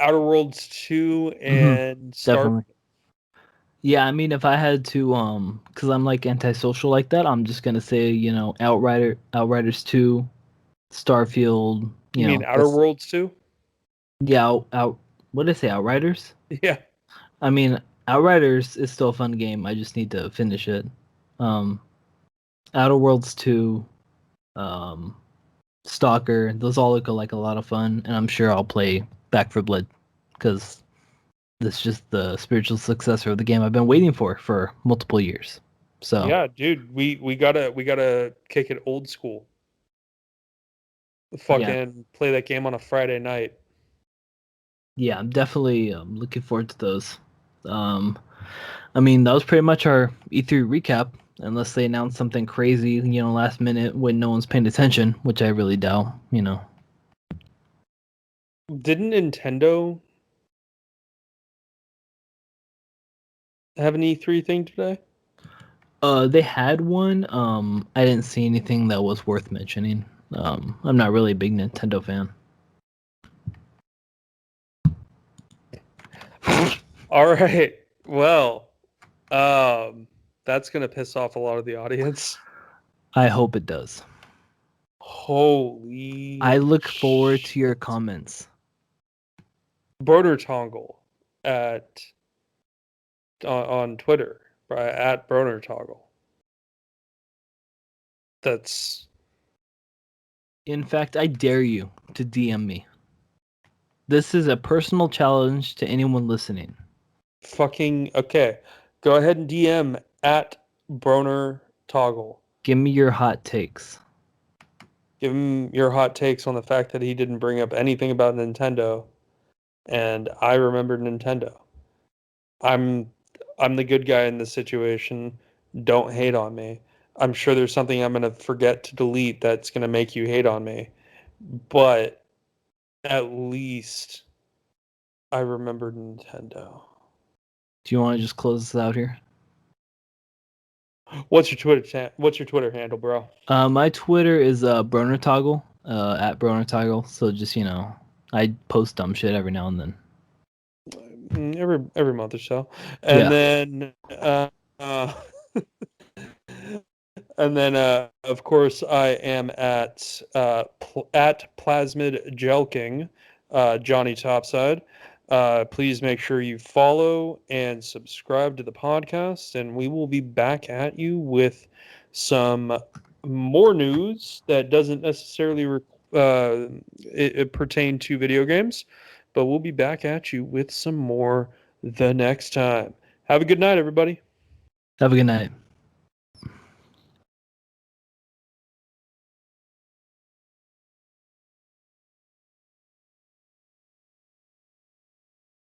[SPEAKER 2] Outer Worlds 2
[SPEAKER 1] Hmm.
[SPEAKER 2] and Star
[SPEAKER 1] Definitely. Yeah, I mean, if I had to, because I'm like antisocial like that, I'm just gonna say, Outriders 2, Starfield,
[SPEAKER 2] You mean Outer
[SPEAKER 1] that's
[SPEAKER 2] Worlds too?
[SPEAKER 1] yeah, what did I say, Outriders?
[SPEAKER 2] Yeah.
[SPEAKER 1] I mean, Outriders is still a fun game. I just need to finish it. Um, Outer Worlds 2, um, Stalker, those all look like a lot of fun, and I'm sure I'll play Back for Blood because this is just the spiritual successor of the game I've been waiting for multiple years. So
[SPEAKER 2] Yeah, dude, we gotta kick it old school.
[SPEAKER 1] yeah,
[SPEAKER 2] Fucking play that game on a Friday night.
[SPEAKER 1] yeah, I'm definitely looking forward to those. Um, I mean, that was pretty much our E3 recap, unless they announce something crazy, last minute when no one's paying attention, which I really doubt.
[SPEAKER 2] Didn't Nintendo have an E3 thing today?
[SPEAKER 1] They had one. I didn't see anything that was worth mentioning. I'm not really a big Nintendo fan.
[SPEAKER 2] All right. Well, um, that's gonna piss off a lot of the audience.
[SPEAKER 1] I hope it does.
[SPEAKER 2] Holy
[SPEAKER 1] I look forward to your
[SPEAKER 2] shit.
[SPEAKER 1] comments.
[SPEAKER 2] Broder Toggle at on Twitter at Broner Toggle. That's
[SPEAKER 1] In fact, I dare you to DM me. This is a personal challenge to anyone listening.
[SPEAKER 2] fucking okay. Go ahead and DM at Broner Toggle.
[SPEAKER 1] Give me your hot takes.
[SPEAKER 2] Give him your hot takes on the fact that he didn't bring up anything about Nintendo, and I remembered Nintendo. I'm I'm the good guy in this situation. Don't hate on me. I'm sure there's something I'm gonna forget to delete that's gonna make you hate on me, but at least I remembered Nintendo.
[SPEAKER 1] Do you want to just close this out here?
[SPEAKER 2] What's your Twitter handle, bro?
[SPEAKER 1] My Twitter is Broner Toggle, at Broner Toggle. So just I post dumb shit every now and then.
[SPEAKER 2] Every month or so, and
[SPEAKER 1] Yeah.
[SPEAKER 2] then uh, and then of course I am at Plasmid Jelking, Johnny Topside. Please make sure you follow and subscribe to the podcast, and we will be back at you with some more news that doesn't necessarily it pertain to video games, but we'll be back at you with some more the next time. Have a good night, everybody.
[SPEAKER 1] Have a good night.